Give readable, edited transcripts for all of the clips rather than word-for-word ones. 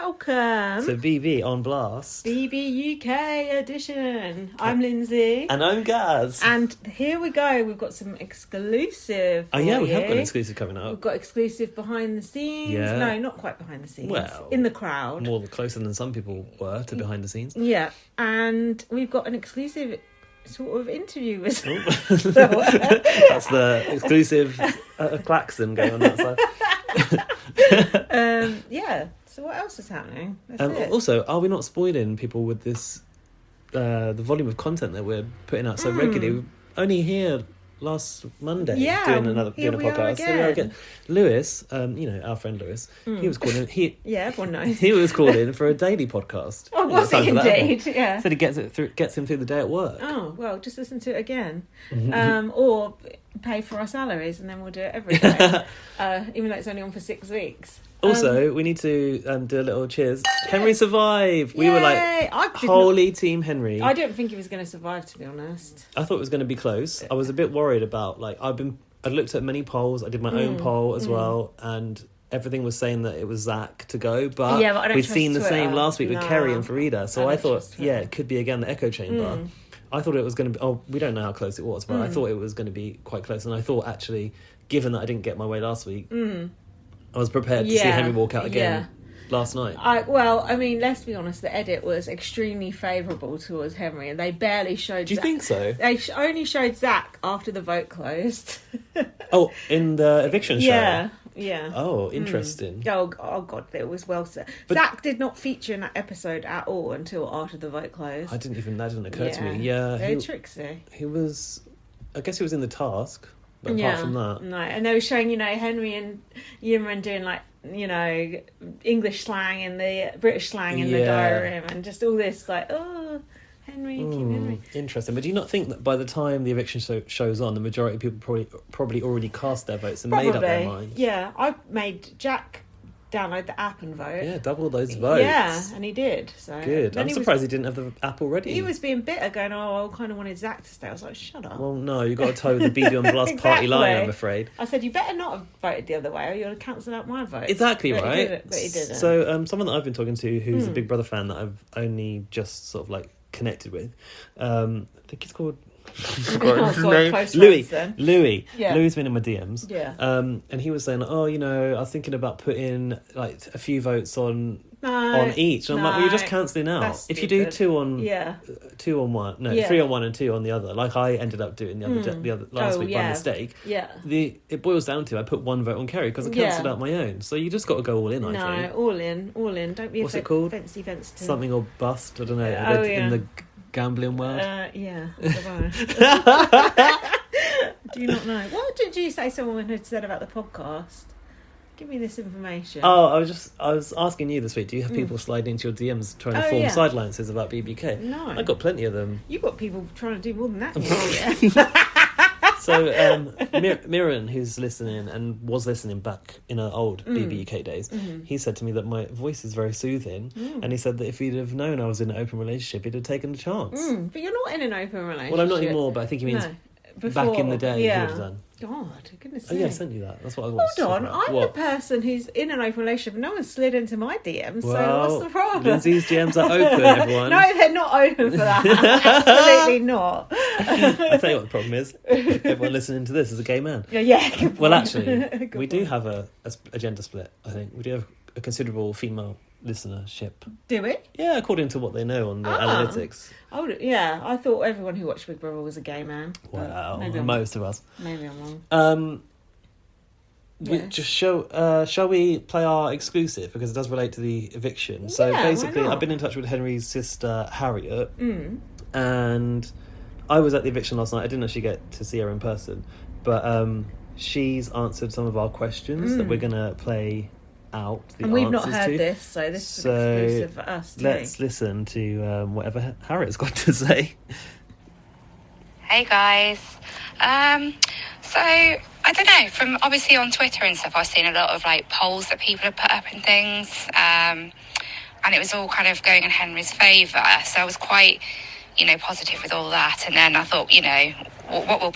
welcome to BB on Blast. BBUK edition. I'm Lindsay. And I'm Gaz. And here we go. We've got some exclusive. Oh yeah, we have got an exclusive coming up. We've got exclusive behind the scenes. Yeah. No, not quite behind the scenes. Well, in the crowd. More closer than some people were to behind the scenes. Yeah. And we've got an exclusive sort of interview with That's the exclusive klaxon going on that side. Yeah. So what else is happening? That's it. Also, are we not spoiling people with this the volume of content that we're putting out so regularly? We're only here last Monday doing a podcast. Here we are again. Lewis, our friend Lewis, he was calling. Everyone knows. He was calling for a daily podcast. Oh, was he indeed? Yeah. Said it gets him through the day at work. Oh well, just listen to it again, or pay for our salaries, and then we'll do it every day, even though it's only on for 6 weeks. Also, we need to do a little cheers. Henry survived. We were like, holy team Henry. I don't think he was going to survive, to be honest. I thought it was going to be close. I was a bit worried about, I looked at many polls. I did my own poll as well, and everything was saying that it was Zach to go. But we'd seen the same last week with Kerry and Farida. So I thought, it could be again the echo chamber. I thought it was going to be, we don't know how close it was, but I thought it was going to be quite close. And I thought, actually, given that I didn't get my way last week, I was prepared to see Henry walk out again last night. Let's be honest, the edit was extremely favourable towards Henry, and they barely showed Do you Zach. think so? They only showed Zach after the vote closed. In the eviction show? Yeah. Oh, interesting. Oh God, it was well said. Zach did not feature in that episode at all until after the vote closed. That didn't occur to me. Yeah. Very tricksy. I guess he was in the task. But apart from that, no, and they were showing, Henry and Yimmering doing English slang and the British slang in the diary room, and just all this Henry, keep Henry. Interesting. But do you not think that by the time the eviction show's on, the majority of people probably already cast their votes and made up their minds? Yeah, I made Jack download the app and vote. Yeah, double those votes. Yeah, and he did. So good. I'm surprised he didn't have the app already. He was being bitter, going, I kind of wanted Zach to stay. I was like, shut up. Well, no, you've got to toe the BB on Blast party line, I'm afraid. I said, you better not have voted the other way, or you'll cancel out my vote. Exactly, but right? But he didn't. So, someone that I've been talking to, who's a Big Brother fan that I've only just sort of connected with, I think it's called... Louis. Yeah. Louis been in my DMs. Yeah. And he was saying, I was thinking about putting a few votes on each. And I'm like, well, you're just cancelling out. If you do 2 on 1, 3 on 1 and 2 on the other, like I ended up doing the other last week by mistake. Yeah. It boils down to I put 1 vote on Kerry because I cancelled out my own. So you just got to go all in. I think. all in. Don't be What's it called? Fancy. Something or bust. I don't know. In the gambling world. Yeah. Do you not know? What did you say someone had said about the podcast? Give me this information. I was asking you this week, do you have people sliding into your DMs trying to form sideliners about BBK? No. I got plenty of them. You've got people trying to do more than that. So Mirren, who's listening and was listening back in our old BBUK days, he said to me that my voice is very soothing, and he said that if he'd have known I was in an open relationship, he'd have taken a chance. But you're not in an open relationship. Well, I'm not anymore, but I think he means back in the day he would have done. God, goodness me. Oh yeah, I sent you that. That's what I was. Hold on, I'm the person who's in an open relationship. No one slid into my DMs, so what's the problem? Lindsay's DMs are open, everyone. No, they're not open for that. Absolutely not. I'll tell you what the problem is. Everyone listening to this is a gay man. Yeah. Well, actually, we do have a gender split, I think. We do have a considerable female listenership. Do we? Yeah, according to what they know on the analytics. Oh, yeah. I thought everyone who watched Big Brother was a gay man. Wow, most of us. Maybe I'm wrong. Shall we play our exclusive, because it does relate to the eviction. So basically, I've been in touch with Henry's sister Harriet, and I was at the eviction last night. I didn't actually get to see her in person, but she's answered some of our questions that we're gonna play out. And we've not heard this, so this is exclusive for us too. Let's listen to whatever Harriet's got to say. Hey guys. So I don't know, from obviously on Twitter and stuff, I've seen a lot of polls that people have put up and things, and it was all kind of going in Henry's favour. So I was quite, positive with all that. And then I thought, what will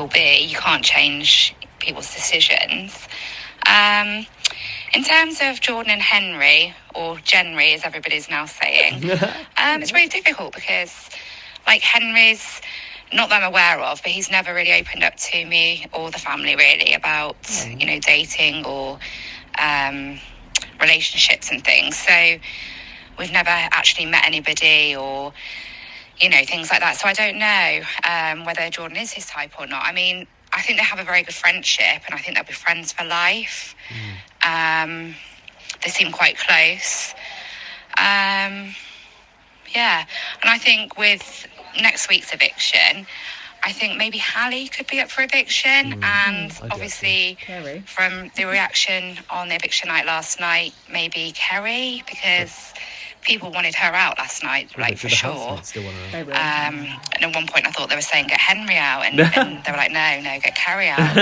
be. You can't change people's decisions. In terms of Jordan and Henry, or Jenry as everybody's now saying, it's really difficult because, like, Henry's, not that I'm aware of, but he's never really opened up to me or the family really about, you know, dating or relationships and things. So we've never actually met anybody or, you know, things like that. So I don't know whether Jordan is his type or not. I mean, I think they have a very good friendship and I think they'll be friends for life. They seem quite close. Yeah. And I think with next week's eviction, I think maybe Hallie could be up for eviction. And obviously from the reaction on the eviction night last night, maybe Kerry, because people wanted her out last night, like, for sure. And at one point I thought they were saying get Henry out, and they were like, no, get Kerry out.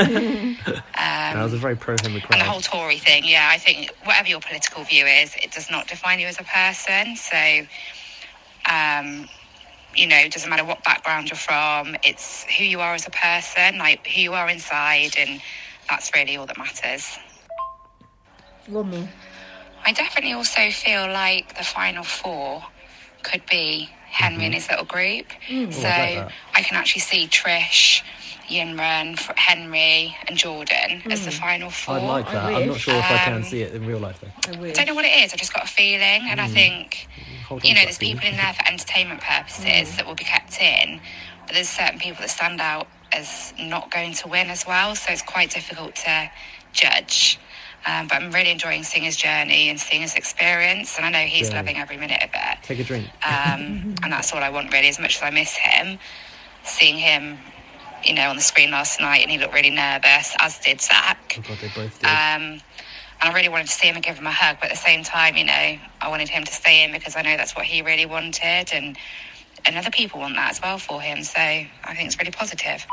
That was a very pro-Henry crowd. And the whole Tory thing, yeah, I think whatever your political view is, it does not define you as a person. So, you know, it doesn't matter what background you're from, it's who you are as a person, like who you are inside, and that's really all that matters. One more. I definitely also feel like the final four could be Henry and his little group. So I can actually see Trish, Yinrun, Henry and Jordan as the final four. I like that. I'm not sure if I can see it in real life though. I don't know what it is, I've just got a feeling, and I think, you know, there's people in there for entertainment purposes that will be kept in, but there's certain people that stand out as not going to win as well, so it's quite difficult to judge. But I'm really enjoying seeing his journey and seeing his experience, and I know he's loving every minute of it. Take a drink. And that's all I want really, as much as I miss him. Seeing him, you know, on the screen last night, and he looked really nervous, as did Zach. Oh God, they both did. And I really wanted to see him and give him a hug, but at the same time, you know, I wanted him to stay in because I know that's what he really wanted, and other people want that as well for him, so I think it's really positive.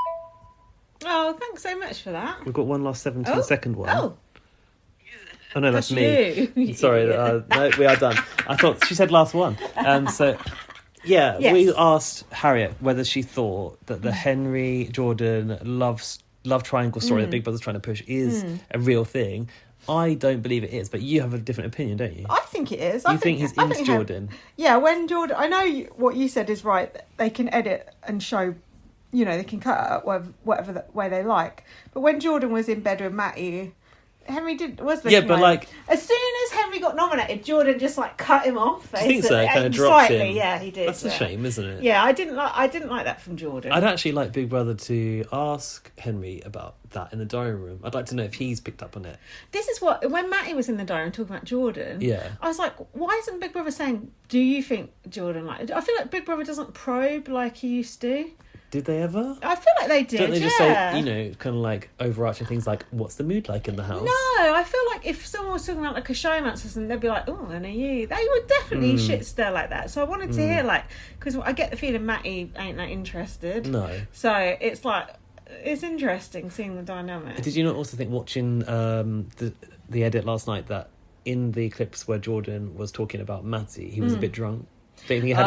Oh, thanks so much for that. We've got one last 17-second one. Oh no, that's me. You. Sorry, no, we are done. I thought she said last one. We asked Harriet whether she thought that the Henry Jordan love triangle story that Big Brother's trying to push is a real thing. I don't believe it is, but you have a different opinion, don't you? I think it is. You think he's into Jordan? Yeah, when Jordan... I know what you said is right. They can edit and show... You know, they can cut it up whatever way they like. But when Jordan was in bed with Matty... Henry was the as soon as Henry got nominated, Jordan just like cut him off. I think so. Kind of dropped him. Yeah, he did. That's a shame, isn't it? Yeah, I didn't like that from Jordan. I'd actually like Big Brother to ask Henry about that in the dining room. I'd like to know if he's picked up on it. This is what when Matty was in the dining room talking about Jordan. Yeah, I was like, why isn't Big Brother saying, "Do you think Jordan like?" I feel like Big Brother doesn't probe like he used to. Did they ever? I feel like they did. Don't they just say, you know, kind of like overarching things like, what's the mood like in the house? No, I feel like if someone was talking about like a showmance or something, they'd be like, oh, and are you? They would definitely shit stir like that. So I wanted to hear like, because I get the feeling Matty ain't that interested. No. So it's like, it's interesting seeing the dynamic. Did you not also think watching the edit last night that in the clips where Jordan was talking about Matty, he was a bit drunk? Do you think he had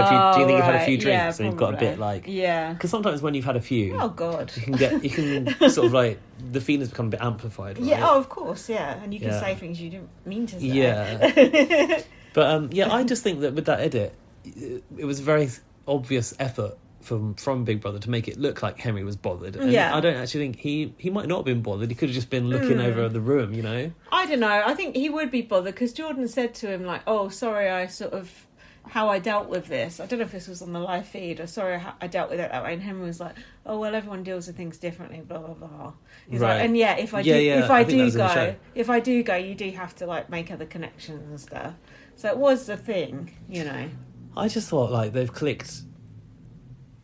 a few drinks and you've got a bit like... Yeah. Because sometimes when you've had a few... Oh, God. You can sort of like... The feelings become a bit amplified, right? Yeah, of course, yeah. And you can say things you didn't mean to say. Yeah. But, I just think that with that edit, it was a very obvious effort from Big Brother to make it look like Henry was bothered. And I don't actually think he might not have been bothered. He could have just been looking over the room, you know? I don't know. I think he would be bothered because Jordan said to him, like, oh, sorry, I sort of... how I dealt with this. I don't know if this was on the live feed or sorry how I dealt with it that way. And Henry was like, oh, well, everyone deals with things differently, blah, blah, blah. He's like, and if I do go, you do have to like make other connections and stuff. So it was the thing, you know. I just thought like they've clicked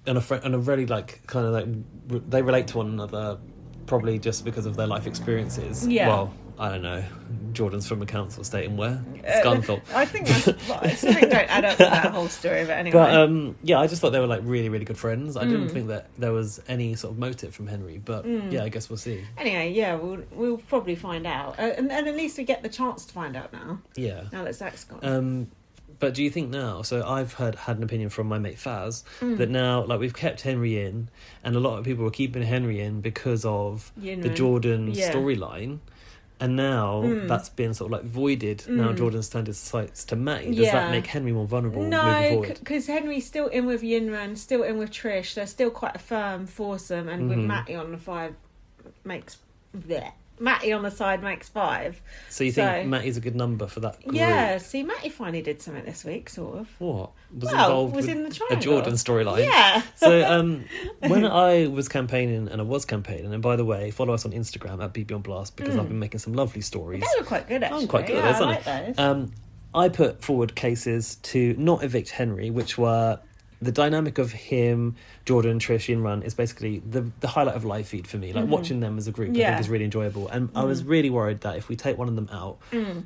on a really like kind of like they relate to one another probably just because of their life experiences. Yeah. Well, I don't know. Jordan's from a council estate in where? Scunthorpe. I think that's something don't add up to that whole story, but anyway. But I just thought they were like really, really good friends. I didn't think that there was any sort of motive from Henry, but I guess we'll see. Anyway, we'll probably find out, and at least we get the chance to find out now. Yeah. Now that Zach's gone. But do you think now? So I've had an opinion from my mate Faz that now, like, we've kept Henry in, and a lot of people are keeping Henry in because of the Jordan storyline. And now that's been sort of like voided. Now Jordan's turned his sights to Matty. Does that make Henry more vulnerable moving forward? No, because Henry's still in with Yinran, still in with Trish. They're still quite a firm foursome, and with Matty on the five makes... Bleh. Matty on the side makes 5. So you think Matty's a good number for that group? Yeah, see, Matty finally did something this week, sort of. What? Involved was with in the triangle. A Jordan storyline? Yeah. So when I was campaigning, and by the way, follow us on Instagram at BB on Blast, because I've been making some lovely stories. They were quite good, actually. I'm quite good, I like those. I put forward cases to not evict Henry, which were... The dynamic of him, Jordan, Trish, Yinran is basically the highlight of live feed for me. Like watching them as a group, I think is really enjoyable. And I was really worried that if we take one of them out,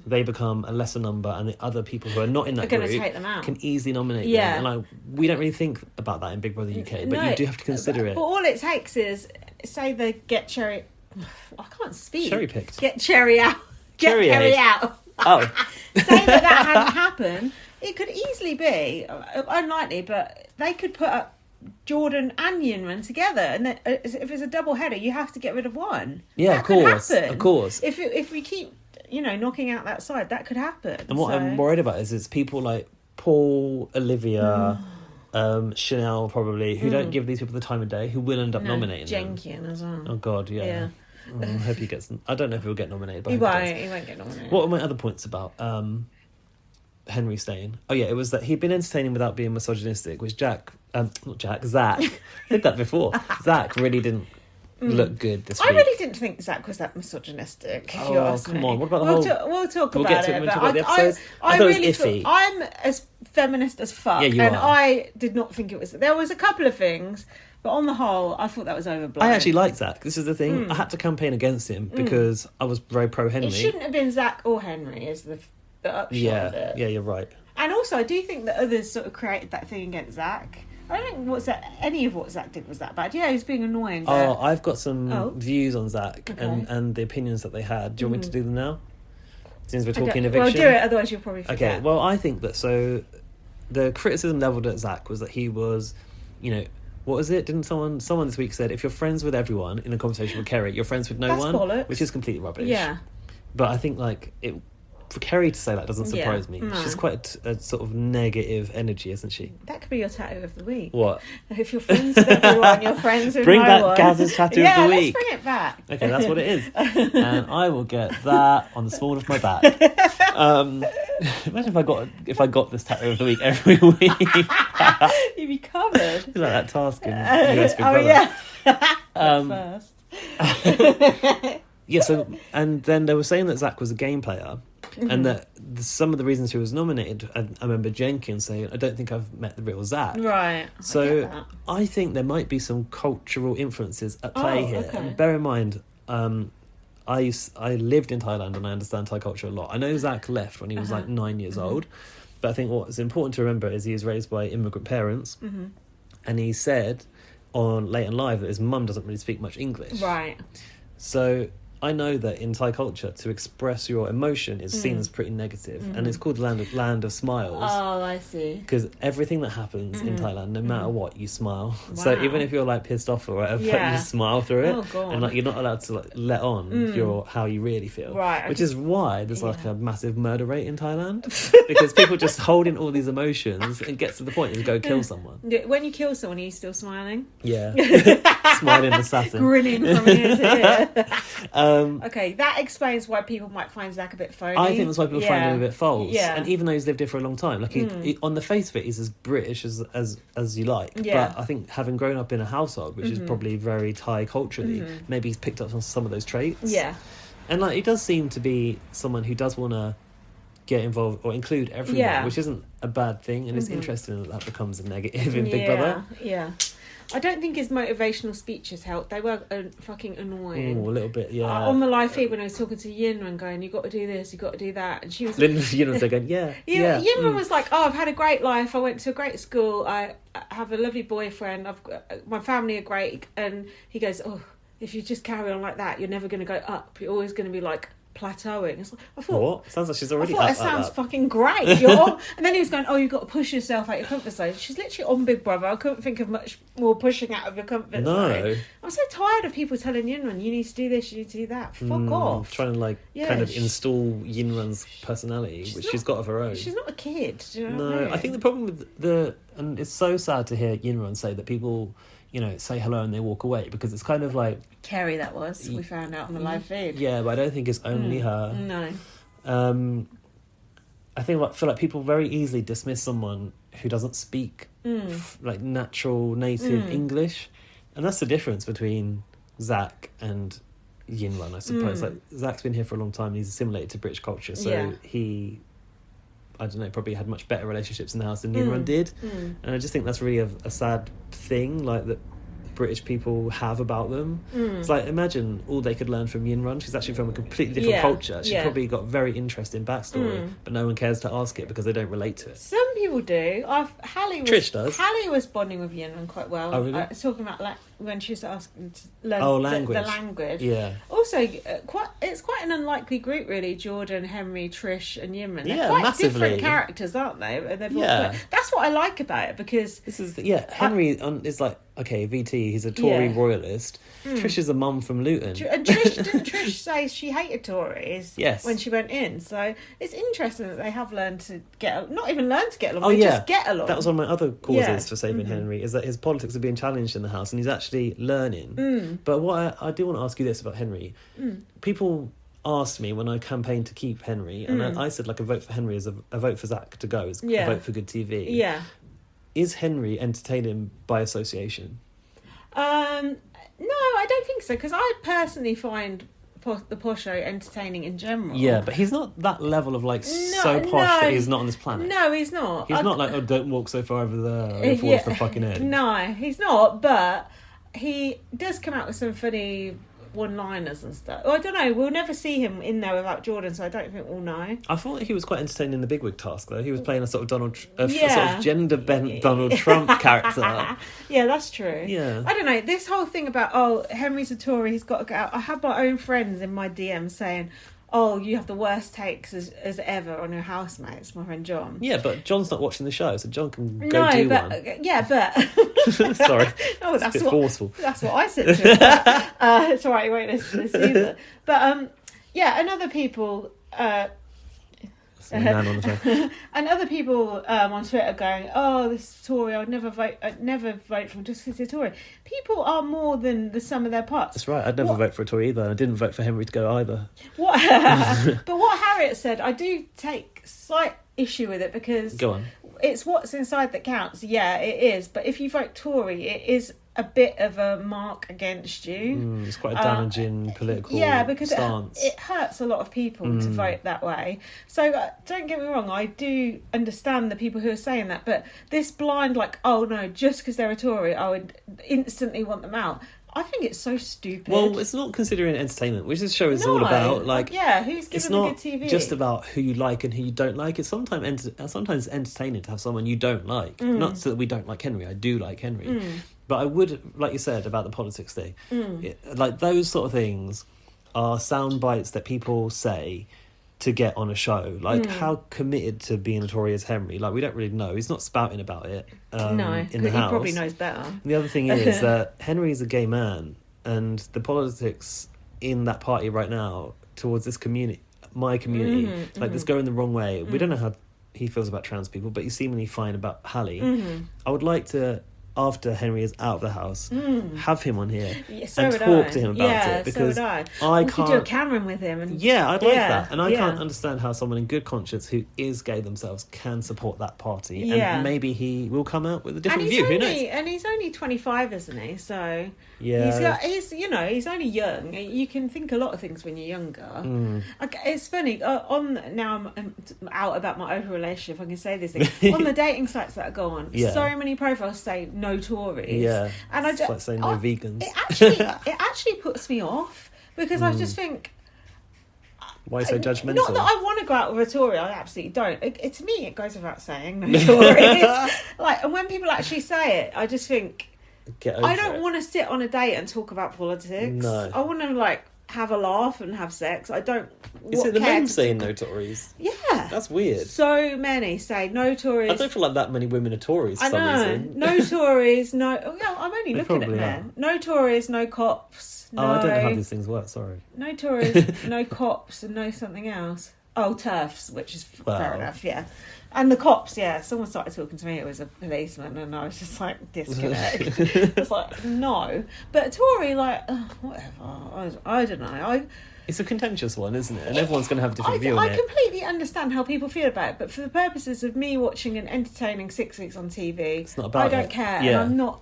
they become a lesser number, and the other people who are not in that group take them out. can easily nominate them. And like, we don't really think about that in Big Brother UK, but you do have to consider it. But all it takes is, say they get Cherry... I can't speak. Cherry picked. Get Cherry out. Get Kerry out. Oh. Say that hadn't happened. It could easily be, unlikely, but they could put up Jordan and Yinran together, and then, if it's a double header, you have to get rid of one. Yeah, that of course, could happen. of course. If we keep, knocking out that side, that could happen. And what I'm worried about is it's people like Paul, Olivia, Chanel probably, who don't give these people the time of day, who will end up nominating them. Jenkin as well. Oh God, yeah. I hope he gets. I don't know if he'll get nominated, but he won't get nominated. What are my other points about Henry staying? Oh yeah, it was that he'd been entertaining without being misogynistic, which Zach did that before. Zach really didn't look good this week. I really didn't think Zach was that misogynistic, if you ask me. Come on, what about the whole... We'll talk we'll about get to it. it about the episodes. I thought really it was iffy. I'm as feminist as fuck, and I did not think it was... There was a couple of things, but on the whole, I thought that was overblown. I actually like Zach. This is the thing. I had to campaign against him because I was very pro-Henry. It shouldn't have been Zach or Henry, is the upshot of it. Yeah, you're right. And also, I do think that others sort of created that thing against Zach. I don't think any of what Zach did was that bad. Yeah, he was being annoying. But... I've got some views on Zach and the opinions that they had. Do you want me to do them now? Since we're talking eviction. Well, do it, otherwise you'll probably forget. Okay, well, I think that the criticism levelled at Zach was that he was, what was it? Didn't someone this week said, if you're friends with everyone in a conversation with Kerry, you're friends with no one? Bollocks. Which is completely rubbish. Yeah. But I think, for Kerry to say that doesn't surprise me. No. She's quite a sort of negative energy, isn't she? That could be your tattoo of the week. What? If you're friends with everyone, you're friends with bring no back one. Gaz's tattoo of the week. Let's bring it back. Okay, that's what it is. And I will get that on the small of my back. Imagine if I got this tattoo of the week every week. You'd be covered. It's like that task in US Big Brother. First. Yeah, so, and then they were saying that Zach was a game player, and that some of the reasons he was nominated, I remember Jenkins saying, I don't think I've met the real Zach. Right. So I think there might be some cultural influences at play here. Okay. And bear in mind, I lived in Thailand and I understand Thai culture a lot. I know Zach left when he was 9 years old, but I think what's important to remember is he was raised by immigrant parents, and he said on Late and Live that his mum doesn't really speak much English. Right. So I know that in Thai culture, to express your emotion is seen as pretty negative, and it's called land of smiles. Oh, I see. Because everything that happens in Thailand, no matter what, you smile. Wow. So even if you're pissed off or whatever, you smile through it. Oh, God. And you're not allowed to let on how you really feel. Right. Which is why there's a massive murder rate in Thailand. Because people just hold in all these emotions and get to the point and go kill someone. When you kill someone, are you still smiling? Yeah. Smiling assassin. Grinning from ear to ear. Okay, that explains why people might find Zach a bit phony. I think that's why people find him a bit false. Yeah. And even though he's lived here for a long time, he, on the face of it, he's as British as you like. Yeah. But I think having grown up in a household, which is probably very Thai culturally, maybe he's picked up on some of those traits. Yeah. And he does seem to be someone who does want to get involved or include everyone, which isn't a bad thing. And it's interesting that becomes a negative in Big Brother. Yeah. I don't think his motivational speeches helped. They were fucking annoying. Oh, a little bit, yeah. On the live feed when I was talking to Yinran going, you got to do this, you got to do that. And she was... Yinran's going, Yinran was like, I've had a great life. I went to a great school. I have a lovely boyfriend. My family are great. And he goes, if you just carry on like that, you're never going to go up. You're always going to be plateauing. It's like, I thought, what? Sounds like she's already. It sounds fucking great. And then he was going, you've got to push yourself out your comfort zone. She's literally on Big Brother. I couldn't think of much more pushing out of your comfort zone. I'm so tired of people telling Yinrun, you need to do this, you need to do that. Fuck off. Trying to kind of install Yinrun's personality, which she's got of her own. She's not a kid. Do you know what I mean? I think the problem with and it's so sad to hear Yinrun say that people, say hello and they walk away, because it's kind of like Kerry, that was, we found out on the live feed. Yeah, but I don't think it's only her. No. I feel like people very easily dismiss someone who doesn't speak natural native English, and that's the difference between Zach and Yinrun, I suppose. Like, Zach's been here for a long time and he's assimilated to British culture, so he, I don't know, probably had much better relationships in the house than Yinrun did. And I just think that's really a sad thing, like, that British people have about them. It's like, imagine all they could learn from Yinrun. She's actually from a completely different culture. She probably got very interesting backstory, but no one cares to ask it because they don't relate to it. Some people do. Trish does. Hallie was bonding with Yinrun quite well. Oh, really? Talking about when she was asking to learn language. The language. Yeah. Also, it's quite an unlikely group, really. Jordan, Henry, Trish, and Yinrun. They're quite massively different characters, aren't they? That's what I like about it, because this is Henry is like, okay, VT, he's a Tory royalist. Trish is a mum from Luton. And didn't Trish say she hated Tories yes. when she went in? So it's interesting that they have learned to not even learn to get along, just get along. That was one of my other causes for saving Henry, is that his politics are being challenged in the house and he's actually learning. But what I do want to ask you this about Henry. People asked me when I campaigned to keep Henry, and I said, like, a vote for Henry is a vote for Zach to go, is a vote for good TV. Yeah. Is Henry entertaining by association? No, I don't think so, because I personally find the posh show entertaining in general. Yeah, but he's not that level of so posh that he's not on this planet. No, he's not. He's not like, don't walk so far over there, or you'll fall off the fucking edge. No, he's not, but he does come out with some funny one-liners and stuff. Well, I don't know. We'll never see him in there without Jordan, so I don't think we'll know. I thought he was quite entertaining in the Big Wig Task, though. He was playing a sort of sort of gender-bent Donald Trump character. Yeah, that's true. Yeah. I don't know. This whole thing about, Henry's a Tory, he's got to go out. I had my own friends in my DM saying, you have the worst takes as ever on your housemates, my friend John. Yeah, but John's not watching the show, so John can go do one. Yeah, but... Sorry. That's a bit forceful. That's what I said to him. It's all right, he won't listen to this either. But, and other people... and other people on Twitter going, this Tory, I'd never vote for him just because he's a Tory. People are more than the sum of their parts. That's right, I'd never vote for a Tory either. I didn't vote for Henry to go either. But what Harriet said, I do take slight issue with it, because go on. It's what's inside that counts. Yeah, it is. But if you vote Tory, it is a bit of a mark against you. It's quite a damaging political because stance. It hurts a lot of people to vote that way. So don't get me wrong, I do understand the people who are saying that, but this blind, just because they're a Tory, I would instantly want them out. I think it's so stupid. Well, it's not considering entertainment, which this show is all about. Who's giving it's not good TV? Just about who you like and who you don't like. It's sometimes entertaining to have someone you don't like. Not so that we don't like Henry. I do like Henry. But I would, like you said about the politics thing, those sort of things are sound bites that people say to get on a show. How committed to being a Tory is Henry? We don't really know. He's not spouting about it in the house. He probably knows better. And the other thing is that Henry is a gay man, and the politics in that party right now towards this community, my community, it's going the wrong way. We don't know how he feels about trans people, but he's seemingly fine about Hallie. I would like to, after Henry is out of the house, have him on here and talk to him about it, because I can't could do a Cameron with him. And I'd like that, and I can't understand how someone in good conscience who is gay themselves can support that party, and maybe he will come out with a different view. Who knows? And he's only 25, isn't he? So he's only young. You can think a lot of things when you're younger. It's funny. Now I'm out about my open relationship, I can say this thing. On the dating sites that I go on, so many profiles say no Tories. Yeah, and it's like saying no vegans. It actually puts me off, because I just think, why so judgmental? Not that I want to go out with a Tory, I absolutely don't. To me, it goes without saying, no Tories. And when people actually say it, I just think, I don't want to sit on a date and talk about politics. No. I want to have a laugh and have sex. I don't. Is it the men saying no Tories? Yeah, that's weird. So many say no Tories. I don't feel like that many women are Tories for some reason. No Tories, no. Oh, yeah, I'm only looking at men. No Tories, no cops. No, I don't know how these things work. Sorry. No Tories, no cops, and no something else. Oh, TERFs, which is fair enough. Yeah. And the cops, someone started talking to me, it was a policeman, and I was just like, disconnect. It's like, no. But Tory, like, whatever, I don't know. It's a contentious one, isn't it? And everyone's going to have a different view on it. I completely understand how people feel about it, but for the purposes of me watching an entertaining 6 weeks on TV, it's not about I don't care, and I'm not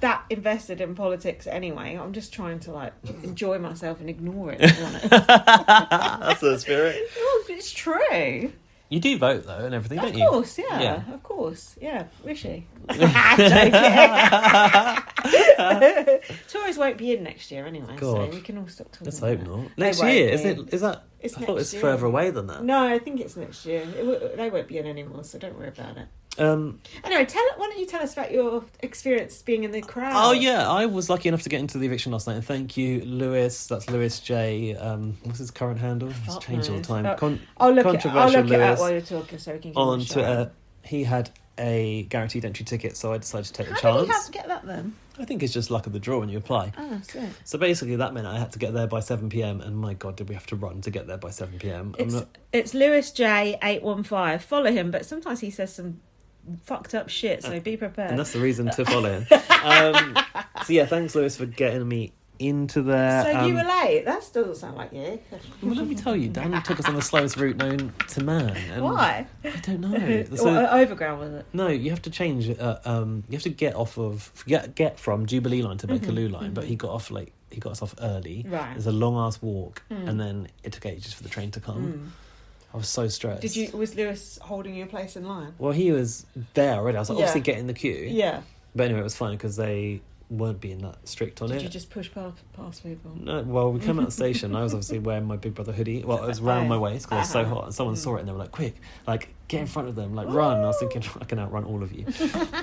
that invested in politics anyway. I'm just trying to, like, enjoy myself and ignore it, to be honest. That's the spirit. Well, it's true. You do vote, though, and everything, don't you? Of course, yeah. Of course, yeah. Rishi. Tories won't be in next year anyway, so we can all stop talking. Let's hope not. Next year, is that? I thought it's further away than that. No, I think it's next year. They won't be in anymore, so don't worry about it. Anyway, why don't you tell us about your experience being in the crowd? Oh yeah, I was lucky enough to get into the eviction last night, and thank you, Lewis. That's Lewis J. What's his current handle? It's changed all the time. I'll look it up while you're talking, so we can. On Twitter, he had a guaranteed entry ticket, so I decided to take the chance. How did you have to get that then? I think it's just luck of the draw when you apply. Oh, sweet. So basically, that meant I had to get there by 7 p.m. and my God, did we have to run to get there by 7 p.m. It's Lewis J 815. Follow him, but sometimes he says some fucked up shit, so be prepared. And that's the reason to follow him. So yeah, thanks Lewis for getting me into there. So you were late? That still doesn't sound like you. Well, let me tell you, Dan took us on the slowest route known to man. And why? I don't know. So, overground was it? No, you have to change. You have to get from Jubilee line to Bakerloo line, but he got us off early. Right. There's a long ass walk, and then it took ages for the train to come. I was so stressed. Was Lewis holding your place in line? Well, he was there already. I was like, obviously get in the queue. Yeah. But anyway, it was fine because they weren't being that strict on it. Did you just push past people? No, well, we came out of the station. I was obviously wearing my Big Brother hoodie. Well, it was round my waist because it was so hot. And someone saw it and they were like, quick, like, get in front of them, like, run. And I was thinking, I can outrun all of you.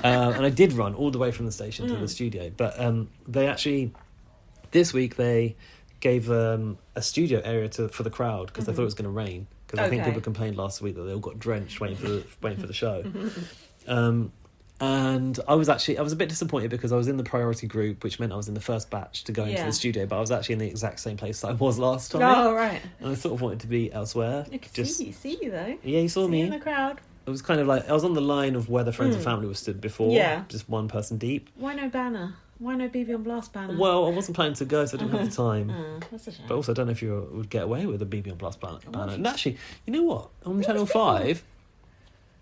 And I did run all the way from the station to the studio. But they actually, this week, they gave a studio area for the crowd because they thought it was going to rain. Because I think people complained last week that they all got drenched waiting for the show. And I was a bit disappointed because I was in the priority group, which meant I was in the first batch to go into the studio, but I was actually in the exact same place that I was last time. Oh, right. And I sort of wanted to be elsewhere. I could see you though. Yeah, you saw me. In the crowd. It was kind of like, I was on the line of where the friends and family were stood before. Yeah. Just one person deep. Why no banner? Why no BB on Blast banner? Well, I wasn't planning to go, so I didn't have the time. That's a shame. But also, I don't know if you would get away with a BB on Blast banner. And actually, you know what? On Channel 5...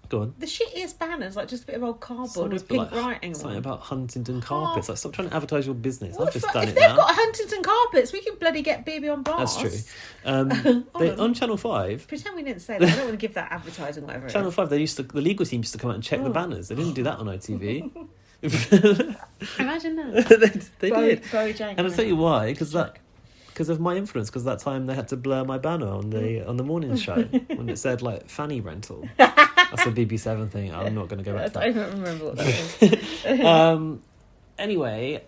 Go on. The shittiest banners, like just a bit of old cardboard with pink writing on. Something about Huntington carpets. Like, stop trying to advertise your business. I've just done it now. If they've got Huntington carpets, we can bloody get BB on Blast. That's true. On Channel 5... Pretend we didn't say that. I don't want to give that advertising, whatever it is. Channel 5, the legal team used to come out and check the banners. They didn't do that on ITV. Imagine that. they did. And I'll tell you why, because of my influence, because that time they had to blur my banner on the morning show when it said like fanny rental. That's a BB7 thing. I'm not going to go back to that. I don't remember what that was. Anyway,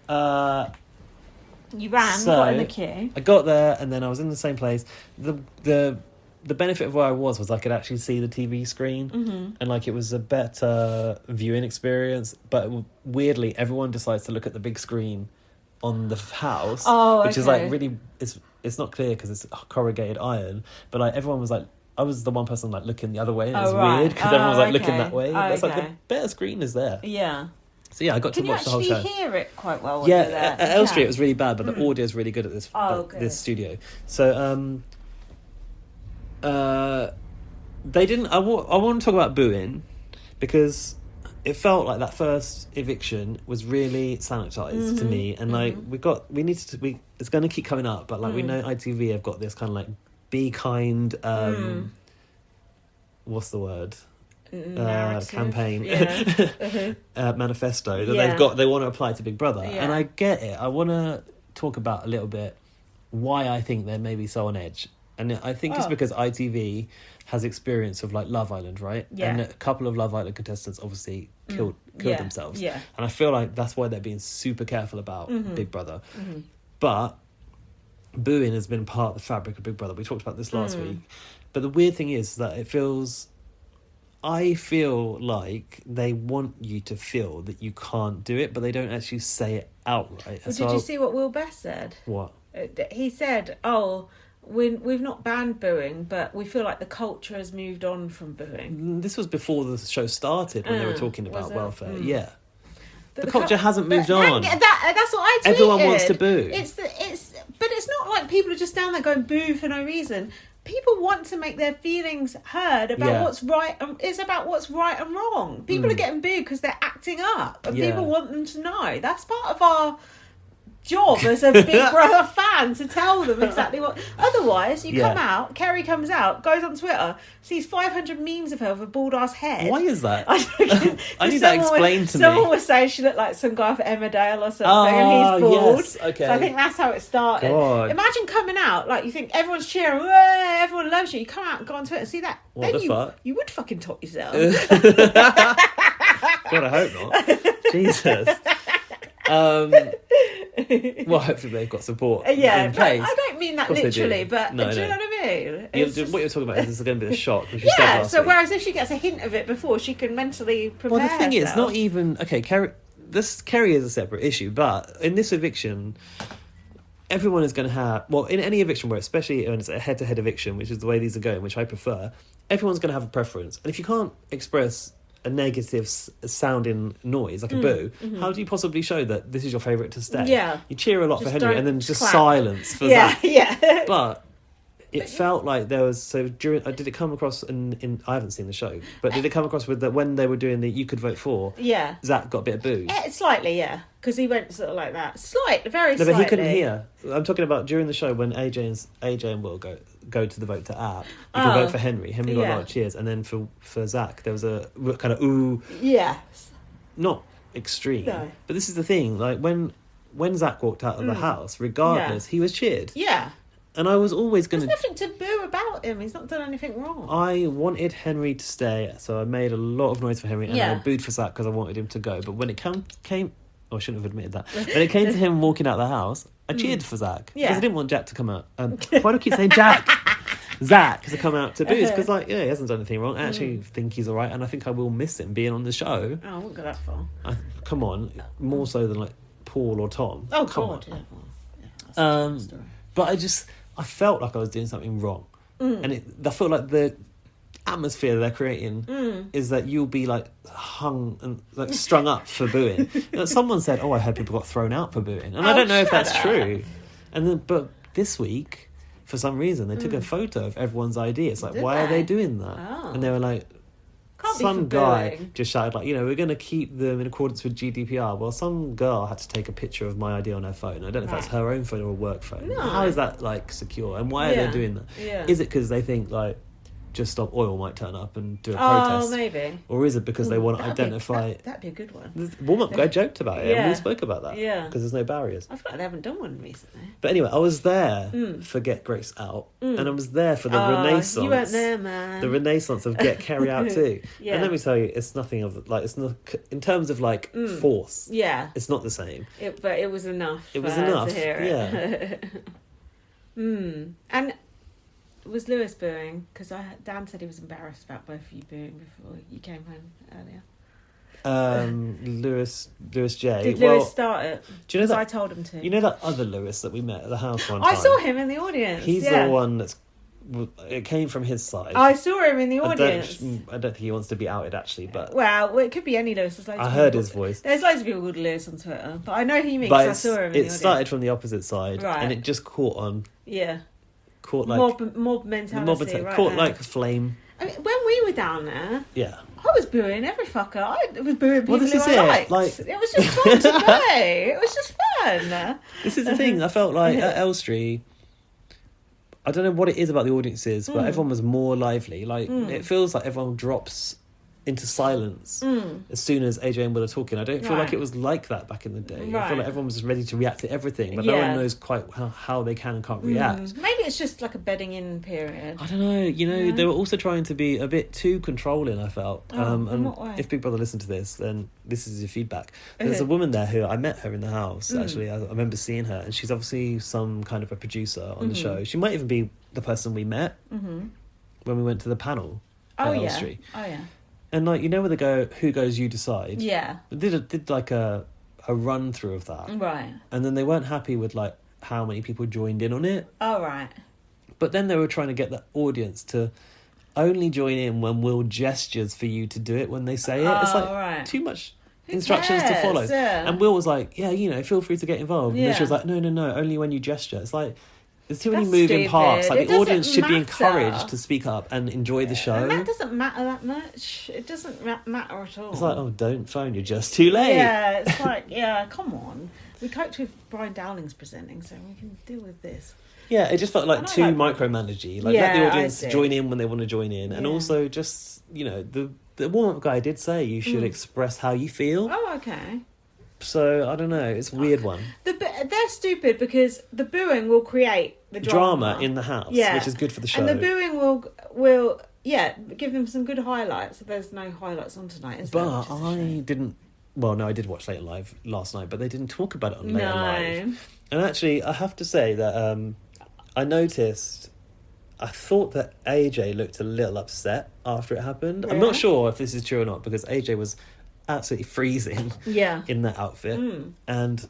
you got in the queue. I got there and then I was in the same place. The benefit of where I was I could actually see the TV screen, and like it was a better viewing experience. But weirdly, everyone decides to look at the big screen on the house, which is like really, it's not clear because it's corrugated iron, but like everyone was like, I was the one person like looking the other way, and it was weird because everyone was like looking that way. It's like the better screen is there. Yeah. So yeah, I got to watch the whole show. Can you actually hear it quite well? Yeah, at L Street it was really bad, but the audio is really good at this this studio. So they didn't. I want to talk about booing because it felt like that first eviction was really sanitized to me, and like it's going to keep coming up, but like we know ITV have got this kind of like be kind what's the word campaign manifesto that they want to apply to Big Brother, and I get it. I want to talk about a little bit why I think they're maybe so on edge, and I think it's because ITV has experience of like Love Island, right? Yeah. And a couple of Love Island contestants obviously killed themselves. Yeah. And I feel like that's why they're being super careful about Big Brother. But booing has been part of the fabric of Big Brother. We talked about this last week. But the weird thing is that I feel like they want you to feel that you can't do it, but they don't actually say it outright. Well, did you see what Will Best said? What? He said, we've not banned booing, but we feel like the culture has moved on from booing. This was before the show started when they were talking about welfare. Yeah. But the culture hasn't moved on. That's what I tweeted. Everyone wants to boo. But it's not like people are just down there going boo for no reason. People want to make their feelings heard about what's right. It's about what's right and wrong. People are getting booed because they're acting up, and people want them to know. That's part of our job as a Big Brother fan, to tell them exactly what. Otherwise, you come out, Kerry comes out, goes on Twitter, sees 500 memes of her with a bald ass head. Why is that? I need that explained to me. Someone was saying she looked like some guy off Emmerdale or something, and he's bald. Yes, okay. So I think that's how it started. God. Imagine coming out, like, you think everyone's cheering, everyone loves you. You come out and go on Twitter and see that. What then the fuck? You would fucking top yourself. God, I hope not. Jesus. Well, hopefully they've got support in place. I don't mean that literally, but do you know what I mean? What you're talking about is going to be the shock. Which whereas if she gets a hint of it before, she can mentally prepare Well, the thing herself. is, not even... Okay, Kerry is a separate issue, but in this eviction, everyone is going to have... Well, in any eviction where, especially when it's a head-to-head eviction, which is the way these are going, which I prefer, everyone's going to have a preference. And if you can't express a negative sounding noise, like a boo, how do you possibly show that this is your favourite to stay? Yeah. You cheer a lot for Henry and then just clap. silence for that. Yeah. But it felt like there was... So during... did it come across in... I haven't seen the show, but did it come across with that when they were doing the You Could Vote For, Zach got a bit of booze? Slightly, yeah. Because he went sort of like that. Very slightly. But he couldn't hear. I'm talking about during the show when AJ and Will go to the vote to app. You can vote for Henry. Henry got a lot of cheers. And then for Zach, there was a kind of ooh. Yes. Not extreme. No. But this is the thing. Like when Zach walked out of the house, regardless, he was cheered. Yeah. And I was always going to... There's nothing to boo about him. He's not done anything wrong. I wanted Henry to stay, so I made a lot of noise for Henry, and I booed for Zach because I wanted him to go. But when it came... Oh, I shouldn't have admitted that. When it came to him walking out the house, I cheered for Zach. Because I didn't want Jack to come out. Why do I keep saying Jack? Zach to come out to booze. Because, he hasn't done anything wrong. I actually think he's all right, and I think I will miss him being on the show. Oh, I won't go that far. Come on. More so than, Paul or Tom. Oh, come God. on. Yeah. That's a different story. But I felt like I was doing something wrong. And I felt like the atmosphere they're creating is that you'll be hung and strung up for booing. Someone said, I heard people got thrown out for booing. And I don't know if that's true. But this week, for some reason, they took a photo of everyone's ID. It's like, why are they doing that? Oh. And they were like, some guy just shouted we're going to keep them in accordance with GDPR. Well, some girl had to take a picture of my ID on her phone. I don't know if that's her own phone or a work phone. No. How is that secure? And why are they doing that? Yeah. Is it because they think Just Stop Oil might turn up and do a protest? Oh, maybe. Or is it because they want to identify... That'd be a good one. Warm-up guy joked about it, and we spoke about that. Yeah. Because there's no barriers. I feel like they haven't done one recently. But anyway, I was there for Get Grace Out, and I was there for the renaissance. You weren't there, man. The renaissance of Get Kerry Out too. Yeah. And let me tell you, it's nothing of... it's not... In terms of, force, it's not the same. But it was enough. It was enough, to hear it. And... Was Lewis booing? Because Dan said he was embarrassed about both of you booing before you came home earlier. Lewis J. Did Lewis start it? Do you know that? I told him to. You know that other Lewis that we met at the house one time? I saw him in the audience. He's the one that's... It came from his side. I saw him in the audience. I don't think he wants to be outed, actually, but... Well, it could be any Lewis. I heard his voice. There's loads of people called Lewis on Twitter, but I know who you mean because I saw him in the audience. It started from the opposite side, right. and it just caught on... Yeah. Caught mob mentality, right? Caught like a flame. I mean, when we were down there, I was booing every fucker. I was booing people this who is I it. liked. It was just fun to play. It was just fun. This is the thing. I felt like at Elstree, I don't know what it is about the audiences, but everyone was more lively. It feels like everyone drops into silence as soon as AJ and Will are talking. I don't feel like it was like that back in the day. I feel like everyone was just ready to react to everything, but no one knows quite how they can and can't react. Maybe it's just like a bedding in period. I don't know. They were also trying to be a bit too controlling, I felt. And if Big Brother listened to this, then this is your feedback. There's a woman there who I met her in the house, actually. I remember seeing her, and she's obviously some kind of a producer on the show. She might even be the person we met when we went to the panel at Elstree. Oh, yeah. And like, where they go, who goes, you decide. Yeah. They did like a run through of that. Right. And then they weren't happy with like how many people joined in on it. Oh, right. But then they were trying to get the audience to only join in when Will gestures for you to do it when they say it. It's like too much instructions to follow. Yeah. And Will was like, yeah, feel free to get involved. And then she was like, no, only when you gesture. It's like, there's too many moving parts. Like, the audience should be encouraged to speak up and enjoy the show. And that doesn't matter that much. It doesn't matter at all. It's like, don't phone, you're just too late. Yeah, it's like, come on. We coped with Brian Dowling's presenting, so we can deal with this. Yeah, it just felt like too micromanagey. Like, let the audience join in when they want to join in. And also just, the warm-up guy did say you should express how you feel. Oh, okay. So, I don't know. It's a weird one. They're stupid because the booing will create the drama in the house, which is good for the show. And the booing will give them some good highlights. There's no highlights on tonight, is there? But I didn't... Well, no, I did watch Late Live last night, but they didn't talk about it on Late Live. And actually, I have to say that I noticed... I thought that AJ looked a little upset after it happened. I'm not sure if this is true or not, because AJ was absolutely freezing in that outfit. And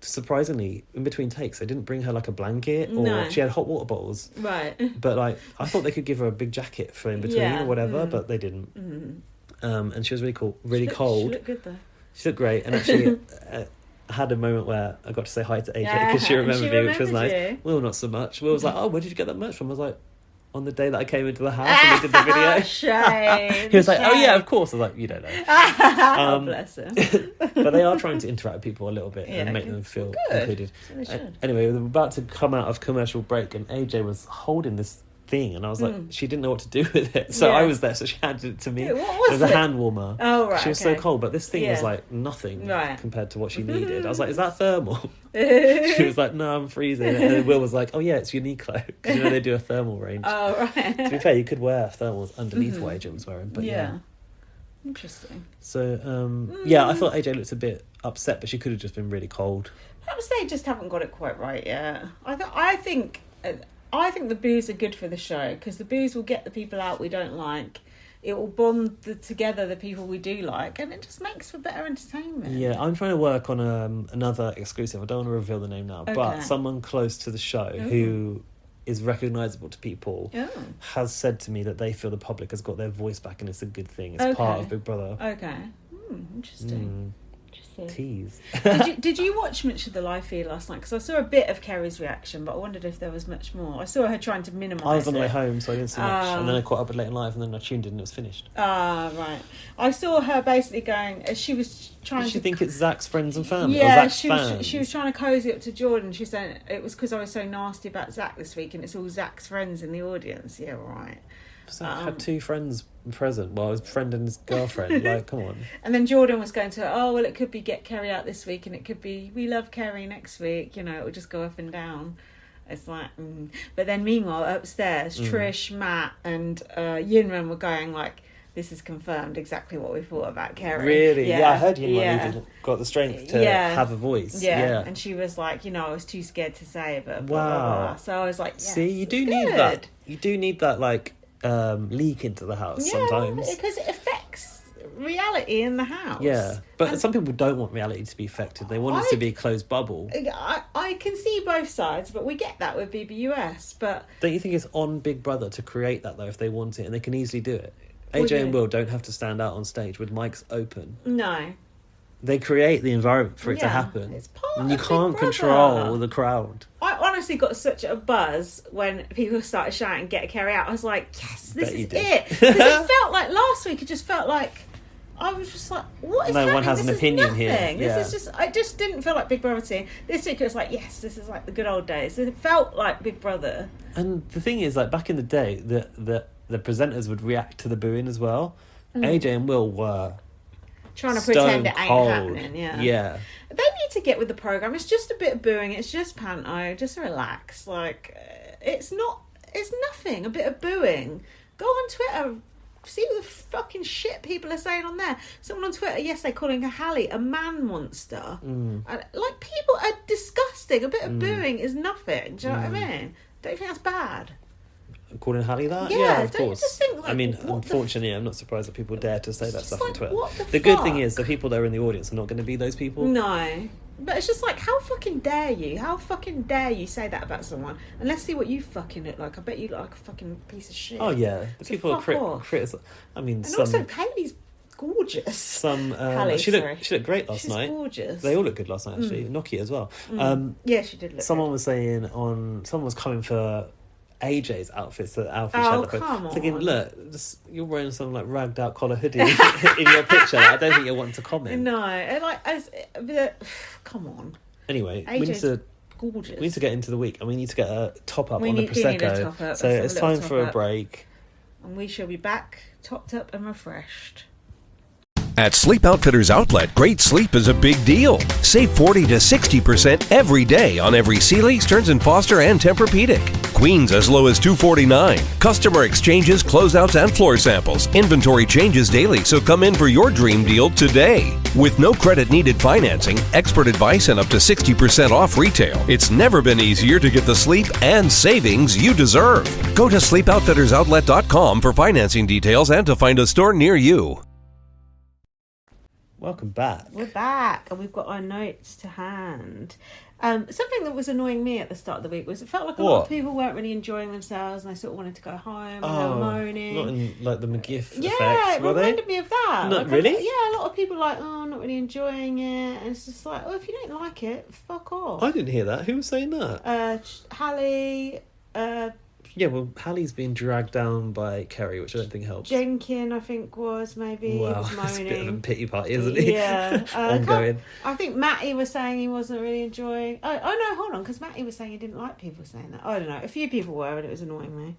surprisingly, in between takes, they didn't bring her like a blanket, or she had hot water bottles. Right. But like, I thought they could give her a big jacket for in between or whatever, but they didn't. And she was really cool, cold. She looked good though. She looked great, and actually I had a moment where I got to say hi to AJ because she remembered me, which was nice. Will, not so much. Will was like, "Oh, where did you get that merch from?" I was like, on the day that I came into the house and we did the video. Shame. He was like, "Oh yeah, of course." I was like, "You don't know." Bless him. But they are trying to interact with people a little bit and make them feel included. Anyway, we were about to come out of commercial break, and AJ was holding this thing, and I was like, she didn't know what to do with it, so I was there, so she handed it to me. What was it was a hand warmer. Oh, right. She was so cold, but this thing was like nothing compared to what she needed. I was like, "Is that thermal?" She was like, "No, I'm freezing." And then Will was like, "Oh yeah, it's Uniqlo," because they do a thermal range. Oh, right. To be fair, you could wear thermals underneath what AJ was wearing, but Interesting. So I thought AJ looked a bit upset, but she could have just been really cold. Perhaps they just haven't got it quite right yet. I think the boos are good for the show, because the boos will get the people out we don't like. It will bond together the people we do like, and it just makes for better entertainment. Yeah, I'm trying to work on another exclusive. I don't want to reveal the name now, but someone close to the show who is recognisable to people has said to me that they feel the public has got their voice back, and it's a good thing. It's part of Big Brother. Okay. Interesting. Tease. Did you watch much of the live feed last night? Because I saw a bit of Kerry's reaction, but I wondered if there was much more. I saw her trying to minimise it. I was on the way home, so I didn't see much. And then I caught up with Late Live, and then I tuned in and it was finished. Right. I saw her basically going, she was trying Did she think it's Zach's friends and family? Yeah, or Zach's she was trying to cozy up to Jordan. She said it was because I was so nasty about Zach this week, and it's all Zach's friends in the audience. Yeah, right. Zach had two friends present. Well, his friend and his girlfriend. Like, come on. And then Jordan was going to, it could be get Kerry out this week, and it could be we love Kerry next week. It will just go up and down. It's like, But then meanwhile, upstairs, Trish, Matt, and Yinran were going like, "This is confirmed exactly what we thought about Kerry." Really? Yeah, I heard Yinran even got the strength to have a voice. Yeah. And she was like, I was too scared to say it, but blah, blah, blah. So I was like, yes, see, you do need that. You do need that, like, leak into the house sometimes, because it affects reality in the house. But some people don't want reality to be affected. They want it to be a closed bubble. I can see both sides, but we get that with BBUS. But don't you think it's on Big Brother to create that though, if they want it, and they can easily do it? AJ and Will don't have to stand out on stage with mics open. No, they create the environment for it to happen. It's part and you of can't Big Brother. control the crowd. I honestly got such a buzz when people started shouting "Get Kerry out." I was like, "Yes, this is it." Because it felt like last week. It just felt like I was just like, "What is happening?" No one has an opinion here. This is just. I just didn't feel like Big Brother to me. This week it was like, "Yes, this is like the good old days." It felt like Big Brother. And the thing is, like back in the day, the presenters would react to the booing as well. AJ and Will were trying to pretend it ain't happening. Yeah. They need to get with the program. It's just a bit of booing. It's just panto. Just relax. Like, it's nothing. A bit of booing. Go on Twitter. See what the fucking shit people are saying on there. Someone on Twitter yesterday calling Hallie a man monster. Like, people are disgusting. A bit of booing is nothing. Do you know what I mean? Don't you think that's bad? Calling Hallie that? Yeah, of course. Just think, like, I mean, unfortunately, I'm not surprised that people dare to say that stuff on Twitter. The good thing is the people that are in the audience are not going to be those people. No. But it's just like, how fucking dare you? How fucking dare you say that about someone? And let's see what you fucking look like. I bet you look like a fucking piece of shit. Oh, yeah. The so people are critical. I mean, and also, Hayley's gorgeous. Hallie, she looked great last night. She's gorgeous. They all looked good last night, actually. Nokia as well. Yeah, she did look someone good. was saying someone was coming for AJ's outfits that Alfie shared. Come on. Thinking, look, you're wearing some like ragged out collar hoodie in your picture. I don't think you'll want to comment. No, come on. Anyway, AJ's gorgeous. We need to get into the week, and we need to get a top up on the Prosecco. So it's time for a break. And we shall be back, topped up and refreshed. At Sleep Outfitters Outlet, great sleep is a big deal. Save 40 to 60% every day on every Sealy, Stearns & Foster, and Tempur-Pedic. Queens as low as $249. Customer exchanges, closeouts, and floor samples. Inventory changes daily, so come in for your dream deal today. With no credit needed financing, expert advice, and up to 60% off retail, it's never been easier to get the sleep and savings you deserve. Go to sleepoutfittersoutlet.com for financing details and to find a store near you. Welcome back. We're back, and we've got our notes to hand. Something that was annoying me at the start of the week was it felt like a lot of people weren't really enjoying themselves, and they sort of wanted to go home, and they were moaning. Not in like the McGiff effect, it reminded me of that. Not really? A lot of people were like, I'm not really enjoying it, and it's just like, if you don't like it, fuck off. I didn't hear that. Who was saying that? Hallie. Yeah, well, Hallie's being dragged down by Kerry, which I don't think helps. Jenkin, I think, was maybe. Wow, he was moaning. it's a bit of a pity party, isn't he? Yeah. Ongoing. I think Matty was saying he wasn't really enjoying... Oh no, hold on, because Matty was saying he didn't like people saying that. I don't know. A few people were, and it was annoying me.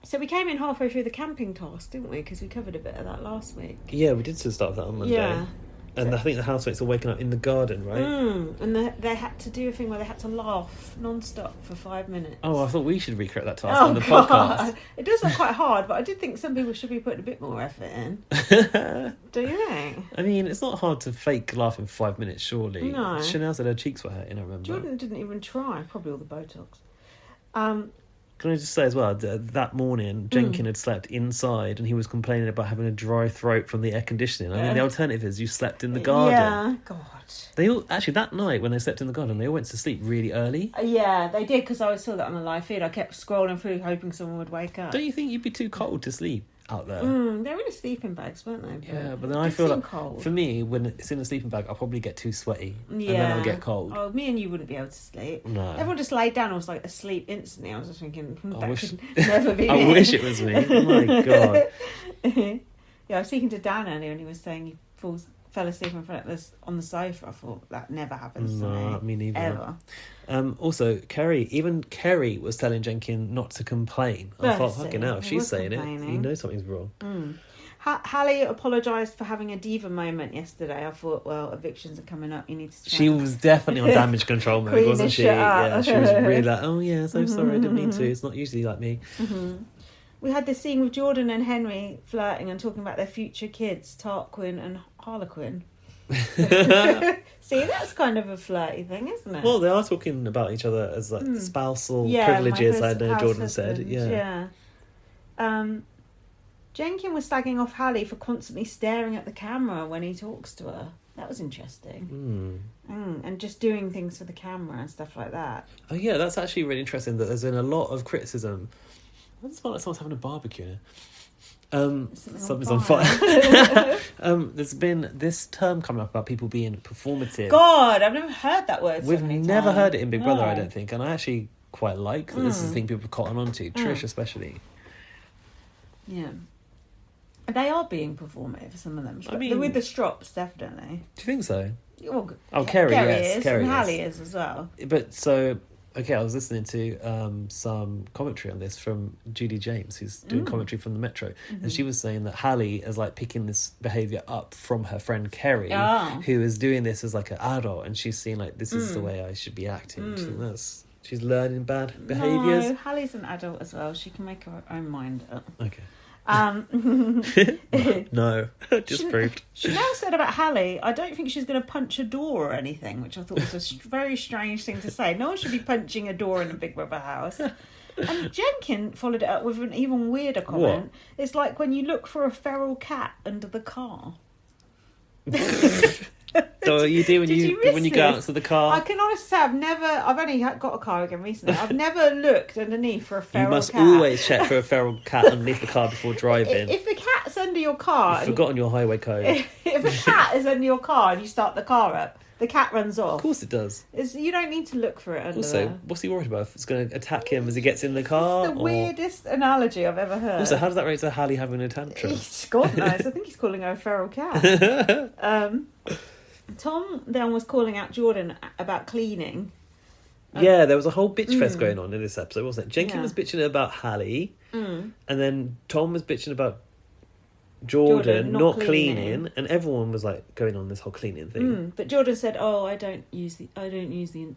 So we came in halfway through the camping task, didn't we? Because we covered a bit of that last week. Yeah, we did start that on Monday. Yeah. And I think the housemates are waking up in the garden, right? And they had to do a thing where they had to laugh non-stop for 5 minutes. Oh, I thought we should recreate that task on the podcast. It does look quite hard, but I did think some people should be putting a bit more effort in. Do you think? I mean, it's not hard to fake laughing for 5 minutes, surely. No. Chanel said her cheeks were hurting, I remember. Jordan didn't even try, probably all the Botox. Can I just say as well, that morning, Jenkin had slept inside and he was complaining about having a dry throat from the air conditioning. I mean, the alternative is you slept in the garden. Yeah, God. They all, actually, that night when they slept in the garden, they all went to sleep really early. Yeah, they did, because I saw that on the live feed. I kept scrolling through, hoping someone would wake up. Don't you think you'd be too cold to sleep out there? They were in sleeping bags, weren't they? But then I feel like, cold. For me, when it's in a sleeping bag, I'll probably get too sweaty. And then I'll get cold. Oh, me and you wouldn't be able to sleep. No. Everyone just laid down and was like asleep instantly. I was just thinking, could never be me. I wish it was me. Oh my God. Yeah, I was speaking to Dan earlier and he was saying he fell asleep in front of us on the sofa. I thought that never happens to me. Me neither. Ever. Also, Kerry was telling Jenkin not to complain. I thought, fucking hell, if she's saying it, you know something's wrong. Hallie apologised for having a diva moment yesterday. I thought, well, evictions are coming up. You need to. She was definitely on damage control mode, wasn't she? Yeah, she was really like, oh yeah, so sorry, I didn't mean to. It's not usually like me. We had this scene with Jordan and Henry flirting and talking about their future kids, Tarquin and Harlequin. See, that's kind of a flirty thing, isn't it? Well, they are talking about each other as like spousal privileges, I know Jordan said. Yeah. Jenkin was slagging off Hallie for constantly staring at the camera when he talks to her. That was interesting. And just doing things for the camera and stuff like that. Oh yeah, that's actually really interesting that there's been a lot of criticism. I just feel like someone's having a barbecue. Something's on fire. There's been this term coming up about people being performative. God, I've never heard that word. We've never heard it in Big Brother, I don't think, and I actually quite like that this is the thing people have cotton on to, Trish especially. Yeah. They are being performative, some of them. I mean, with the strops, definitely. Do you think so? Well, Kerry is, Kerry and Hallie is as well. But so, Okay, I was listening to some commentary on this from Judy James, who's doing commentary from the Metro, and she was saying that Hallie is like picking this behaviour up from her friend Kerry, who is doing this as like an adult, and she's seeing like, this is the way I should be acting. She's learning bad behaviours. No, Hallie's an adult as well. She can make her own mind up. Okay. No, just proved. Chanel said about Hallie, I don't think she's going to punch a door or anything, which I thought was a very strange thing to say. No one should be punching a door in a Big Brother house. And Jenkin followed it up with an even weirder comment. What? It's like when you look for a feral cat under the car. So you do when you go out to the car. I can honestly say I've only got a car again recently. I've never looked underneath for a feral cat. You must always check for a feral cat underneath the car before driving. If the cat's under your car, you've forgotten your highway code. If a cat is under your car and you start the car up, the cat runs off. Of course it does. You don't need to look for it under Also, there. what's he worried about? If it's going to attack him as he gets in the car? It's the weirdest analogy I've ever heard. Also, how does that relate to Hallie having a tantrum? God knows. I think he's calling her a feral cat. Tom then was calling out Jordan about cleaning. Yeah, there was a whole bitch fest going on in this episode, wasn't it? Jenkin was bitching about Hallie, and then Tom was bitching about Jordan not cleaning, and everyone was like going on this whole cleaning thing. But Jordan said, I don't use the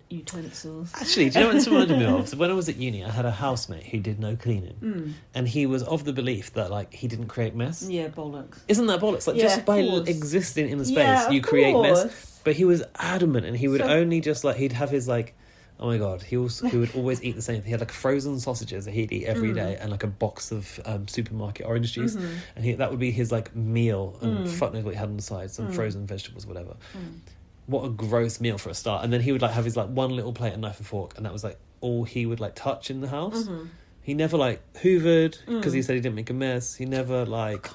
utensils. Actually, do you know what this reminded me of? So when I was at uni, I had a housemate who did no cleaning, and he was of the belief that like he didn't create mess. Yeah, bollocks. Isn't that bollocks? Like just by existing in the space, you create mess. But he was adamant, and he would only just like he'd have his like. Oh my god, he would always eat the same thing. He had like frozen sausages that he'd eat every day, and like a box of supermarket orange juice, and that would be his like meal, and fuck knows what he had on the side, some frozen vegetables, whatever. What a gross meal for a start. And then he would like have his like one little plate and knife and fork, and that was like all he would like touch in the house. He never like hoovered because he said he didn't make a mess. He never like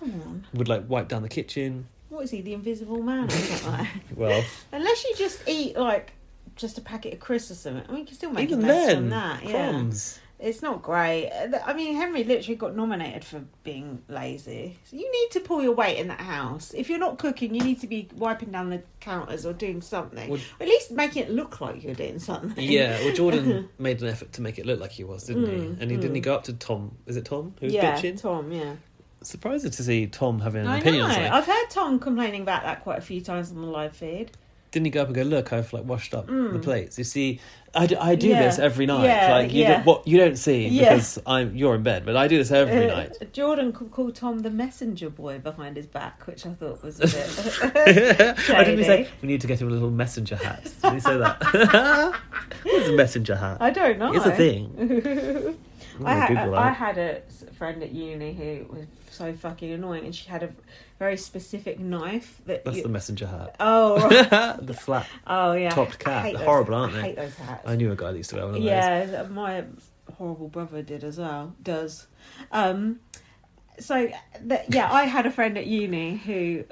would like wipe down the kitchen. What is he, the Invisible Man or something? Well, unless you just eat like just a packet of crisps or something. I mean, you can still make even a mess then, from that. crumbs. Yeah. It's not great. I mean, Henry literally got nominated for being lazy. So you need to pull your weight in that house. If you're not cooking, you need to be wiping down the counters or doing something. Or at least making it look like you're doing something. Yeah, well, Jordan made an effort to make it look like he was, didn't he? And didn't he go up to Tom? Is it Tom who was bitching? Tom, yeah. Surprising to see Tom having an opinion on something. I've heard Tom complaining about that quite a few times on the live feed. Didn't he go up and go, look, I've like washed up the plates. You see, I do this every night. You don't see because you're in bed, but I do this every night. Jordan could call Tom the messenger boy behind his back, which I thought was a bit shady. Didn't he say we need to get him a little messenger hat? Did he say that? What's a messenger hat? I don't know. It's a thing. I had a friend at uni who was so fucking annoying, and she had a very specific knife that's the messenger hat. Oh, right. The flat. Oh yeah, topped cap. They're horrible, aren't they? I hate those hats. I knew a guy that used to wear one of those. Yeah, my horrible brother did as well. Does. I had a friend at uni who.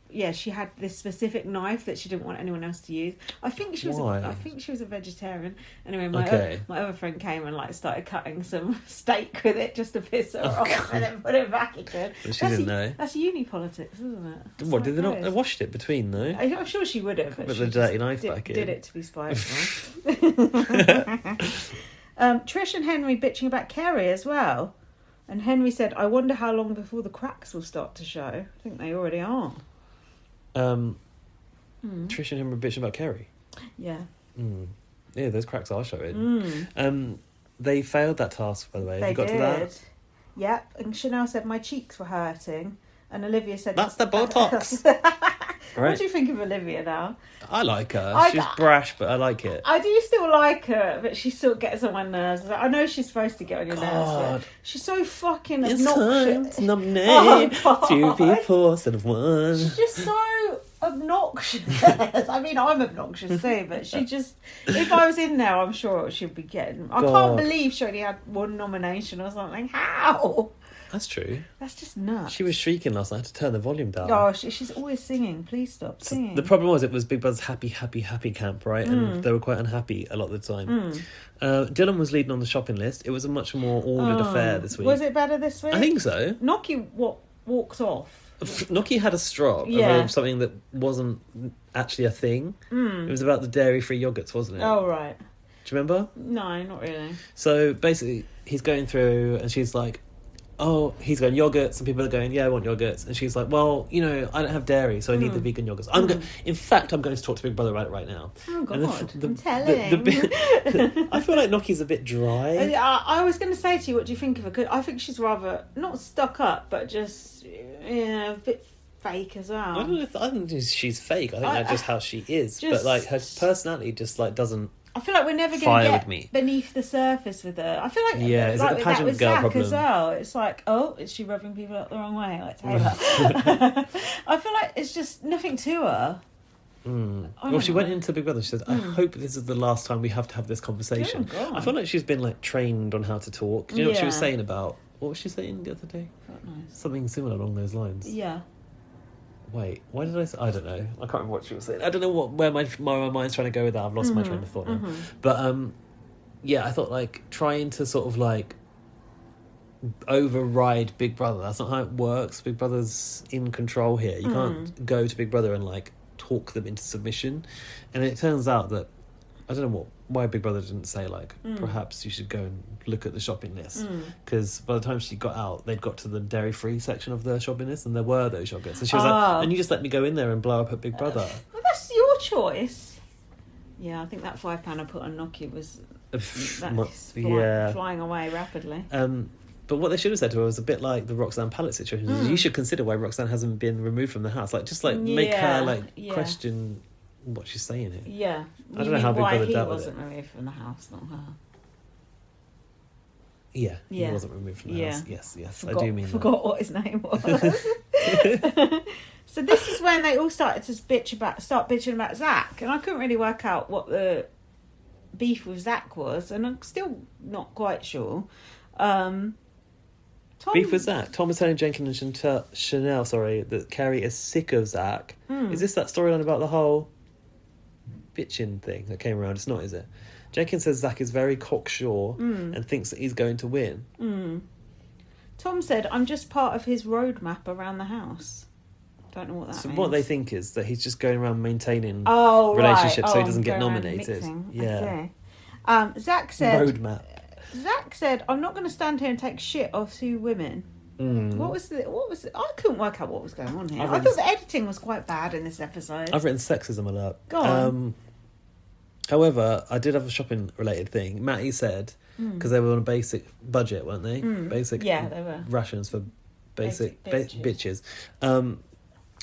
Yeah, she had this specific knife that she didn't want anyone else to use. I think she was a vegetarian. Anyway, my other friend came and like started cutting some steak with it just to piss her off, and then put it back again. But she didn't know. That's uni politics, isn't it? That's what did they not? They washed it between though. I'm sure she would have. Put the dirty knife back in. Did it to be spiteful. Trish and Henry bitching about Kerry as well, and Henry said, "I wonder how long before the cracks will start to show." I think they already are. Trish and him were bitching about Kerry. Yeah. Yeah, those cracks are showing. They failed that task, by the way. Have you got to that? Yep. And Chanel said my cheeks were hurting, and Olivia said that's the Botox. Right. What do you think of Olivia now? I like her. She's brash, but I like it. I do still like her, but she still gets on my nerves. I know she's supposed to get on your nerves, but she's so fucking obnoxious. It's nominate two people instead of one. She's just so obnoxious. I mean, I'm obnoxious too, but she just... If I was in there, I'm sure she'd be getting... I can't believe she only had one nomination or something. How? That's true. That's just nuts. She was shrieking last night. I had to turn the volume down. Oh, she's always singing. Please stop singing. The problem was it was Big Brother's happy camp, right? And they were quite unhappy a lot of the time. Dylan was leading on the shopping list. It was a much more ordered affair this week. Was it better this week? I think so. Noki walks off. Noki had a strop of something that wasn't actually a thing. It was about the dairy-free yogurts, wasn't it? Oh, right. Do you remember? No, not really. So basically, he's going through, and she's like, "Oh, he's going yogurts," and people are going, "Yeah, I want yogurts," and she's like, "Well, you know, I don't have dairy, so I need the vegan yogurts." In fact, I'm going to talk to Big Brother about it right now. Oh God, I'm telling. I feel like Noki's a bit dry. I was going to say to you, what do you think of her? I think she's rather not stuck up, but just a bit fake as well. I don't think she's fake. I think that's just how she is. But like her personality just like doesn't. I feel like we're never going to get beneath the surface with her. I feel like it's like the pageant that with girl Zach problem as well. It's like, oh, is she rubbing people up the wrong way, like Taylor? I feel like it's just nothing to her. Well, she went into Big Brother. She said, "I hope this is the last time we have to have this conversation." Oh, I feel like she's been like trained on how to talk. Do you know what she was saying about? What was she saying the other day? Something similar along those lines. Yeah. Wait, why did I say... I don't know. I can't remember what she was saying. I don't know where my mind's trying to go with that. I've lost my train of thought now. But, I thought, like, trying to sort of, like, override Big Brother. That's not how it works. Big Brother's in control here. You can't go to Big Brother and, like, talk them into submission. And it turns out that... I don't know why Big Brother didn't say, like, perhaps you should go and look at the shopping list. Because by the time she got out, they'd got to the dairy-free section of the shopping list, and there were those yogurts. And she was like, and you just let me go in there and blow up at Big Brother. Well, that's your choice. Yeah, I think that £5 I put on Noki was flying away rapidly. But what they should have said to her was a bit like the Roxanne Pallet situation. You should consider why Roxanne hasn't been removed from the house. Like, just, like, make her, like, question... what she's saying here. Yeah. I don't know how Big Brother dealt with it. He wasn't removed from the house, not her. Yeah, he wasn't removed from the house. Yes, I do mean forgot what his name was. So this is when they all started to start bitching about Zach, and I couldn't really work out what the beef with Zach was, and I'm still not quite sure. Beef with Zach. Tom was telling Jenkins and Chanel, that Kerry is sick of Zach. Is this that storyline about the whole bitching thing that came around? It's not, is it? Jenkins says Zach is very cocksure and thinks that he's going to win. Tom said, "I'm just part of his roadmap around the house." Don't know what that means. So what they think is that he's just going around maintaining relationships so he doesn't get nominated. Yeah. Zach said... roadmap. Zach said, "I'm not going to stand here and take shit off 2 women." What was it? I couldn't work out what was going on here. I thought the editing was quite bad in this episode. I've written sexism alert. Go on. However, I did have a shopping related thing. Matty said, because they were on a basic budget, weren't they? Basic they were. Rations for basic bitches.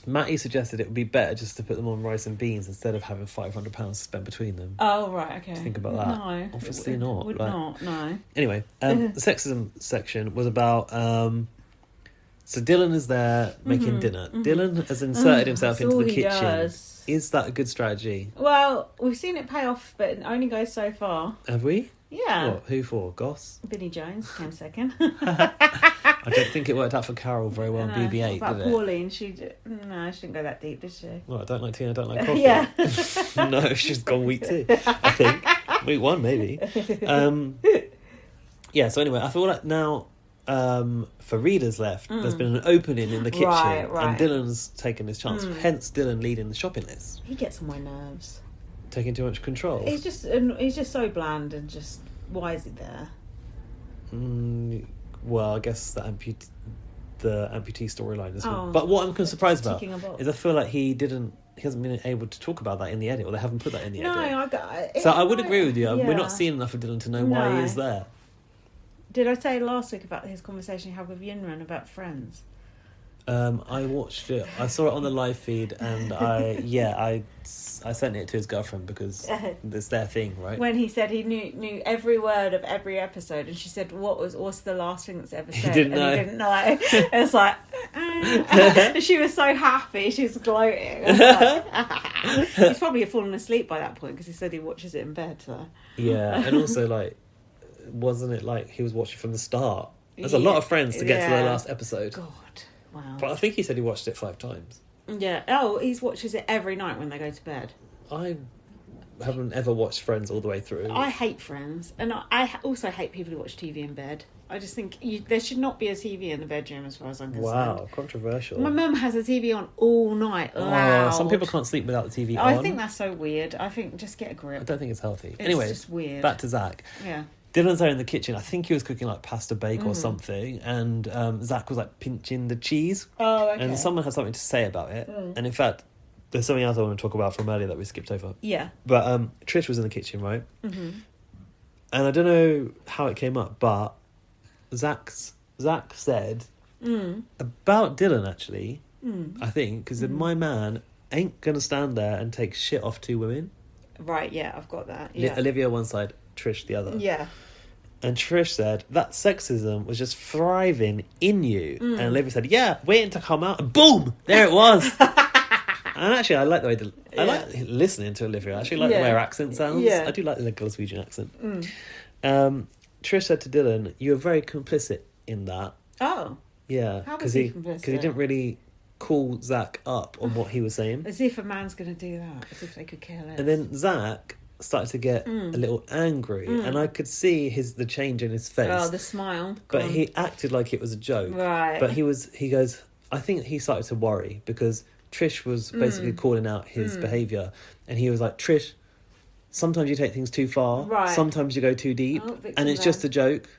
Matty suggested it would be better just to put them on rice and beans instead of having £500 spent between them. Oh, right, okay. Think about that. No. Obviously not. Would not, no. Anyway, the sexism section was about... so Dylan is there making dinner. Dylan has inserted himself into the kitchen. Does. Is that a good strategy? Well, we've seen it pay off, but it only goes so far. Have we? Yeah. What? Who for? Goss? Billy Jones came second. I don't think it worked out for Carol very well in BB8, about did it? Pauline, she didn't go that deep, did she? Well, I don't like tea, I don't like coffee. Yeah. No, she's gone week 2, I think. Week 1, maybe. So anyway, I feel like now... Farida's left. There's been an opening in the kitchen, and Dylan's taken his chance. Hence, Dylan leading the shopping list. He gets on my nerves. Taking too much control. He's just so bland and just why is he there? Well, I guess the amputee storyline is. But what I'm surprised about is I feel like he hasn't been able to talk about that in the edit, or they haven't put that in the edit. So I would agree with you. Yeah. We're not seeing enough of Dylan to know why he is there. Did I say last week about his conversation he had with Yinran about Friends? I watched it. I saw it on the live feed, and I sent it to his girlfriend because it's their thing, right? When he said he knew every word of every episode, and she said, "What's the last thing that's ever said?" He didn't know. He didn't know. It's like she was so happy. She was gloating. He's probably fallen asleep by that point because he said he watches it in bed. So. Yeah, and also like. Wasn't it like he was watching from the start? There's a lot of Friends to get to the last episode. God, wow. But I think he said he watched it 5 times. Yeah. Oh, he watches it every night when they go to bed. I haven't ever watched Friends all the way through. I hate Friends. And I also hate people who watch TV in bed. I just think there should not be a TV in the bedroom, as far as I'm concerned. Wow, controversial. My mum has a TV on all night, loud. Some people can't sleep without the TV on. I think that's so weird. I think just get a grip. I don't think it's healthy. It's just weird. Back to Zach. Yeah. Dylan's there in the kitchen. I think he was cooking like pasta bake or something, and Zach was like pinching the cheese. Oh, okay. And someone had something to say about it. And in fact, there's something else I want to talk about from earlier that we skipped over. Yeah. But Trish was in the kitchen, right? Mm-hmm. And I don't know how it came up, but Zach said about Dylan, actually, I think, because my man ain't going to stand there and take shit off two women. Right, yeah, I've got that. Yeah. Olivia one side, Trish the other. Yeah. And Trish said that sexism was just thriving in you. And Olivia said, yeah, waiting to come out. And boom, there it was. And actually, I like the way I like listening to Olivia. I actually like the way her accent sounds. Yeah. I do like the Glaswegian accent. Trish said to Dylan, you were very complicit in that. Oh. Yeah. How was he complicit? Because he didn't really call Zach up on what he was saying. As if a man's going to do that. As if they could care less. And then Zach started to get a little angry, and I could see the change in his face. Oh, the smile. But he acted like it was a joke. Right. But he goes, I think he started to worry because Trish was basically calling out his behaviour, and he was like, Trish, sometimes you take things too far, sometimes you go too deep, and it's just a joke.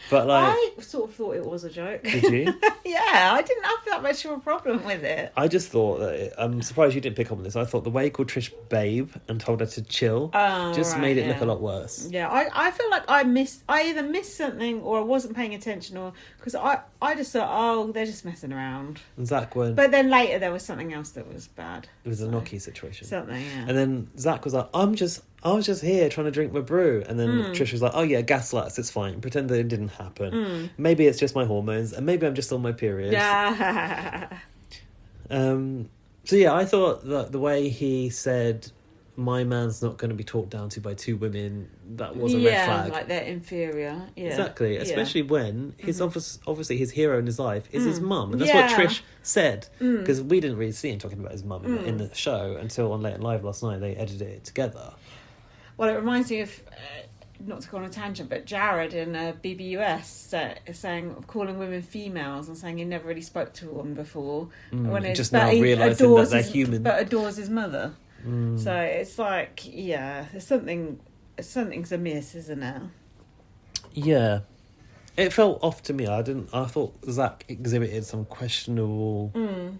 But like, I sort of thought it was a joke. Did you? Yeah, I didn't have that much of a problem with it. I just thought that I'm surprised you didn't pick up on this. I thought the way he called Trish babe and told her to chill made it look a lot worse. Yeah, I feel like I either missed something or I wasn't paying attention, or because I just thought, oh, they're just messing around. And Zach went. But then later there was something else that was bad. It was a knocky situation. Something, yeah. And then Zach was like, I was just here trying to drink my brew. And then Trish was like, oh yeah, gaslight us, it's fine. Pretend that it didn't happen. Maybe it's just my hormones, and maybe I'm just on my period. Yeah. So yeah, I thought that the way he said, my man's not going to be talked down to by two women, that was a red flag. Yeah, like they're inferior. Yeah. Exactly, especially when his obviously his hero in his life is his mum. And that's what Trish said. Because we didn't really see him talking about his mum in the show until on Late and Live last night. They edited it together. Well, it reminds me of, not to go on a tangent, but Jared in BBUS saying, calling women females and saying he never really spoke to a woman before. Just now realising that they're human. But adores his mother. So it's like, yeah, something's amiss, isn't it? Yeah. It felt off to me. I thought Zach exhibited some questionable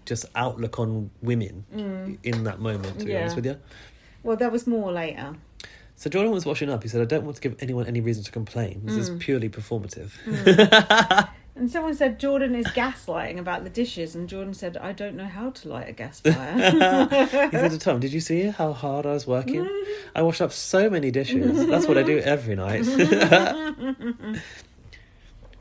just outlook on women in that moment, to be honest with you. Well, there was more later. So Jordan was washing up. He said, I don't want to give anyone any reason to complain. This is purely performative. And someone said Jordan is gaslighting about the dishes, and Jordan said, I don't know how to light a gas fire. He said to Tom, did you see how hard I was working? I washed up so many dishes. That's what I do every night.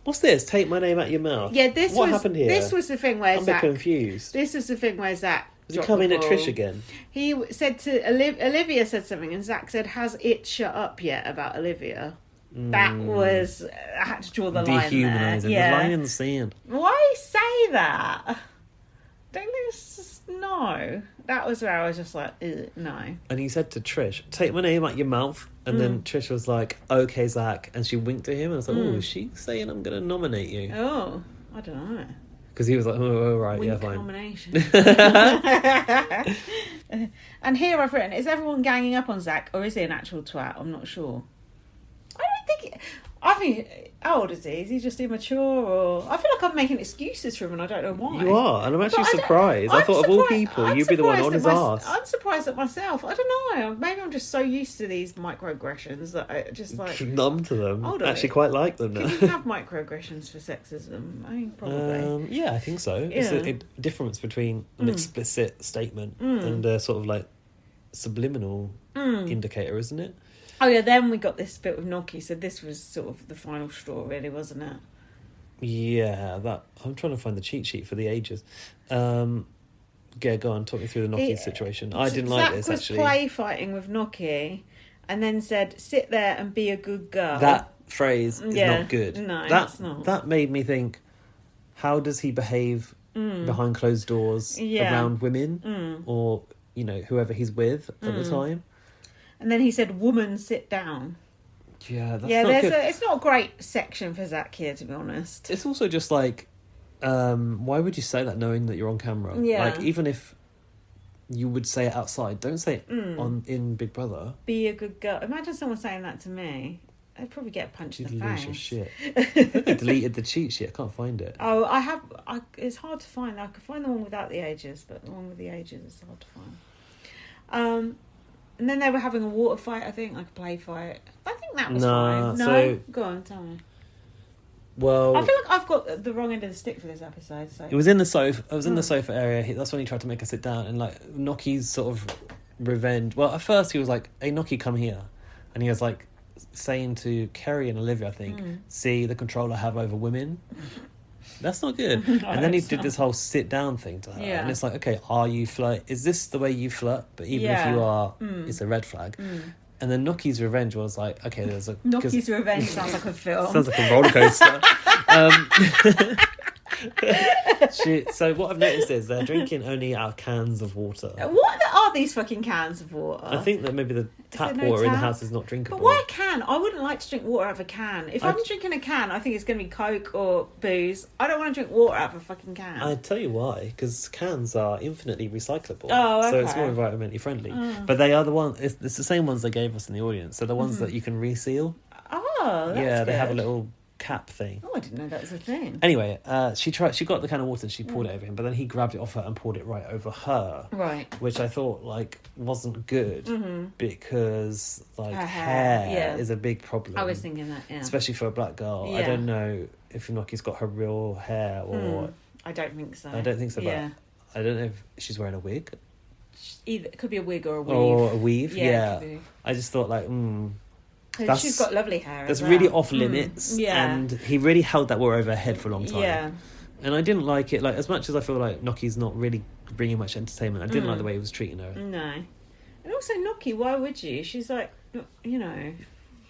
What's this? Take my name out your mouth. Yeah, what happened here? This was the thing where I'm a bit confused. This was the thing where Zach... Was he coming at Trish again? He said to... Olivia said something, and Zach said, has it shut up yet about Olivia? That was... I had to draw the line there. Dehumanising. Yeah. The line in the sand. Why say that? Don't think it's just... No. That was where I was just like, no. And he said to Trish, take my name out your mouth. And then Trish was like, okay, Zach. And she winked at him. And I was like, oh, is she saying I'm going to nominate you? Oh, I don't know. Because he was like, oh, right, Wink yeah, fine. Nomination. And here I've written, is everyone ganging up on Zach, or is he an actual twat? I'm not sure. I think, how old is he? Is he just immature, or... I feel like I'm making excuses for him and I don't know why. You are, and I'm actually surprised. I thought of all people, you'd be the one on his arse. I'm surprised at myself. I don't know. Maybe I'm just so used to these microaggressions that I just like... numb to them. I actually quite like them now. Can you have microaggressions for sexism? I mean, probably. Yeah, I think so. Yeah. It's a difference between an explicit statement and a sort of like subliminal indicator, isn't it? Oh yeah, then we got this bit with Gnocchi, so this was sort of the final straw, really, wasn't it? Yeah, I'm trying to find the cheat sheet for the ages. Yeah, go on, talk me through the Gnocchi situation. I didn't like this, actually. Zach was play fighting with Gnocchi and then said, sit there and be a good girl. That phrase is not good. No, it's not. That made me think, how does he behave behind closed doors around women or, whoever he's with at the time? And then he said, woman, sit down. Yeah, that's yeah. not good. It's not a great section for Zach here, to be honest. It's also just like, why would you say that knowing that you're on camera? Yeah. Like, even if you would say it outside, don't say it in Big Brother. Be a good girl. Imagine someone saying that to me. I'd probably get a punch in the You'd lose your face. shit. I think they deleted the cheat sheet. I can't find it. Oh, it's hard to find. I could find the one without the ages, but the one with the ages is hard to find. And then they were having a water fight, I think, like a play fight. I think that was fine. No? So, go on, tell me. Well, I feel like I've got the wrong end of the stick for this episode. So it was in the sofa. I was in the sofa area. That's when he tried to make us sit down, and like Noki's sort of revenge. Well, at first he was like, "Hey, Noki, come here," and he was like saying to Kerry and Olivia, I think, "See the control I have over women." That's not good. And then he did this whole sit down thing to her, and it's like, okay, are you flirt? Is this the way you flirt? But even if you are, it's a red flag. And then Noki's revenge was like, okay, there's a Noki's revenge sounds like a film. Sounds like a roller coaster. So what I've noticed is they're drinking only out of cans of water. What are these fucking cans of water? I think that maybe the tap water in the house is not drinkable. But why a can? I wouldn't like to drink water out of a can. If I'm drinking a can, I think it's going to be Coke or booze. I don't want to drink water out of a fucking can. I'd tell you why, because cans are infinitely recyclable. Oh, okay. So it's more environmentally friendly. But they are the ones, it's the same ones they gave us in the audience. So the ones that you can reseal. Oh, that's Yeah, they have a good. little cap thing. Oh, I didn't know that was a thing. Anyway, she got the can of water and she poured it over him, but then he grabbed it off her and poured it right over her. Right. Which I thought like wasn't good because like Her hair hair, is a big problem. I was thinking that, yeah. Especially for a black girl. I Yeah. don't know if Noki's got her real hair or I don't think so. I don't think so, but Yeah. I don't know if she's wearing a wig. Either it could be a wig or a weave. Or a weave, Yeah, yeah. it could be. I just thought like, She's got lovely hair. that's as really well. off limits. Yeah. And he really held that water over her head for a long time. Yeah. And I didn't like it. Like, as much as I feel like Noki's not really bringing much entertainment, I didn't like the way he was treating her. No. And also, Noki, why would you? She's like, you know,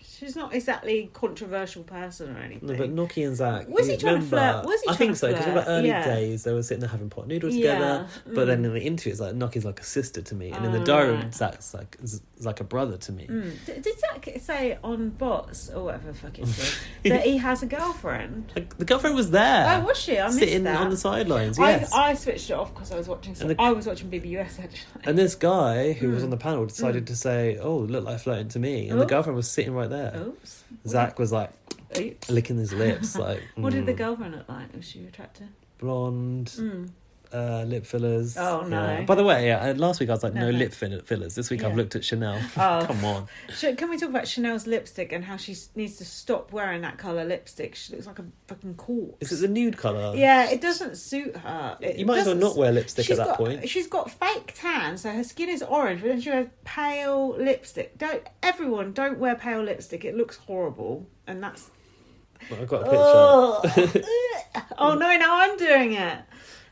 she's not exactly a controversial person or anything. No, but Noki and Zach. Was he trying to flirt? Was he I trying think to so, because in flirt? the early Yeah. days, they were sitting there having pot noodles together. But then in the interview, it's like, Noki's like a sister to me. And in the diary, right. Zach's like a brother to me. Did Zach say on Bots, or whatever the fuck it said, that he has a girlfriend? Like, the girlfriend was there. Oh, was she? I missed sitting that. on the sidelines, yes. I switched it off because I was watching I was watching BBUK actually. And this guy who was on the panel decided to say, "Oh, look like flirting to me," and the girlfriend was sitting right there. Oops. Zach was like Oops. licking his lips, like. What did the girlfriend look like? Was she attractive? Blonde, lip fillers. Oh, no. Yeah. By the way, last week I was like, no No. lip fillers. This week I've Yeah. looked at Chanel. Oh. Come on. Can we talk about Chanel's lipstick and how she needs to stop wearing that colour lipstick? She looks like a fucking corpse. Is it the nude colour? Yeah, it doesn't suit her. You might as well not wear lipstick at that point. She's got fake tan, so her skin is orange, but then she wears pale lipstick. Don't wear pale lipstick. It looks horrible, and that's. Well, I've got a picture. Oh no! Now I'm doing it.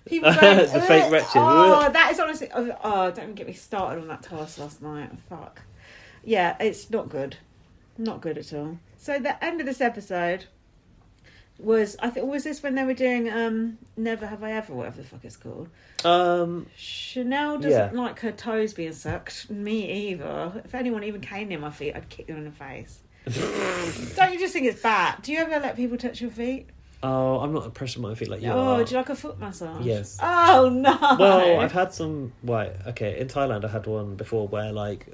People going, The fake wretched. Oh, that is honestly. Oh, don't even get me started on that task last night. Fuck. Yeah, it's not good. Not good at all. So the end of this episode was, I think, was this when they were doing Never Have I Ever, whatever the fuck it's called. Chanel doesn't like her toes being sucked. Me either. If anyone even came near my feet, I'd kick them in the face. Don't you just think it's bad? Do you ever let people touch your feet? Oh, I'm not a pressure my feet like you are. Oh, do you like a foot massage? Yes. Oh no. Well, I've had some. Right, okay. In Thailand, I had one before where like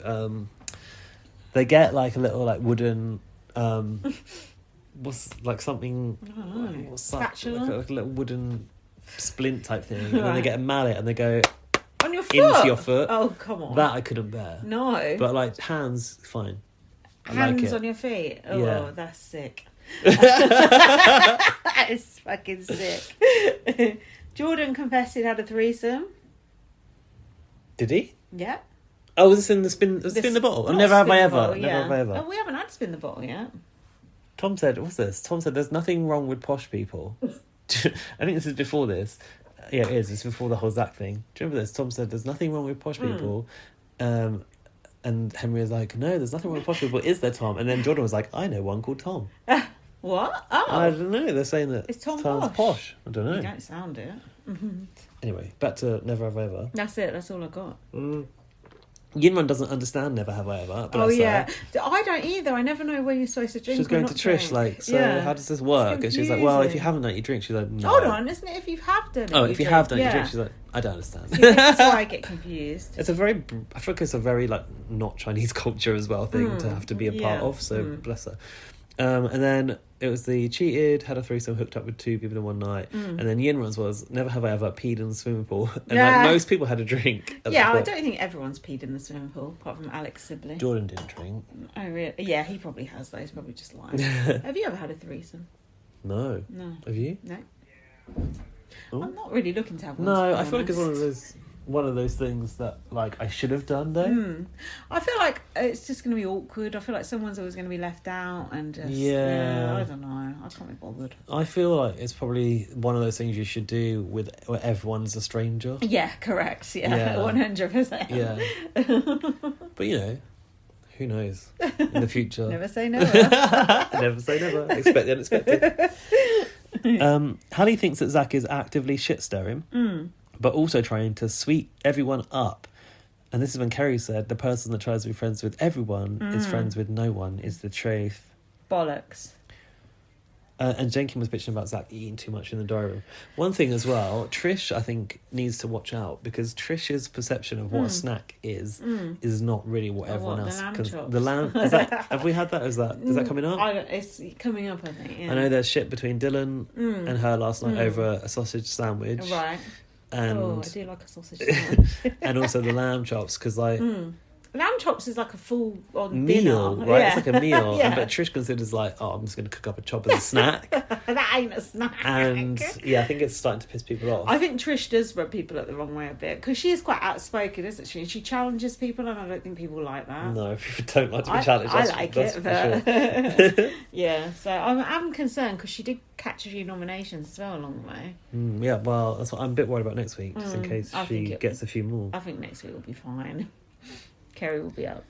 they get like a little like wooden what's like something. What's that? Spatula? Like a little wooden splint type thing, and then they get a mallet and they go On your foot? into your foot. Oh, come on. That I couldn't bear. No. But like hands, fine. I Hands like it. on your feet? Oh, Yeah. that's sick. That is fucking sick. Jordan confessed he'd had a threesome. Did he? Yeah. Oh, was this in the spin the bottle? Not Never have spin I the ever. bottle, Never yeah. have I ever. Oh, we haven't had spin the bottle yet. Tom said, what's this? Tom said, there's nothing wrong with posh people. I think this is before this. Yeah, it is. It's before the whole Zach thing. Do you remember this? Tom said, there's nothing wrong with posh people. And Henry was like, no, there's nothing wrong with posh people. Is there, Tom? And then Jordan was like, I know one called Tom. What? Oh. I don't know. They're saying that Is Tom Tom's posh. I don't know. You don't sound it. Anyway, back to Never Have I Ever. That's it. That's all I got. Yinrun doesn't understand Never Have I Ever. But I don't either. I never know where you're supposed to drink. She's going to Trish, drink. how does this work? And she's like, well, if you haven't done it, you drink. She's like, no. Hold on, isn't it if you have done it? Oh, if you have done it, you drink. She's like, I don't understand. See, that's why I get confused. I feel like it's a very, like, not Chinese culture as well thing to have to be a part of, so bless her. And then it was the cheated, had a threesome, hooked up with 2 people in one night. And then Yinrun's was, never have I ever peed in the swimming pool. And like most people had a drink. I don't think everyone's peed in the swimming pool, apart from Alex Sibley. Jordan didn't drink. Oh, really? Yeah, he probably has though. He's probably just lying. Have you ever had a threesome? No. Have you? No. Ooh. I'm not really looking to have one. No, I feel like it's one of those things that like I should have done though. I feel like it's just going to be awkward. I feel like someone's always going to be left out and just I don't know. I can't be bothered. I feel like it's probably one of those things you should do where everyone's a stranger. Yeah, correct. Yeah. 100%. Yeah. But you know, who knows in the future? Never say never. Never say never. Expect the unexpected. Hallie thinks that Zach is actively shit-stirring, but also trying to sweet everyone up. And this is when Kerry said, the person that tries to be friends with everyone is friends with no one, is the truth. Bollocks. And Jenkins was bitching about Zach eating too much in the diary room. One thing as well, Trish, I think, needs to watch out because Trish's perception of what a snack is not really what everyone else. The lamb chops. Have we had that? Is that coming up? It's coming up, I think. Yeah. I know there's shit between Dylan and her last night over a sausage sandwich. Right. And I do like a sausage sandwich. and also the lamb chops because like. Lamb chops is like a full-on meal, dinner. right? Yeah. It's like a meal. But Trish considers like, I'm just going to cook up a chop as a snack. That ain't a snack. And I think it's starting to piss people off. I think Trish does rub people up the wrong way a bit because she is quite outspoken, isn't she? She challenges people, and I don't think people like that. No, people don't like to be challenged. I like it, but sure. yeah. So I'm concerned because she did catch a few nominations as well along the way. Yeah, well, that's what I'm a bit worried about next week, just in case she gets a few more. I think next week will be fine. Kerry will be out.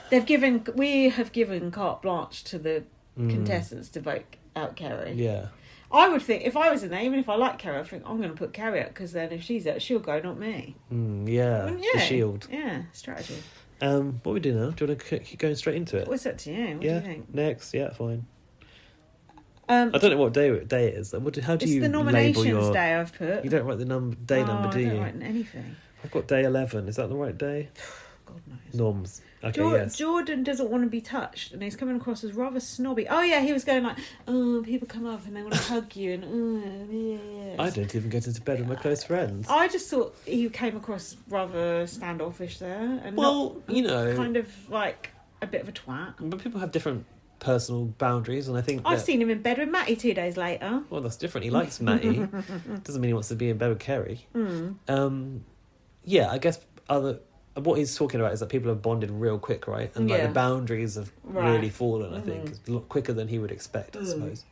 We have given carte blanche to the contestants to vote out Kerry. Yeah. I would think if I was in there, even if I like Kerry, I'd think I'm going to put Kerry out because then if she's out, she'll go, not me. Yeah. The shield. Yeah, strategy. What we do now? Do you want to keep going straight into it? What's up to you? What do you think? Next. Yeah, fine. I don't know what day it is. How do it's you the nominations label your day I've put. You don't write the day number, do you? I don't write anything. I've got day 11. Is that the right day? God knows. Norms. Okay, yes. Jordan doesn't want to be touched, and he's coming across as rather snobby. Oh yeah, he was going like, oh, people come up and they want to hug you, and yeah. I don't even get into bed with my close friends. I just thought he came across rather standoffish there, and kind of like a bit of a twat. But people have different personal boundaries, and I think I've seen him in bed with Matty 2 days later. Well, that's different. He likes Matty. Doesn't mean he wants to be in bed with Kerry. I guess what he's talking about is that people have bonded real quick, right? And like the boundaries have really fallen, I think, a lot quicker than he would expect, I suppose.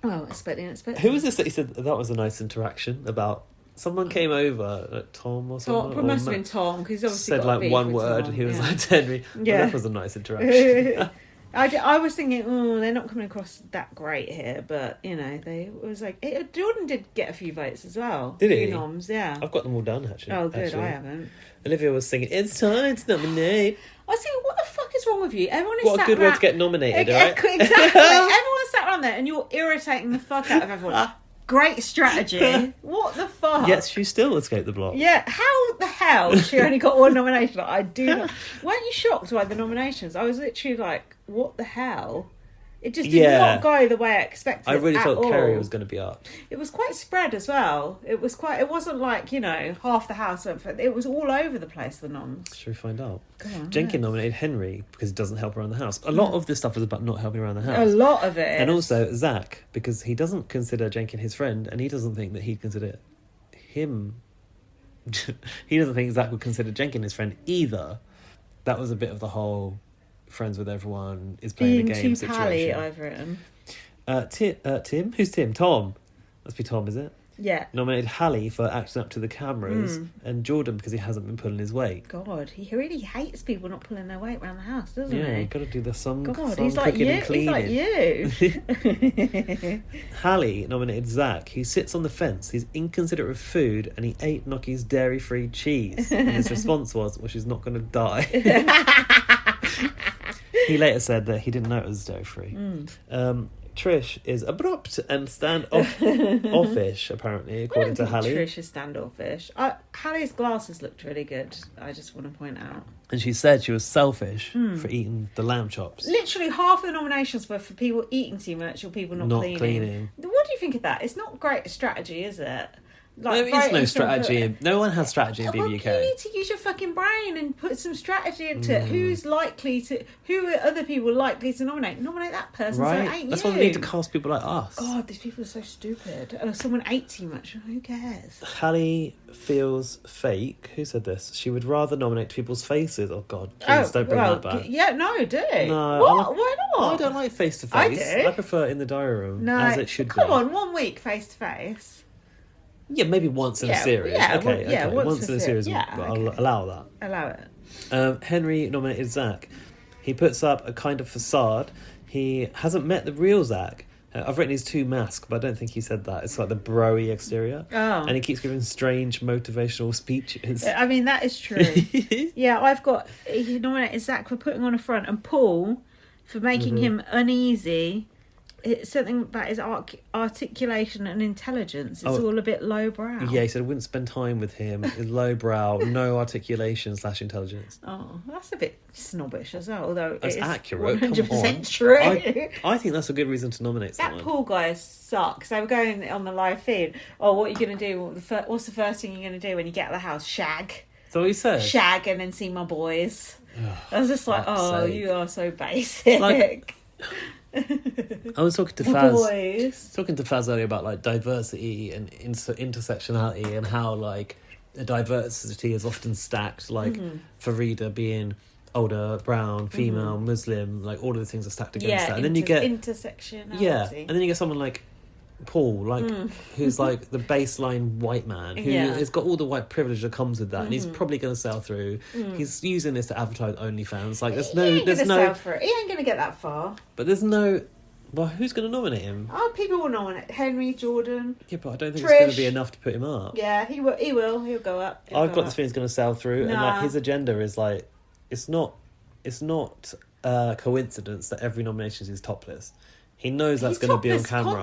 Well, expecting. Who was this that he said that was a nice interaction about? Someone came over, like Tom or something. It must have been Tom, because he's obviously said got like one word, Tom, and he was like, Henry. Yeah. That was a nice interaction. I was thinking, they're not coming across that great here, but Jordan did get a few votes as well. Did he? A few noms, yeah. I've got them all down actually. Oh, good. I haven't. Olivia was singing, "It's time to nominate." I was thinking, what the fuck is wrong with you? Everyone is what a good way to get nominated, right? Exactly. Everyone sat around there, and you're irritating the fuck out of everyone. Great strategy. What the fuck? Yes, she still escaped the block. Yeah, how the hell she only got one nomination? I do not. Weren't you shocked by the nominations? I was literally like, what the hell? It just did not go the way I expected. I really thought Kerry was going to be up. It was quite spread as well. It wasn't like, half the house went for it. It was all over the place, the noms. Should we find out? Come on, Jenkins nominated Henry because he doesn't help around the house. A lot of this stuff was about not helping around the house. A lot of it. And also Zach, because he doesn't consider Jenkins his friend, and he doesn't think that he'd consider him... he doesn't think Zach would consider Jenkins his friend either. That was a bit of the whole... friends with everyone is playing the game situation. I've written. Tim? Who's Tim? Tom. Must be Tom, is it? nominated Hallie for acting up to the cameras, and Jordan because he hasn't been pulling his weight. God, he really hates people not pulling their weight around the house, doesn't he? Yeah, you got to do some. God, some he's like cooking you. and cleaning. He's like you. Hallie nominated Zach. He sits on the fence. He's inconsiderate of food, and he ate Noki's dairy-free cheese. And his response was, "Well, she's not going to die." He later said that he didn't know it was dairy-free. Trish is abrupt and standoffish, apparently, according to Hallie. Trish is standoffish. Hallie's glasses looked really good, I just want to point out. And she said she was selfish for eating the lamb chops. Literally half the nominations were for people eating too much or people not cleaning. What do you think of that? It's not great strategy, is it? Like, there is no strategy. No one has strategy in BBUK. Well, you need to use your fucking brain and put some strategy into it. Who are other people likely to nominate? Nominate that person. Right. So it ain't That's you. why we need to cast people like us. God, these people are so stupid. Oh, someone ate too much. Who cares? Hallie feels fake. Who said this? She would rather nominate people's faces. Oh God, please don't bring that back. Yeah, no, do. No, what? Why not? I don't like face to face. I do. I prefer in the diary room, No, as it should be. Come on, 1 week face to face. Yeah, maybe once in a series. Okay. Once in a series, I'll allow that. Allow it. Henry nominated Zach. He puts up a kind of facade. He hasn't met the real Zach. I've written he's too masked, but I don't think he said that. It's like the bro-y exterior. Oh. And he keeps giving strange motivational speeches. I mean, that is true. Yeah, he nominated Zach for putting on a front and Paul for making him uneasy. It's something about his articulation and intelligence. It's all a bit lowbrow. Yeah, he said I wouldn't spend time with him. It's lowbrow, no articulation / intelligence. Oh, that's a bit snobbish as well, although that's it is accurate. 100% true. I think that's a good reason to nominate someone. That Paul guy sucks. They were going on the live feed. Oh, what are you going to do? What's the first thing you're going to do when you get out of the house? Shag. So he said. Shag and then see my boys. I was just like, you are so basic. Like, I was talking to Faz earlier about like diversity and intersectionality and how like the diversity is often stacked, like Farida being older, brown, female, Muslim, like all of the things are stacked against that. And then you get intersectionality. Yeah, and then you get someone like Paul, like who's like the baseline white man who has got all the white privilege that comes with that, and he's probably going to sell through. He's using this to advertise OnlyFans. Like, he ain't going to get that far. But there's no. Well, who's going to nominate him? Oh, people will nominate Henry, Jordan. Yeah, but I don't think Trish. it's going to be enough to put him up. Yeah, he will. He'll go up. I've got this feeling he's going to sell through, and like his agenda is like, it's not a coincidence that every nomination is topless. He knows that's going to be on camera.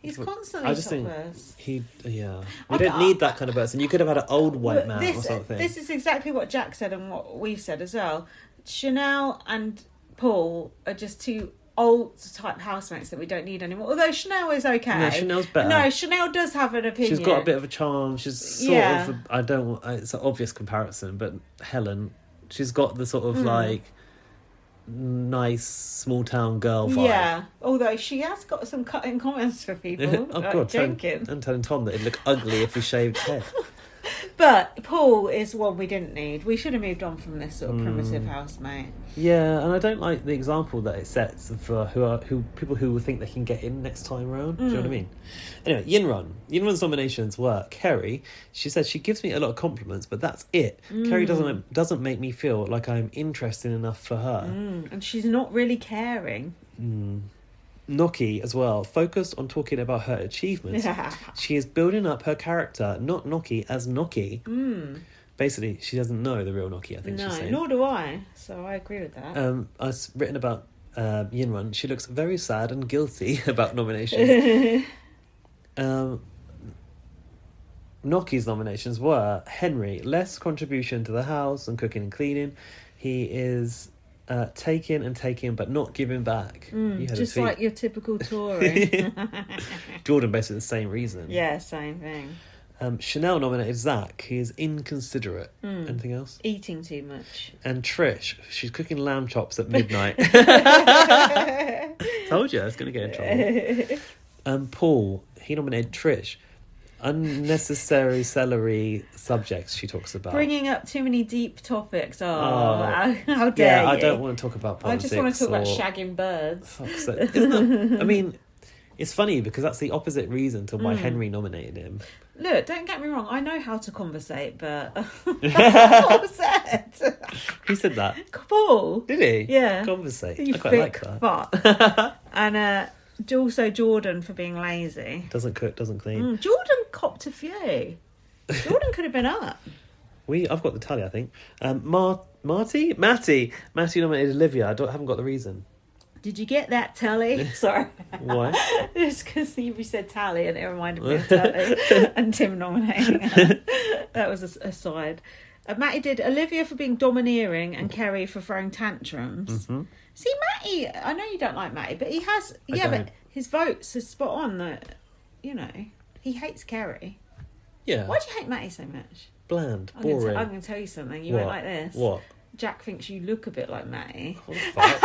He's constantly I just topless. think we don't need that kind of person. You could have had an old white man or something. This is exactly what Jack said and what we've said as well. Chanel and Paul are just two old type housemates that we don't need anymore. Although Chanel is okay. No, Chanel's better. No, Chanel does have an opinion. She's got a bit of a charm. She's sort of. It's an obvious comparison, but Helen, she's got the sort of like nice small town girl vibe. Yeah, although she has got some cutting comments for people. Joking. And telling Tom that it'd look ugly if he shaved hair. But Paul is one we didn't need. We should have moved on from this sort of primitive housemate. Yeah, and I don't like the example that it sets for people who think they can get in next time round. Do you know what I mean? Anyway, Yinrun's nominations were Kerry. She said she gives me a lot of compliments, but that's it. Kerry doesn't make me feel like I'm interesting enough for her, and she's not really caring. Noki as well, focused on talking about her achievements. She is building up her character, not Noki as Noki. Basically, she doesn't know the real Noki, I think she's saying. Nor do I, so I agree with that. I've written about Yinrun. She looks very sad and guilty about nominations. Noki's nominations were Henry, less contribution to the house and cooking and cleaning. He is taking but not giving back. Just like your typical Tory. Jordan, basically the same reason. Yeah, same thing. Chanel nominated Zach. He is inconsiderate. Anything else? Eating too much. And Trish, she's cooking lamb chops at midnight. Told you I was going to get in trouble. Paul, he nominated Trish. Unnecessary celery subjects she talks about. Bringing up too many deep topics. How dare you? I don't want to talk about politics. I just want to talk about shagging birds. Isn't that, I mean, It's funny because that's the opposite reason to why Henry nominated him. Look, don't get me wrong. I know how to conversate, but that's what Paul said. Who said that? Paul. Did he? Yeah. Conversate. You I quite like that. Fuck. And also Jordan for being lazy. Doesn't cook, doesn't clean. Jordan copped a few. Jordan could have been up. I've got the tally, I think. Matty nominated Olivia. I haven't got the reason. Did you get that, Tally? Sorry. Why? It's because you said Tally and it reminded me of Tally and Tim nominating her. That was a aside. Matty did Olivia for being domineering and Kerry for throwing tantrums. Mm-hmm. See, Matty, I know you don't like Matty, but he has... but his votes are spot on that, he hates Kerry. Yeah. Why do you hate Matty so much? Bland, boring. I'm going to tell you something. You won't like this. What? Jack thinks you look a bit like Matty. What the fuck?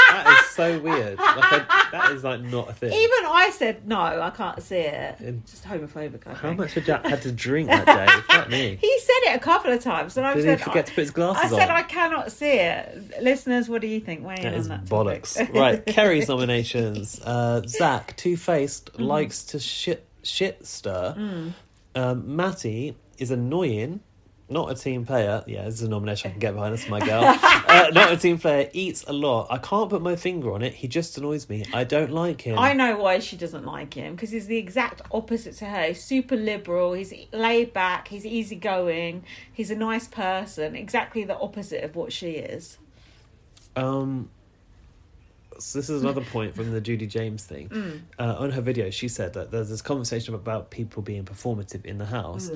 That is so weird. That is not a thing. Even I said no, I can't see it. Just homophobic. I think. How much had Jack had to drink that day? Fuck me. He said it a couple of times, and Did he forget to put his glasses on? I said I cannot see it. Listeners, what do you think? Weigh in on that bollocks. Right, Kerry's nominations. Zach, two-faced, likes to shit stir. Matty is annoying. Not a team player. Yeah, this is a nomination I can get behind. This is my girl. Not a team player. Eats a lot. I can't put my finger on it. He just annoys me. I don't like him. I know why she doesn't like him. Because he's the exact opposite to her. He's super liberal. He's laid back. He's easygoing. He's a nice person. Exactly the opposite of what she is. So this is another point from the Judy James thing. On her video, she said that there's this conversation about people being performative in the house.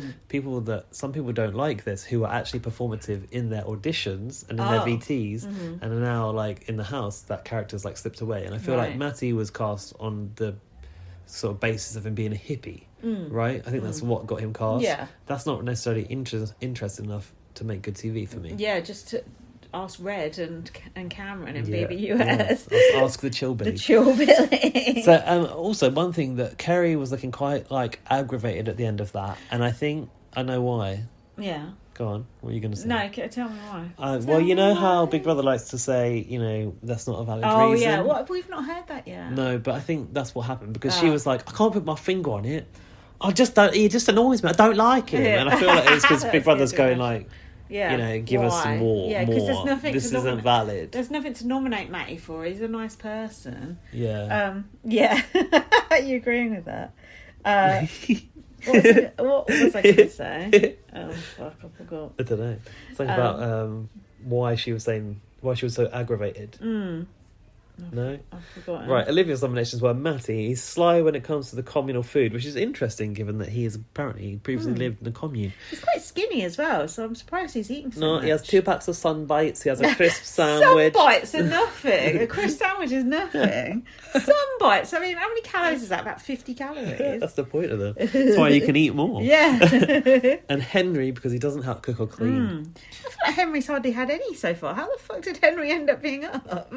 Some people don't like this, who are actually performative in their auditions and in their VTs, and are now like in the house that character's like slipped away. And I feel like Matty was cast on the sort of basis of him being a hippie, right? I think that's what got him cast. Yeah, that's not necessarily interesting enough to make good TV for me. Yeah, just to ask Red and Cameron in BBUS. Yeah. Ask the Chillbilly. So also one thing that Kerry was looking quite like aggravated at the end of that, and I think I know why. Yeah. Go on. What are you going to say? No, tell me why. Well, you know how Big Brother likes to say, that's not a valid reason. Oh yeah. What? We've not heard that yet. No, but I think that's what happened because she was like, I can't put my finger on it. He just annoys me. I don't like him, and I feel like it's because Big Brother's going like. Yeah, give us some more. Yeah, because there's nothing. This isn't valid. There's nothing to nominate Matty for. He's a nice person. Yeah. Yeah. You agreeing with that? What was I going to say? Oh fuck, I forgot. I don't know. Something about why she was so aggravated. No? I've forgotten. Right, Olivia's nominations were Matty. He's sly when it comes to the communal food, which is interesting given that he has apparently previously lived in a commune. He's quite skinny as well, so I'm surprised he's eating so much. He has 2 packs of Sun Bites. He has a crisp sandwich. Sun Bites are nothing. A crisp sandwich is nothing. Sun Bites, I mean, how many calories is that? About 50 calories. That's the point of them. That's why you can eat more. Yeah. And Henry, because he doesn't have to cook or clean. I feel like Henry's hardly had any so far. How the fuck did Henry end up being up?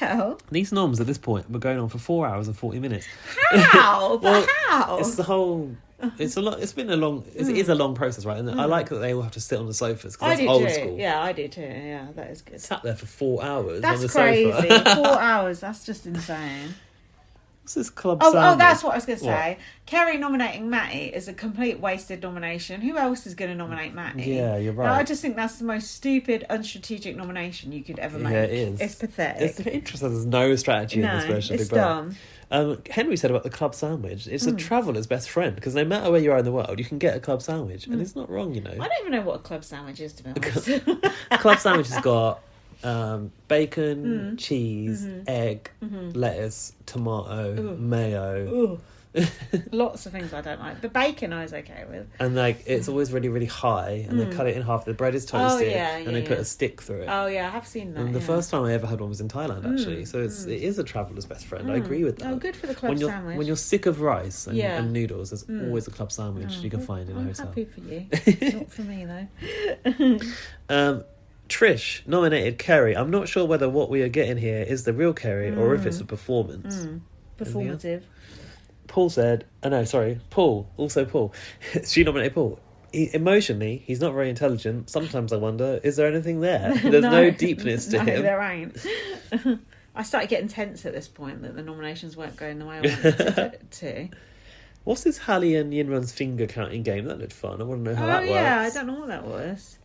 Well, these noms at this point were going on for 4 hours and 40 minutes. How? How? It's the whole. It's a lot. It's been a long. It is a long process, right? And I like that they all have to sit on the sofas because that's old school. Yeah, I do too. Yeah, that is good. Sat there for 4 hours. That's on the crazy. sofa. 4 hours. That's just insane. What's this club sandwich? Oh, that's what I was going to say. Kerry nominating Matty is a complete wasted nomination. Who else is going to nominate Matty? Yeah, you're right. No, I just think that's the most stupid, unstrategic nomination you could ever make. Yeah, it is. It's pathetic. It's interesting. There's no strategy in this version of Big Brother. Dumb. Henry said about the club sandwich, it's a traveller's best friend because no matter where you are in the world, you can get a club sandwich, and it's not wrong, I don't even know what a club sandwich is, to be honest. Club sandwich has got bacon, cheese, egg, lettuce, tomato, mayo. Lots of things I don't like. The bacon I was okay with. And it's always really, really high, and they cut it in half. The bread is toasted, and they put a stick through it. Oh yeah, I have seen that. And the first time I ever had one was in Thailand, actually. So it is a traveller's best friend. I agree with that. Oh, good for the club sandwich. When you're sick of rice and noodles, there's always a club sandwich you can find in a hotel. I'm happy for you. Not for me though. Trish nominated Kerry. I'm not sure whether what we are getting here is the real Kerry or if it's a performance. Performative. Paul said, also Paul. She nominated Paul. Emotionally, he's not very intelligent. Sometimes I wonder, is there anything there? There's no deepness to him. There ain't. I started getting tense at this point that the nominations weren't going the way I wanted it to. What's this Hallie and Yinran's finger counting game? That looked fun. I want to know how that works. Oh yeah, I don't know what that was.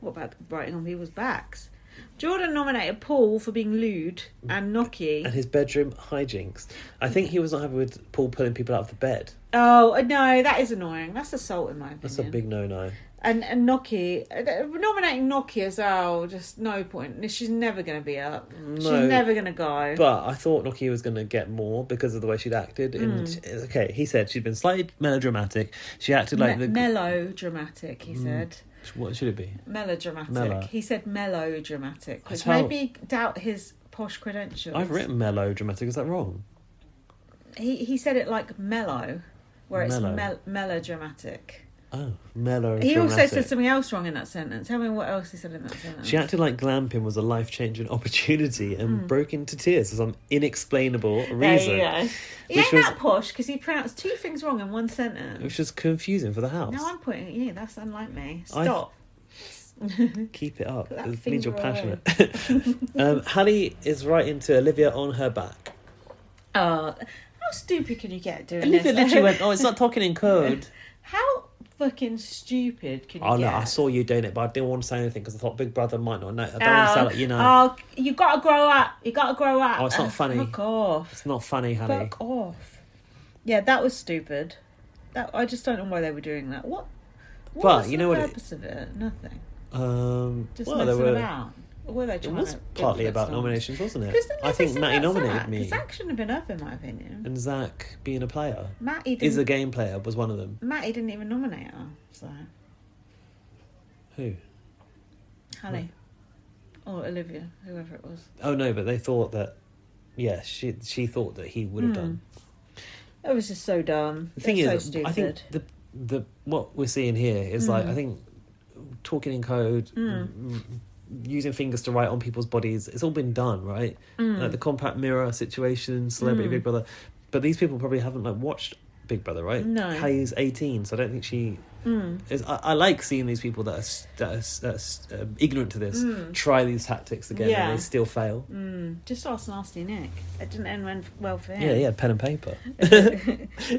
What about writing on people's backs? Jordan nominated Paul for being lewd and Noki. And his bedroom hijinks. I think he was not happy with Paul pulling people out of the bed. Oh, no, that is annoying. That's assault in my opinion. That's a big no-no. And Noki, nominating Noki as well, just no point. She's never going to be up. No, she's never going to go. But I thought Noki was going to get more because of the way she'd acted. Okay, he said she'd been slightly melodramatic. She acted like melodramatic, he said. What should it be? Melodramatic. He said melodramatic, which made me doubt his posh credentials. I've written melodramatic. Is that wrong? He said it like mellow, where it's melodramatic. Oh, melodramatic. He also said something else wrong in that sentence. Tell me what else he said in that sentence. She acted like glamping was a life-changing opportunity and broke into tears for some inexplainable reason. There you go. He ain't that posh because he pronounced 2 things wrong in one sentence. Which was confusing for the house. No, I'm pointing at you. That's unlike me. Stop. Keep it up. It means you're passionate. Hallie is writing to Olivia on her back. How stupid can you get doing Olivia this? literally went, it's not talking in code. How fucking stupid can you get? No, I saw you doing it, but I didn't want to say anything because I thought Big Brother might not know. I don't want to sound like, Oh, you got to grow up. Oh, it's not funny. Fuck off. It's not funny, Hallie. Fuck off. Yeah, that was stupid. I just don't know why they were doing that. What was the purpose of it? Nothing. Just messing about. Or were they trying it was partly about nominations, wasn't it? I think Matty nominated me. Zach shouldn't have been up, in my opinion. And Zach, being a player, Matty is a game player, was one of them. Matty didn't even nominate her, so. Who? Hallie. Or Olivia, whoever it was. Oh no, but they thought that, she thought that he would have done. It was just so dumb. The thing is, so stupid. I think the what we're seeing here is like, I think talking in code, using fingers to write on people's bodies, it's all been done, right? Like the compact mirror situation, Celebrity Big Brother. But these people probably haven't watched Big Brother, right? No. Hallie's 18, so I don't think she is. I like seeing these people that are ignorant to this try these tactics again and they still fail. Just ask Nasty Nick. It didn't end well for him. Yeah, pen and paper.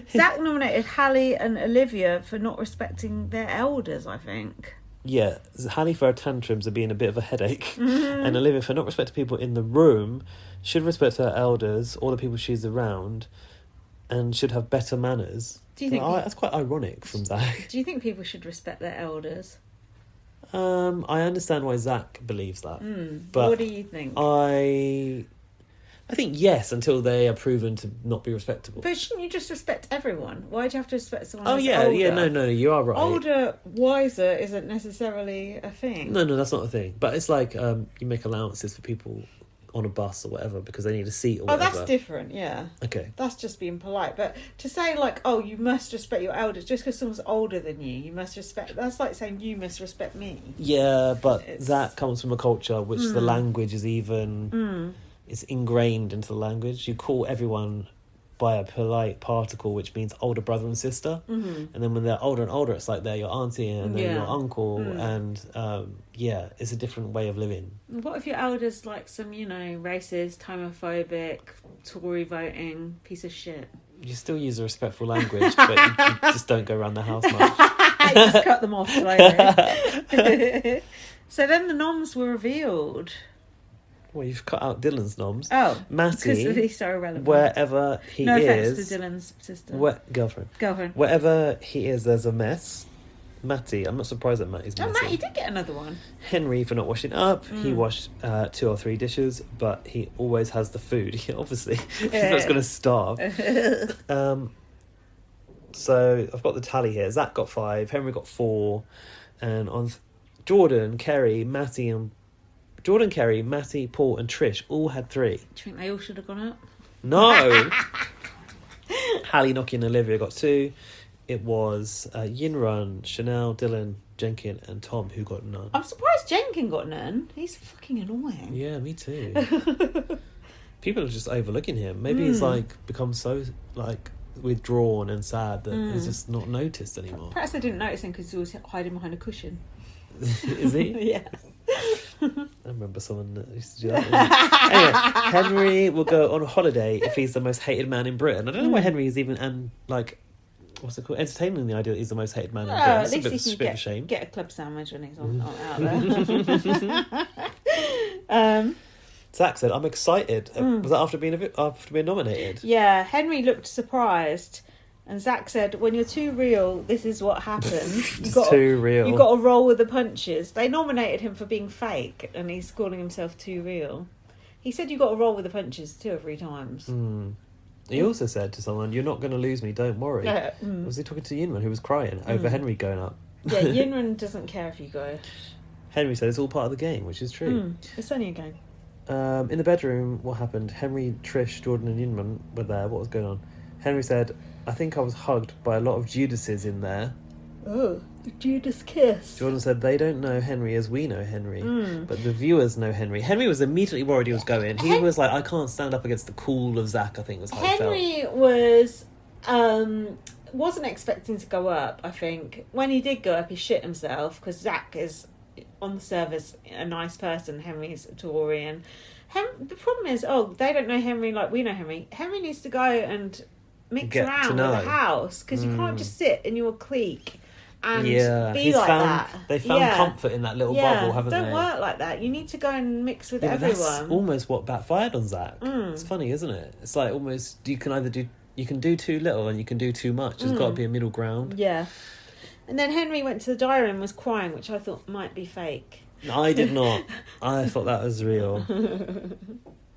Zach nominated Hallie and Olivia for not respecting their elders, I think. Yeah, Hallie for her tantrums are being a bit of a headache, and Olivia for not respecting people in the room, should respect her elders, all the people she's around, and should have better manners. Do you think that's quite ironic from Zach? Do you think people should respect their elders? I understand why Zach believes that, but what do you think? I think yes, until they are proven to not be respectable. But shouldn't you just respect everyone? Why do you have to respect someone who's older? No, you are right. Older, wiser isn't necessarily a thing. No, that's not a thing. But it's like you make allowances for people on a bus or whatever because they need a seat or whatever. Oh, that's different, yeah. Okay. That's just being polite. But to say you must respect your elders just because someone's older than you must respect... That's like saying you must respect me. Yeah, but that comes from a culture which the language is even... It's ingrained into the language. You call everyone by a polite particle, which means older brother and sister. And then when they're older and older, it's like they're your auntie and they're your uncle. And it's a different way of living. What if your elder's like some, racist, homophobic, Tory voting piece of shit? You still use a respectful language, but you just don't go around the house much. Just cut them off slowly. So then the noms were revealed. Well, you've cut out Dylan's noms. Oh, Matty, because he's so irrelevant. Wherever he no is... No offence to Dylan's sister. Girlfriend. Wherever he is, there's a mess. Matty, I'm not surprised that Matty's messy. Oh, Matty did get another one. Henry for not washing up. He washed 2 or 3 dishes, but he always has the food. Obviously, he's not going to starve. So I've got the tally here. Zach got 5, Henry got 4, and on Jordan, Kerry, Matty, Paul, and Trish all had 3. Do you think they all should have gone up? No. Hallie, Noki, and Olivia got 2. It was Yinran, Chanel, Dylan, Jenkin, and Tom who got none. I'm surprised Jenkin got none. He's fucking annoying. Yeah, me too. People are just overlooking him. Maybe he's become so withdrawn and sad that he's just not noticed anymore. Perhaps they didn't notice him because he was hiding behind a cushion. Is he? Yeah. I remember someone that used to do that. Anyway, Henry will go on holiday if he's the most hated man in Britain. I don't know why Henry is even what's it called? Entertaining the idea that he's the most hated man in Britain. At least he can a shame. Get a club sandwich when he's on out there. Zach said, "I'm excited." Was that after being nominated? Yeah, Henry looked surprised. And Zach said, when you're too real, this is what happens. You've got to roll with the punches. They nominated him for being fake, and he's calling himself too real. He said you got to roll with the punches 2 or 3 times. He also said to someone, "You're not going to lose me, don't worry." Was he talking to Yinman, who was crying over Henry going up? Yeah, Yinman doesn't care if you go. Henry said it's all part of the game, which is true. It's only a game. In the bedroom, what happened? Henry, Trish, Jordan and Yinman were there. What was going on? Henry said, "I think I was hugged by a lot of Judases in there." Oh, the Judas kiss. Jordan said, "They don't know Henry as we know Henry, but the viewers know Henry." Henry was immediately worried he was going. He was like, "I can't stand up against the cool of Zach," I think was how Henry he felt. was, wasn't expecting to go up, I think. When he did go up, he shit himself, because Zach is, on the surface, a nice person. Henry's a Tory. And the problem is, they don't know Henry like we know Henry. Henry needs to go and mix around with the house, because you can't just sit in your clique and be like that. They found comfort in that little bubble, haven't they? Don't work like that. You need to go and mix with everyone. That's almost what backfired on Zach. It's funny, isn't it? It's like almost you can do too little and you can do too much. There's got to be a middle ground. Yeah. And then Henry went to the diary room and was crying, which I thought might be fake. I did not. I thought that was real.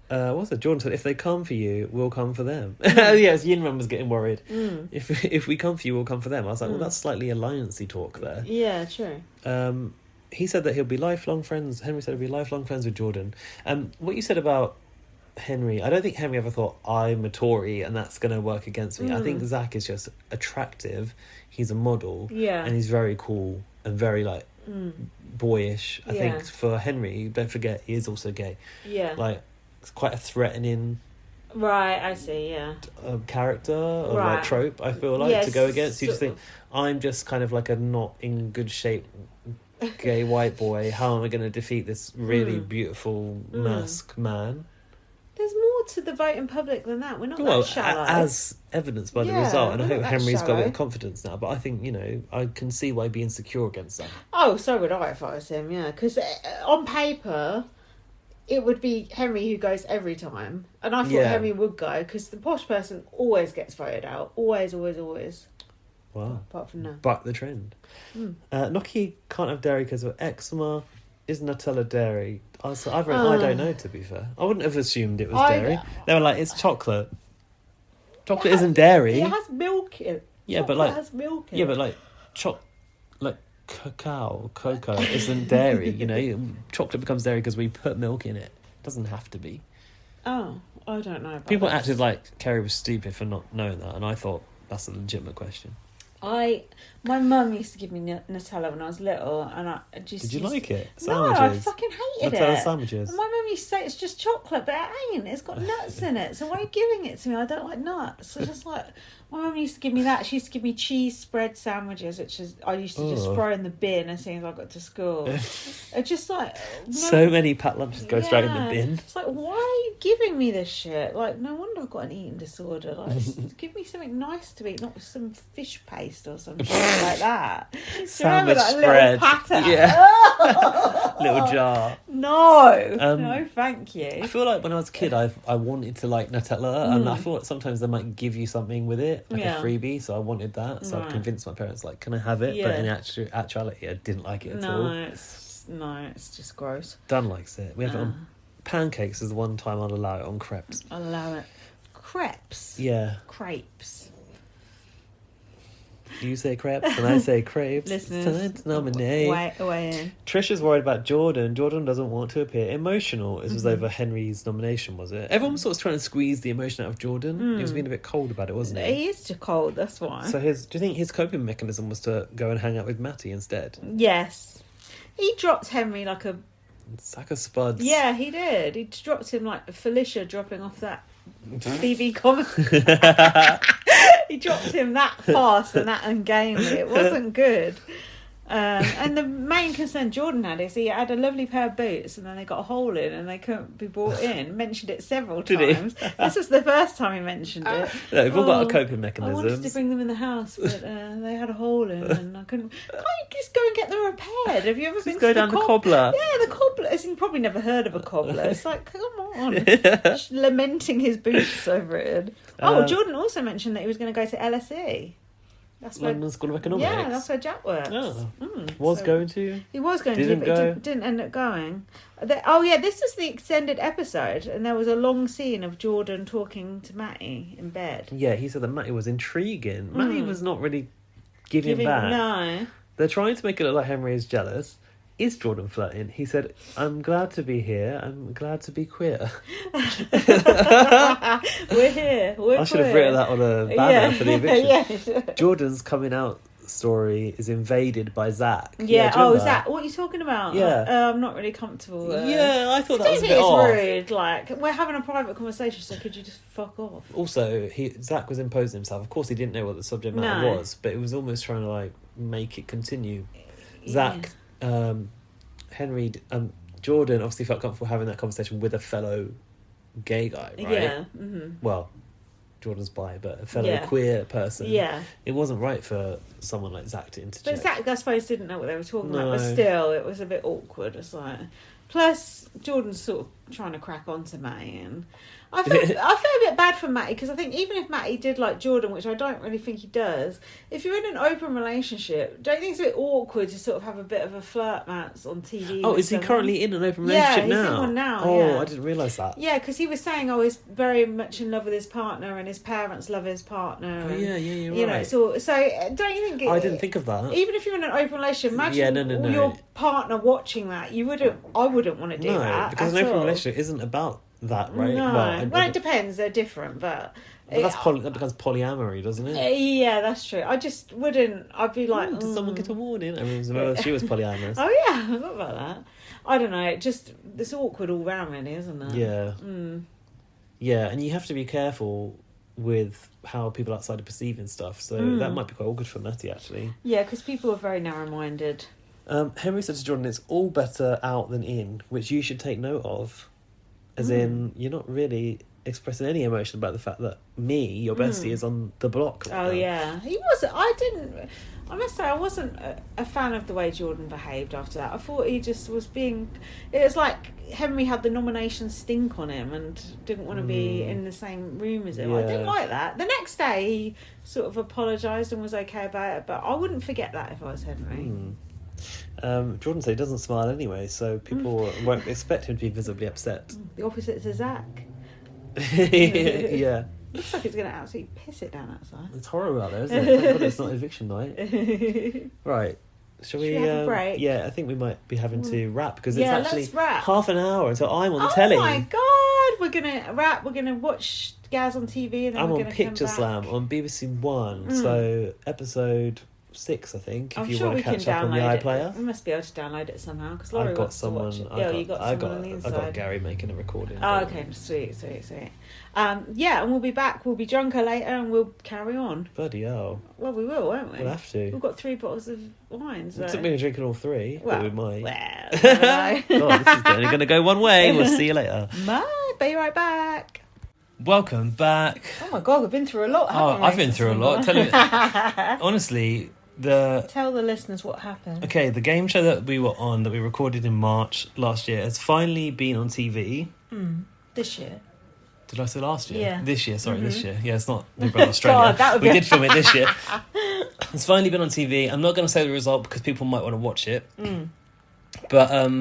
What's it? Jordan said, "If they come for you, we'll come for them." Yes, Yinman was getting worried. If we come for you, we'll come for them. I was like, well, that's slightly alliance-y talk there. Yeah, true. He said that he'll be lifelong friends. Henry said he'll be lifelong friends with Jordan. What you said about Henry, I don't think Henry ever thought, I'm a Tory and that's going to work against me. I think Zach is just attractive. He's a model. Yeah. And he's very cool and very, boyish. I think for Henry, don't forget, he is also gay. Yeah. It's quite a threatening... Right, I see, yeah. Character or trope, I feel like, to go against. You just think, I'm just kind of like a not in good shape gay white boy. How am I going to defeat this really beautiful masked man? There's more to the voting public than that. We're not that shallow. As evidenced by the result. And I hope Henry's got a bit of confidence now. But I think, I can see why he'd be insecure against that. Oh, so would I if I was him, yeah. Because on paper... it would be Henry who goes every time. And I thought Henry would go, because the posh person always gets voted out. Always, always, always. Wow. Apart from now. Buck the trend. Noki can't have dairy because of eczema. Is Nutella dairy? I've written, I don't know, to be fair. I wouldn't have assumed it was dairy. They were like, it's chocolate. Chocolate isn't dairy. It has milk in it. Yeah, chocolate has milk in it. Yeah, but cocoa isn't dairy, chocolate becomes dairy because we put milk in it. It doesn't have to be. Oh, I don't know about People this. acted like Kerry was stupid for not knowing that, and I thought that's a legitimate question. My mum used to give me Nutella when I was little, and I just... Did you like it? Sandwiches? No, I fucking hated Nutella it. Sandwiches. And my mum used to say it's just chocolate, but it ain't. It's got nuts in it. So why are you giving it to me? I don't like nuts. So just like... My mum used to give me that. She used to give me cheese spread sandwiches, which is I used to just throw in the bin as soon as I got to school. It's just like... so many packed lunches go straight in the bin. It's like, why are you giving me this shit? Like, no wonder I've got an eating disorder. Like, give me something nice to eat, not some fish paste or something like that. Sandwich that spread. Little patter? Yeah. Little jar. No, thank you. I feel like when I was a kid, I wanted to like Nutella, and I thought sometimes they might give you something with it, like a freebie. So I wanted that. So I convinced my parents, like, can I have it? Yeah. But in actuality, I didn't like it at all. It's just gross. Dan likes it. We have it on pancakes. Is the one time I'll allow it on crepes. I'll allow it. Crepes. Yeah. Crepes. You say crepes and I say crepes. Listeners, it's time to nominate. Away in. Trish is worried about Jordan. Jordan doesn't want to appear emotional. It was over Henry's nomination, was it? Everyone was sort of trying to squeeze the emotion out of Jordan. He was being a bit cold about it, wasn't he? He is too cold, that's why. So do you think his coping mechanism was to go and hang out with Matty instead? Yes. He dropped Henry like a... sack of spuds. Yeah, he did. He dropped him like Felicia dropping off that BB comic. He dropped him that fast and that ungainly. It wasn't good. And the main concern Jordan had is he had a lovely pair of boots and then they got a hole in and they couldn't be brought in. Mentioned it several times. This was the first time he mentioned it. No, we've all got a coping mechanism. I wanted to bring them in the house, but they had a hole in and I couldn't. Can't you just go and get them repaired? Have you ever been to go down the cobbler? Yeah, the cobbler. You've probably never heard of a cobbler. It's like, come on. Just lamenting his boots over it. Jordan also mentioned that he was going to go to LSE. That's London School of Economics. Yeah, that's where Jack works. Oh. Going to? He was going to, but he didn't end up going. This was the extended episode, and there was a long scene of Jordan talking to Matty in bed. Yeah, he said that Matty was intriguing. Matty was not really giving back. No. They're trying to make it look like Henry is jealous. Is Jordan flirting? He said, I'm glad to be here. I'm glad to be queer. We're here. I should have written that on a banner for the eviction. Yeah. Jordan's coming out story is invaded by Zach. Yeah, Zach, what are you talking about? Yeah. I'm not really comfortable. I thought that was a bit off. Rude. Like, we're having a private conversation, so could you just fuck off? Also, Zach was imposing himself. Of course, he didn't know what the subject matter was, but it was almost trying to like make it continue. Zach, Henry, Jordan obviously felt comfortable having that conversation with a fellow gay guy, right? Yeah. Mm-hmm. Well, Jordan's bi, but a fellow queer person. Yeah. It wasn't right for someone like Zach to interject. But Zach, I suppose, didn't know what they were talking about, but still, it was a bit awkward. It's like... Plus, Jordan's sort of trying to crack on to Matty, and I feel a bit bad for Matty, because I think even if Matty did like Jordan, which I don't really think he does, if you're in an open relationship, don't you think it's a bit awkward to sort of have a bit of a flirt match on TV? Oh, is he currently in an open relationship now? Yeah, he's in one now. Oh, I didn't realise that. Yeah, because he was saying, he's very much in love with his partner, and his parents love his partner. Oh, yeah, you're right. So don't you think? I didn't think of that. Even if you're in an open relationship, imagine your partner watching that. I wouldn't want to do that. Because an open relationship isn't about that, right? No. Well, it depends. They're different, but that becomes polyamory, doesn't it? Yeah, that's true. I just wouldn't. I'd be like, does someone get a warning? I mean, she was polyamorous. Oh yeah, I forgot about that. I don't know. It's awkward all round, really, isn't it? Yeah. Yeah, and you have to be careful with how people outside are perceiving stuff. So that might be quite awkward for Matty, actually. Yeah, because people are very narrow-minded. Henry said to Jordan, it's all better out than in, which you should take note of. As in, you're not really expressing any emotion about the fact that your bestie, is on the block. Right now. Yeah. He wasn't. I must say, I wasn't a fan of the way Jordan behaved after that. I thought he just was being... It was like Henry had the nomination stink on him and didn't want to be in the same room as him. Yeah. I didn't like that. The next day, he sort of apologised and was okay about it, but I wouldn't forget that if I was Henry. Jordan said he doesn't smile anyway, so people won't expect him to be visibly upset. The opposite to Zach. Yeah. Looks like it's going to absolutely piss it down outside. It's horrible out there, isn't it? Thank God it's not eviction night. Right. Shall we have a break? Yeah, I think we might be having to wrap, because it's actually let's wrap. half an hour until I'm on the telly. Oh my God! We're going to wrap. We're going to watch Gaz on TV, and then I'm we're on going to Picture Slam on BBC One, so episode 6, I think, if you want to catch up on the iPlayer. We must be able to download it somehow, because I've got someone. You got someone on the inside. I got Gary making a recording. Oh, okay, sweet. And we'll be back. We'll be drunker later, and we'll carry on. Bloody hell! Well, we will, won't we? We'll have to. We've got 3 bottles of wine. So. It took me drinking all 3, but we might. Well, God, this is only going to go one way. We'll see you later. Bye. Be right back. Welcome back. Oh my God, we've been through a lot. Haven't we? I've been through a lot. Honestly. Tell the listeners what happened. Okay, the game show that we were on, that we recorded in March last year, has finally been on TV. This year. Did I say last year? Yeah. This year, sorry, this year. Yeah, it's not Big Brother Australia. God, we did film it this year. It's finally been on TV. I'm not going to say the result because people might want to watch it. But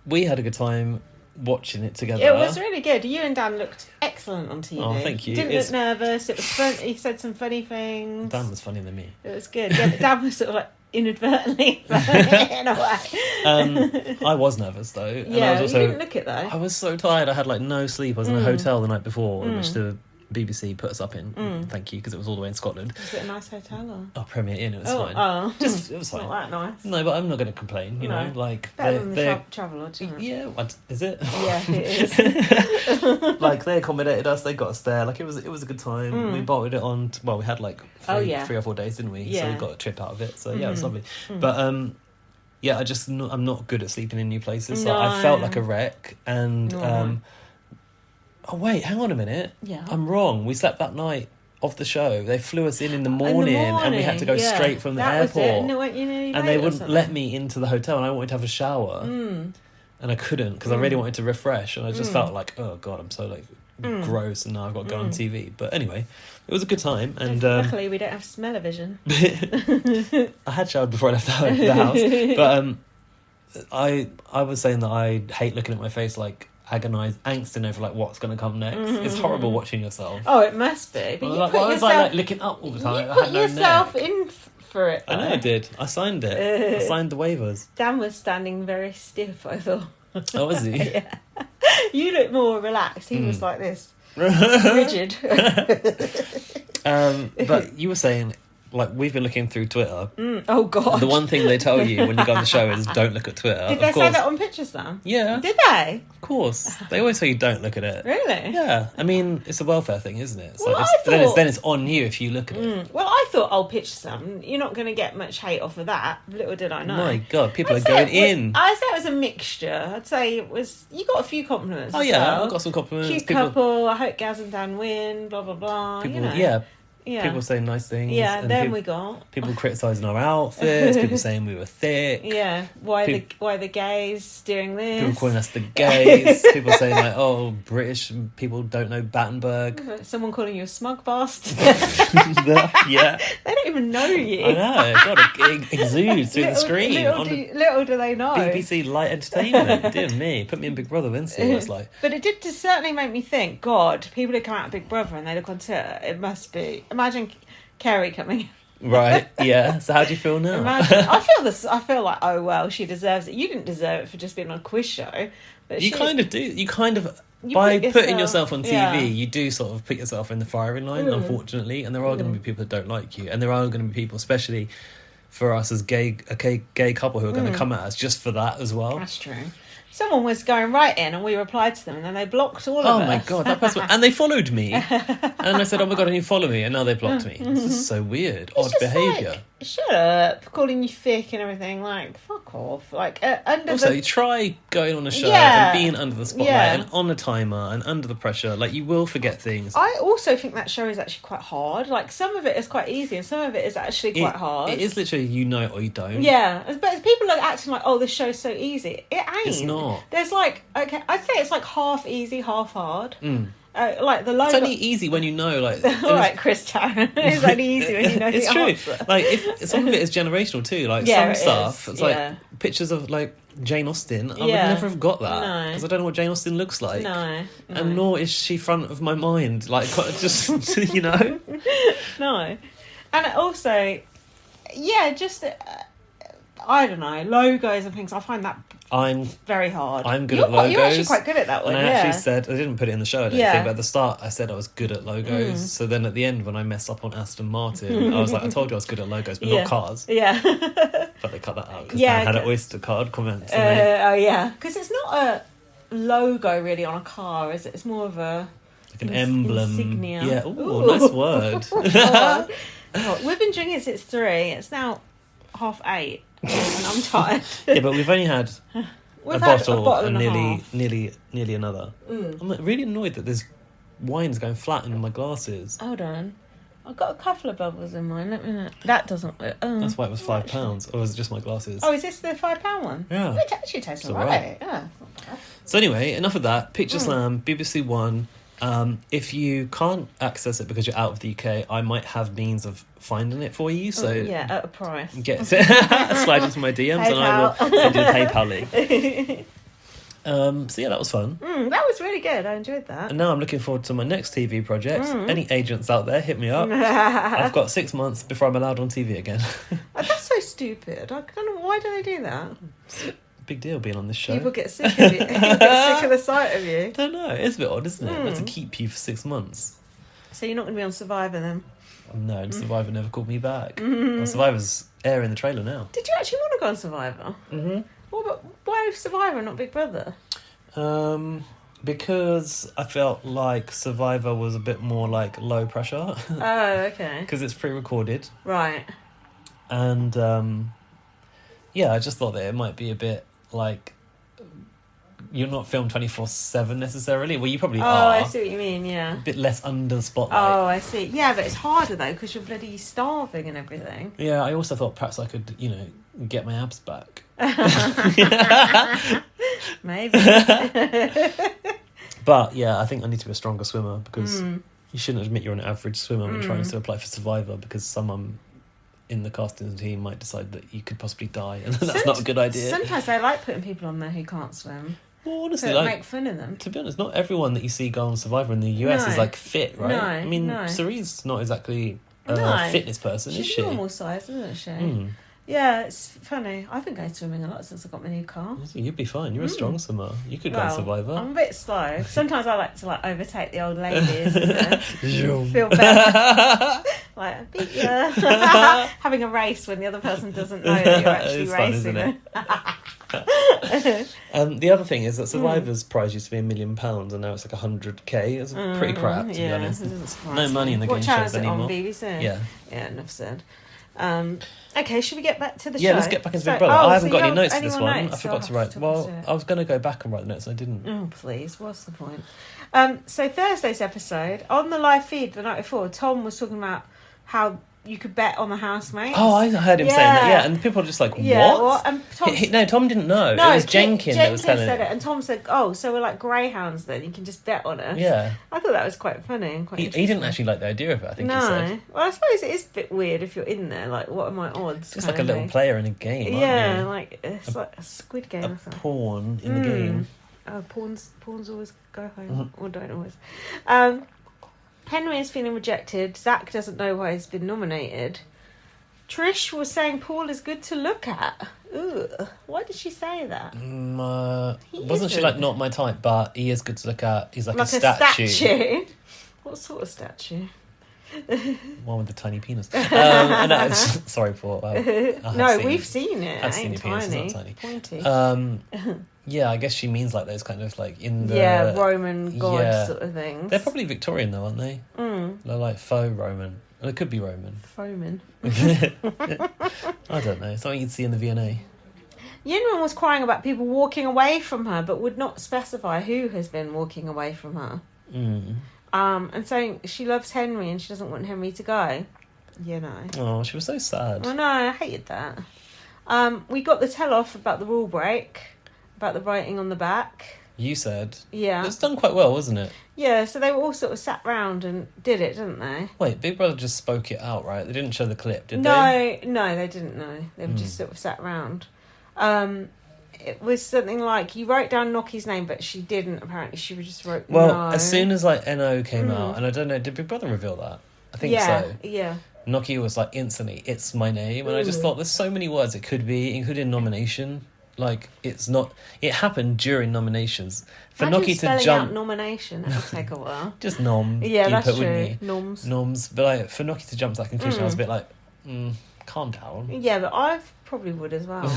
we had a good time watching it together. It was really good. You and Dan looked excellent on TV. Oh, thank you. Didn't look nervous. It was fun. He said some funny things. Dan was funnier than me. It was good. Yeah, but Dan was sort of like inadvertently funny in a way. I was nervous though. Yeah, and I was also, you didn't look it though. I was so tired. I had like no sleep. I was in a hotel the night before in which to BBC put us up in. Thank you, because it was all the way in Scotland. Was it a nice hotel? Or? Oh, Premier Inn, it was fine. Oh. Just, it was fine. Not that nice. No, but I'm not going to complain, you know. Like, better than the Travelodge, isn't it? Yeah, is it? Yeah, it is. Like, they accommodated us, they got us there. Like, it was a good time. We bolted it on. We had like 3 or 4 days, didn't we? Yeah. So we got a trip out of it. So yeah, it was lovely. But yeah, I'm not good at sleeping in new places. So I felt like a wreck. And oh wait, hang on a minute. Yeah, I'm wrong. We slept that night of the show. They flew us in the morning, and we had to go straight from the airport. And they wouldn't let me into the hotel, and I wanted to have a shower, and I couldn't because I really wanted to refresh, and I just felt like, oh god, I'm so like gross, and now I've got to go on TV. But anyway, it was a good time, and luckily we don't have smell-o-vision. I had showered before I left the house, but I was saying that I hate looking at my face like agonised, angsting over like what's going to come next. It's horrible watching yourself. Oh, it must be. But I was like looking up all the time. You put yourself in for it. Though. I know I did. I signed it. I signed the waivers. Dan was standing very stiff, I thought. Oh, was he? Yeah. You look more relaxed. He was like this, rigid. But you were saying, like, we've been looking through Twitter. Oh god! The one thing they tell you when you go on the show is don't look at Twitter. Did they say that on Pictures Slam? Yeah. Did they? Of course. They always tell you don't look at it. Really? Yeah. I mean, it's a welfare thing, isn't it? So well, then it's on you if you look at it. Well, I thought, Picture Slam, you're not going to get much hate off of that. Little did I know. My God, people are going in. I'd say it was a mixture. I'd say it was. You got a few compliments. Oh yeah, I got some compliments. Cute couple. I hope Gaz and Dan win. Blah blah blah. People, you know. Yeah. People saying nice things. Yeah, and then we got people criticising our outfits. People saying we were thick. Yeah, why the gays doing this? People calling us the gays. People saying like, oh, British people don't know Battenberg. Someone calling you a smug bastard. Yeah, they don't even know you. I know. God, it exudes through the screen. Little do they know. BBC Light Entertainment. Dear me, put me in Big Brother, then see what it's like. But it did certainly make me think. God, people who come out of Big Brother and they look on Twitter, it must be. Imagine Kerry coming. Right, yeah. So how do you feel now? I feel like, oh well, she deserves it. You didn't deserve it for just being on a quiz show. But kind of do. You kind of, by putting yourself on TV, you do sort of put yourself in the firing line, unfortunately. And there are going to be people that don't like you. And there are going to be people, especially for us as a gay couple, who are going to come at us just for that as well. That's true. Someone was going right in and we replied to them and then they blocked all of us. Oh my God, that person. And they followed me. And I said, oh my God, and you follow me. And now they blocked me. This is so weird. Odd behaviour. Like, shut up. Calling you thick and everything. Like, fuck off. Like, you try going on a show and being under the spotlight and on a timer and under the pressure. Like, you will forget things. I also think that show is actually quite hard. Like, some of it is quite easy and some of it is actually quite hard. It is literally you know it or you don't. Yeah. But people are acting like, oh, this show's so easy. It ain't. It's not. There's like, okay, I'd say it's like half easy, half hard. Like the logo. It's only easy when you know, like. All right, Chris Tarrant. It's only easy when you know it's the true. answer. Like, some of it is generational too. Like some stuff, it's like pictures of like Jane Austen. I would never have got that because I don't know what Jane Austen looks like. No. And nor is she front of my mind. Like, just you know. No, and also, just. I don't know, logos and things. I find that very hard. I'm good at logos. You're actually quite good at that one. And I actually said, I didn't put it in the show, I don't think, but at the start I said I was good at logos. So then at the end, when I messed up on Aston Martin, I was like, I told you I was good at logos, but not cars. Yeah. But they cut that out because I had an Oyster card comment. Because it's not a logo really on a car, is it? It's more of a... Like an emblem. Insignia. Yeah, ooh, nice word. We've been drinking since 3. It's now 8:30. And I'm tired. Yeah, but we've only had a bottle and nearly another. I'm really annoyed that there's wine's going flat in my glasses. Hold on, I've got a couple of bubbles in mine. Let me know. That doesn't work. That's why it was £5, or was it just my glasses? Oh, is this the £5 one? Yeah, it actually tastes alright. Yeah. So anyway, enough of that. Picture Slam, BBC One. If you can't access it because you're out of the UK, I might have means of finding it for you. So at a price. Slide into my DMs PayPal. and I will send you a PayPal link. So yeah, that was fun. That was really good. I enjoyed that. And now I'm looking forward to my next TV project. Any agents out there, hit me up. I've got 6 months before I'm allowed on TV again. That's so stupid. I don't know, why do they do that? Big deal being on this show. People get sick of you. Get sick of the sight of you. I don't know. It's a bit odd, isn't it? Like to keep you for 6 months. So you're not going to be on Survivor then? No, Survivor never called me back. Well, Survivor's airing the trailer now. Did you actually want to go on Survivor? Mm-hmm. Why Survivor and not Big Brother? Because I felt like Survivor was a bit more like low pressure. Oh, okay. Because it's pre-recorded. Right. And I just thought that it might be a bit like you're not filmed 24/7 necessarily. Well, you probably are. Oh, I see what you mean, yeah. A bit less under the spotlight. Oh, I see. Yeah, but it's harder though because you're bloody starving and everything. Yeah, I also thought perhaps I could, get my abs back. Maybe. But yeah, I think I need to be a stronger swimmer because you shouldn't admit you're an average swimmer when trying to apply for Survivor because someone in the casting team might decide that you could possibly die and that's not a good idea. Sometimes I like putting people on there who can't swim. Well, honestly, make fun of them. To be honest, not everyone that you see go on Survivor in the US is like fit, right? No, I mean, Cerie's not exactly a fitness person, is she? She's normal size, isn't she? Yeah, it's funny. I've been going swimming a lot since I got my new car. You'd be fine. You're a strong swimmer. You could go on Survivor. I'm a bit slow. Sometimes I like to overtake the old ladies and feel better. I beat you. Having a race when the other person doesn't know that you're actually racing. Fun, isn't it? The other thing is that Survivor's prize used to be £1 million and now it's like 100k. It's pretty crap, to be honest. No money in the game shows anymore. What channel is it on BBC? Yeah, enough said. Okay, should we get back to the show? Yeah, let's get back into Big Brother. I haven't got any notes for this one. I forgot to write. Well, I was going to go back and write the notes and I didn't. Oh, please. What's the point? So Thursday's episode, on the live feed the night before, Tom was talking about how you could bet on the housemates. Oh, I heard him saying that, and people are just like, what? And Tom didn't know. No, it was Jenkins that was telling said it. And Tom said, so we're like greyhounds then, you can just bet on us. Yeah. I thought that was quite funny and quite He didn't actually like the idea of it, I think he said. Well, I suppose it is a bit weird if you're in there, like, what are my odds? It's like a little player in a game, aren't you? Like, it's like a Squid Game or something. A pawn in the game. Oh, pawns always go home, or don't always. Henry is feeling rejected. Zach doesn't know why he's been nominated. Trish was saying Paul is good to look at. Ugh. Why did she say that? Wasn't she like not my type, but he is good to look at. He's like a statue. What sort of statue? One with the tiny penis. Sorry, Paul. We've seen it. I've seen your penis. It's not tiny. Pointy. Yeah, I guess she means like those kind of like in the Roman god sort of things. They're probably Victorian though, aren't they? They're like faux Roman. Well, it could be Roman. Roman. I don't know. Something you'd see in the V&A. Yinwen was crying about people walking away from her, but would not specify who has been walking away from her. And saying she loves Henry and she doesn't want Henry to go. Oh, she was so sad. I know, I hated that. We got the tell-off about the rule break, about the writing on the back. You said. Yeah. It was done quite well, wasn't it? Yeah, so they were all sort of sat round and did it, didn't they? Wait, Big Brother just spoke it out, right? They didn't show the clip, did they? No, they didn't know. They were just sort of sat round. It was something like, you wrote down Noki's name, but she didn't, apparently. She just wrote no. As soon as, like, NO came out, and I don't know, did Big Brother reveal that? I think so. Yeah. Noki was like, instantly, it's my name. And I just thought, there's so many words it could be, including nomination. Like, it's not... It happened during nominations. For Noki to jump... out nomination, that'll take a while. Just nom. Yeah, that's true. Noms. Noms. But like, for Noki to jump to that conclusion, I was a bit like, calm down. Yeah, but I probably would as well.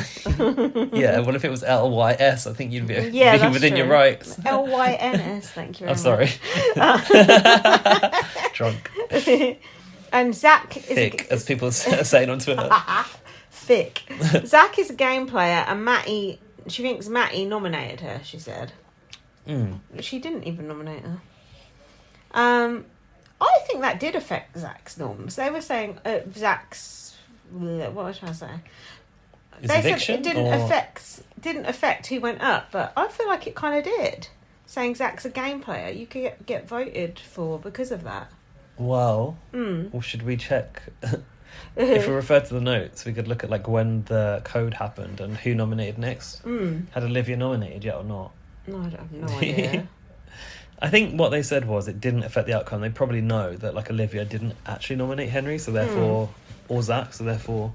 Yeah, well, if it was LYS, I think you'd be within your rights. LYNS, thank you very much. I'm sorry. Drunk. And Zach is... Thick, as people are saying on Twitter. Thick. Zach is a game player and Matty... She thinks Matty nominated her, she said. She didn't even nominate her. I think that did affect Zach's norms. They were saying Zach's... What was I trying to say? They said it didn't affect who went up, but I feel like it kind of did. Saying Zach's a game player, you could get voted for because of that. Well, should we check? If we refer to the notes, we could look at like when the code happened and who nominated next. Had Olivia nominated yet or not? No, I have no idea. I think what they said was it didn't affect the outcome. They probably know that like Olivia didn't actually nominate Henry, so therefore, or Zach, so therefore,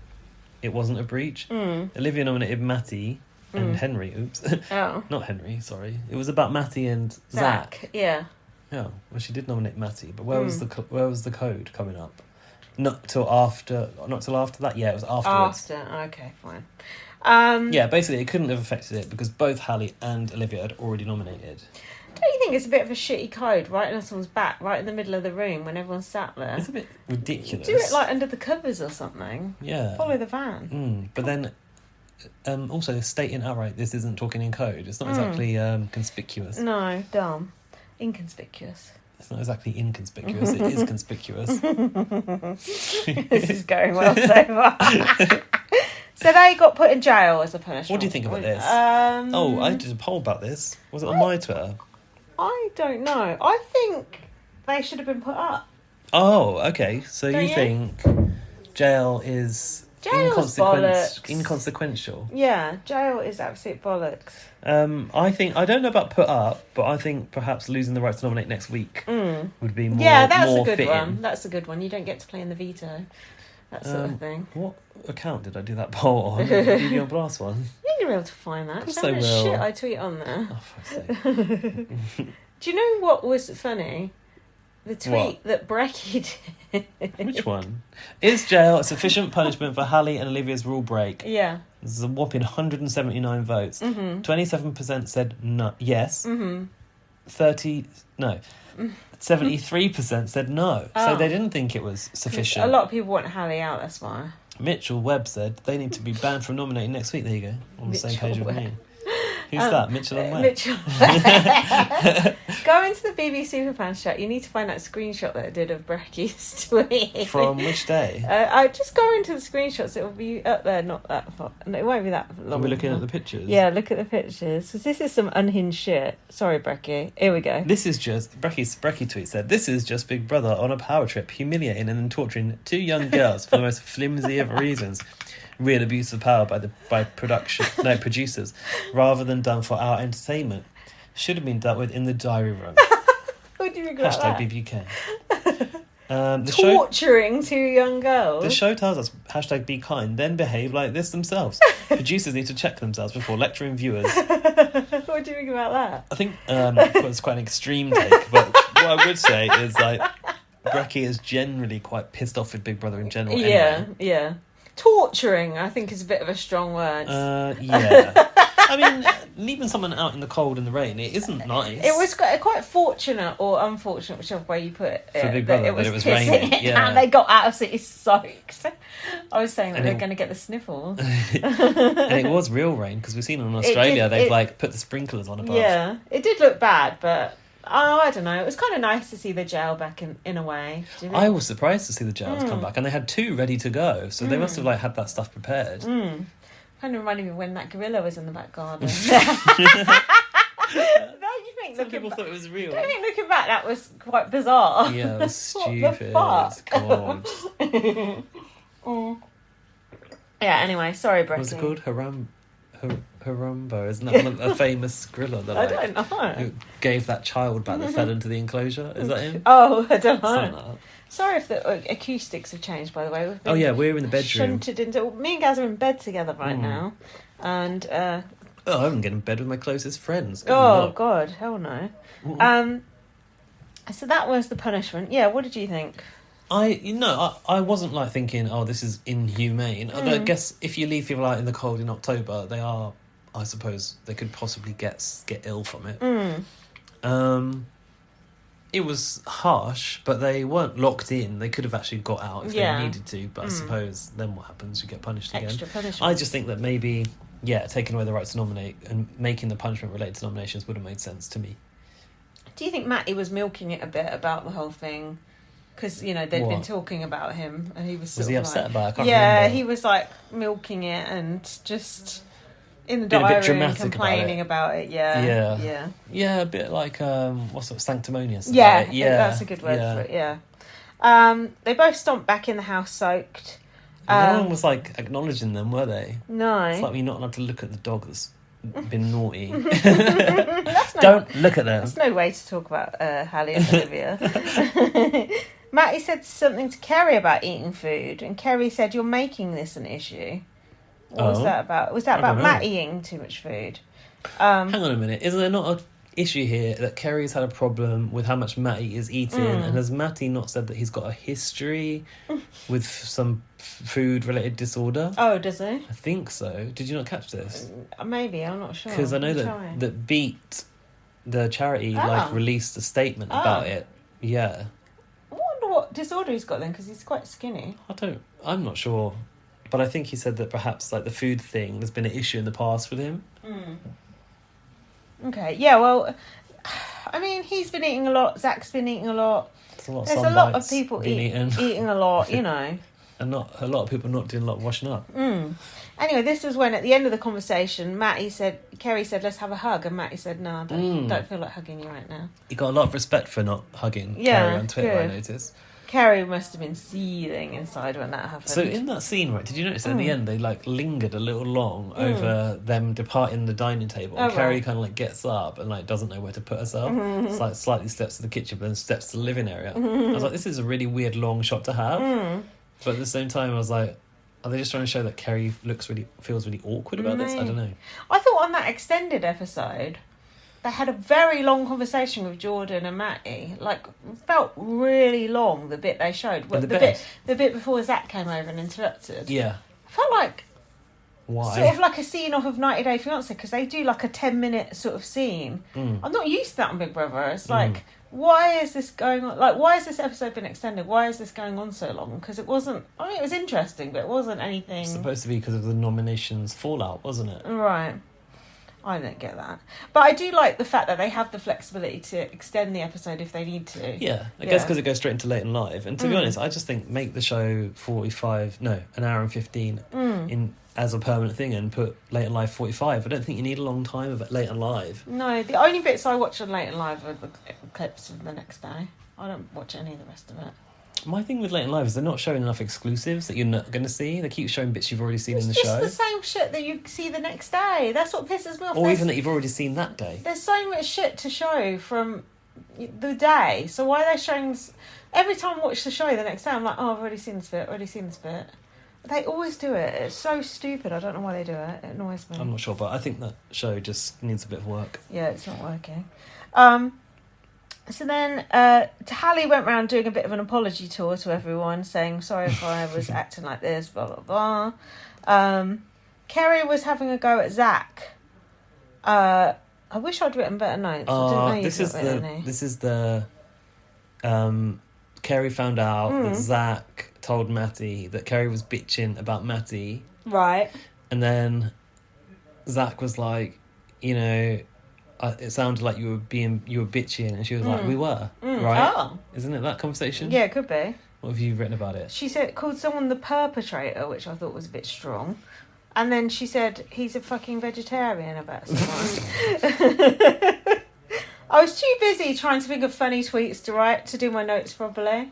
it wasn't a breach. Olivia nominated Matty and Henry. Oops, not Henry. Sorry, it was about Matty and Zach. Yeah. Yeah, well, she did nominate Matty, but where was the code coming up? Not till after that. Yeah, it was afterwards. Okay, fine. Yeah, basically, it couldn't have affected it because both Hallie and Olivia had already nominated. Don't you think it's a bit of a shitty code, right on someone's back, right in the middle of the room when everyone's sat there? It's a bit ridiculous. Do it like under the covers or something. Yeah. Follow the van. But then, also stating outright this isn't talking in code. It's not exactly conspicuous. No, dumb. Inconspicuous. It's not exactly inconspicuous. It is conspicuous. This is going well so far. So they got put in jail as a punishment. What do you think about this? I did a poll about this. Was it on my Twitter? I don't know. I think they should have been put up. Oh, okay. So you think jail is inconsequential? Yeah, jail is absolute bollocks. I don't know about put up, but I think perhaps losing the right to nominate next week would be more. Yeah, that's more a good fitting. one. That's a good one. You don't get to play in the veto. That sort of thing. What account did I do that poll on? BB on Blast one? You're going to be able to find that. Of course I will. Shit I tweet on there. Oh, for fuck's sake. Do you know what was funny? The tweet that Brecky did. Which one? Is jail a sufficient punishment for Hallie and Olivia's rule break? Yeah. This is a whopping 179 votes. 27% said no, yes. 73% said no. So they didn't think it was sufficient. A lot of people want Hallie out, that's why. Mitchell Webb said they need to be banned from nominating next week. There you go. On the same page with me. Who's that? Mitchell and Webb? Mitchell. Go into the BBC Superfans chat. You need to find that screenshot that I did of Brecky's tweet. From which day? I just go into the screenshots. It will be up there, not that far. No, it won't be that long. Are we looking at the pictures? Yeah, look at the pictures. Because this is some unhinged shit. Sorry, Brecky. Here we go. This is just... Brecky tweet said, "This is just Big Brother on a power trip, humiliating and then torturing two young girls for the most flimsy of reasons. Real abuse of power by producers, rather than done for our entertainment. Should have been dealt with in the diary room." What do you think about that? BBUK. Torturing two young girls. The show tells us #be kind, then behave like this themselves. Producers need to check themselves before lecturing viewers. What do you think about that? I think it's quite an extreme take, but what I would say is like Brecky is generally quite pissed off with Big Brother in general. Yeah, yeah. Torturing, I think, is a bit of a strong word. Yeah. I mean, leaving someone out in the cold and the rain, it isn't nice. It was quite fortunate or unfortunate, whichever way you put it. For Big Brother, that it was raining. Yeah. And they got absolutely soaked. I was saying that they're going to get the sniffles. And it was real rain, because we've seen in Australia, they've put the sprinklers on above. Yeah, it did look bad, but... I don't know. It was kind of nice to see the jail back in a way. I was surprised to see the jails come back, and they had two ready to go, so they must have had that stuff prepared. Kind of reminded me of when that gorilla was in the back garden. Don't you think? Some people thought it was real. Don't you think, looking back, that was quite bizarre? Yeah, it was stupid. What the God. Yeah. Anyway, sorry, Brecky. What's it called? Harumbo, isn't that one of a famous gorilla that I don't know. who gave that child back that fell into the enclosure? Is that him? Oh, I don't know. Something like that. Sorry if the acoustics have changed, by the way. We're in the bedroom. Shunted into... Me and Gaz are in bed together right now. And... I haven't get in bed with my closest friends. God, hell no. So that was the punishment. Yeah, what did you think? I wasn't thinking, this is inhumane. I guess if you leave people out in the cold in October, they are, I suppose, they could possibly get ill from it. It was harsh, but they weren't locked in. They could have actually got out if they needed to, but I suppose then what happens? You get punished again. Extra punishment. I just think that maybe, taking away the right to nominate and making the punishment related to nominations would have made sense to me. Do you think Matty was milking it a bit about the whole thing? Because, they'd been talking about him, and he was he upset about it? I can't remember. Yeah, he was, milking it and just in the diary and complaining about it. Yeah, a bit like, sanctimonious. Yeah, that's a good word for it, yeah. They both stomped back in the house soaked. No one was, acknowledging them, were they? No. It's like you're not allowed to look at the dog that's been naughty. Don't look at them. That's no way to talk about Hallie and Olivia. Matty said something to Kerry about eating food, and Kerry said, "You're making this an issue." What was that about? Was that about Matty eating too much food? Hang on a minute. Is there not issue here that Kerry's had a problem with how much Matty is eating, and has Matty not said that he's got a history with some food-related disorder? Oh, does he? I think so. Did you not catch this? Maybe, I'm not sure. Because I know that Beat, the charity, released a statement about it. Yeah. I wonder what disorder he's got then, because he's quite skinny. I'm not sure. But I think he said that perhaps like the food thing, there's been an issue in the past with him. Okay, yeah, well, I mean, he's been eating a lot, Zach's been eating a lot. There's a lot of people eating a lot, you know. And not a lot of people not doing a lot of washing up. Anyway, this was when, at the end of the conversation, Kerry said, let's have a hug. And Matty said, no, I don't feel like hugging you right now. He got a lot of respect for not hugging Kerry on Twitter, good. I noticed. Kerry must have been seething inside when that happened. So in that scene, right, did you notice at the end they like lingered a little long over them departing the dining table? And Kerry kind of like gets up and like doesn't know where to put herself. It's like slightly steps to the kitchen, but then steps to the living area. I was like, this is a really weird long shot to have. But at the same time, I was like, are they just trying to show that Kerry feels really awkward about this? I don't know. I thought on that extended episode, they had a very long conversation with Jordan and Matty. Like, felt really long, the bit they showed. The bit before Zach came over and interrupted. Yeah. I felt like... Why? Sort of like a scene off of 90 Day Fiancé, because they do like a 10-minute sort of scene. I'm not used to that on Big Brother. It's like... Why is this going on? Like, why has this episode been extended? Why is this going on so long? Because it wasn't... I mean, it was interesting, but it wasn't anything... It's supposed to be because of the nominations fallout, wasn't it? Right. I don't get that. But I do like the fact that they have the flexibility to extend the episode if they need to. Yeah, I guess because it goes straight into Late and Live. And to be honest, I just think make the show an hour and 15 in as a permanent thing and put Late and Live 45. I don't think you need a long time of Late and Live. No, the only bits I watch on Late and Live are the clips of the next day. I don't watch any of the rest of it. My thing with Late and Live is they're not showing enough exclusives that you're not going to see. They keep showing bits you've already seen in the show. It's just the same shit that you see the next day. That's what pisses me off. Or even that you've already seen that day. There's so much shit to show from the day. So why are they showing... Every time I watch the show the next day, I'm like, oh, I've already seen this bit. They always do it. It's so stupid. I don't know why they do it. It annoys me. I'm not sure, but I think that show just needs a bit of work. Yeah, it's not working. So then Hallie went around doing a bit of an apology tour to everyone, saying, sorry if I was acting like this, blah, blah, blah. Kerry was having a go at Zach. I wish I'd written better notes. I didn't know this is the Kerry found out that Zach told Matty that Kerry was bitching about Matty. Right. And then Zach was like, you know... it sounded like you were bitching, and she was like, we were, right? Oh. Isn't it that conversation? Yeah, it could be. What have you written about it? She called someone the perpetrator, which I thought was a bit strong. And then she said, he's a fucking vegetarian about someone. I was too busy trying to think of funny tweets to write, to do my notes properly.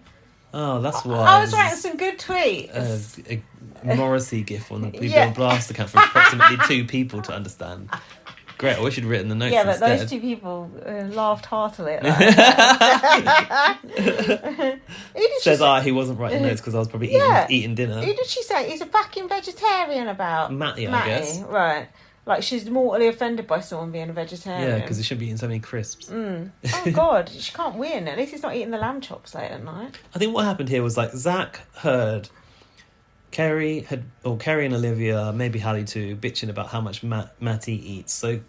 Oh, that's why. I was writing some good tweets. A Morrissey gif on the Bill Blast account for approximately 2 people to understand. Great, I wish you'd written the notes instead. Yeah, but those 2 people laughed heartily at that. Says he wasn't writing notes because I was probably eating dinner. Who did she say? He's a fucking vegetarian about? Matty, I guess. Right. Like, she's mortally offended by someone being a vegetarian. Yeah, because he shouldn't be eating so many crisps. Oh, God, she can't win. At least he's not eating the lamb chops late at night. I think what happened here was, like, Zach heard... Kerry and Olivia, maybe Hallie too, bitching about how much Matty eats. So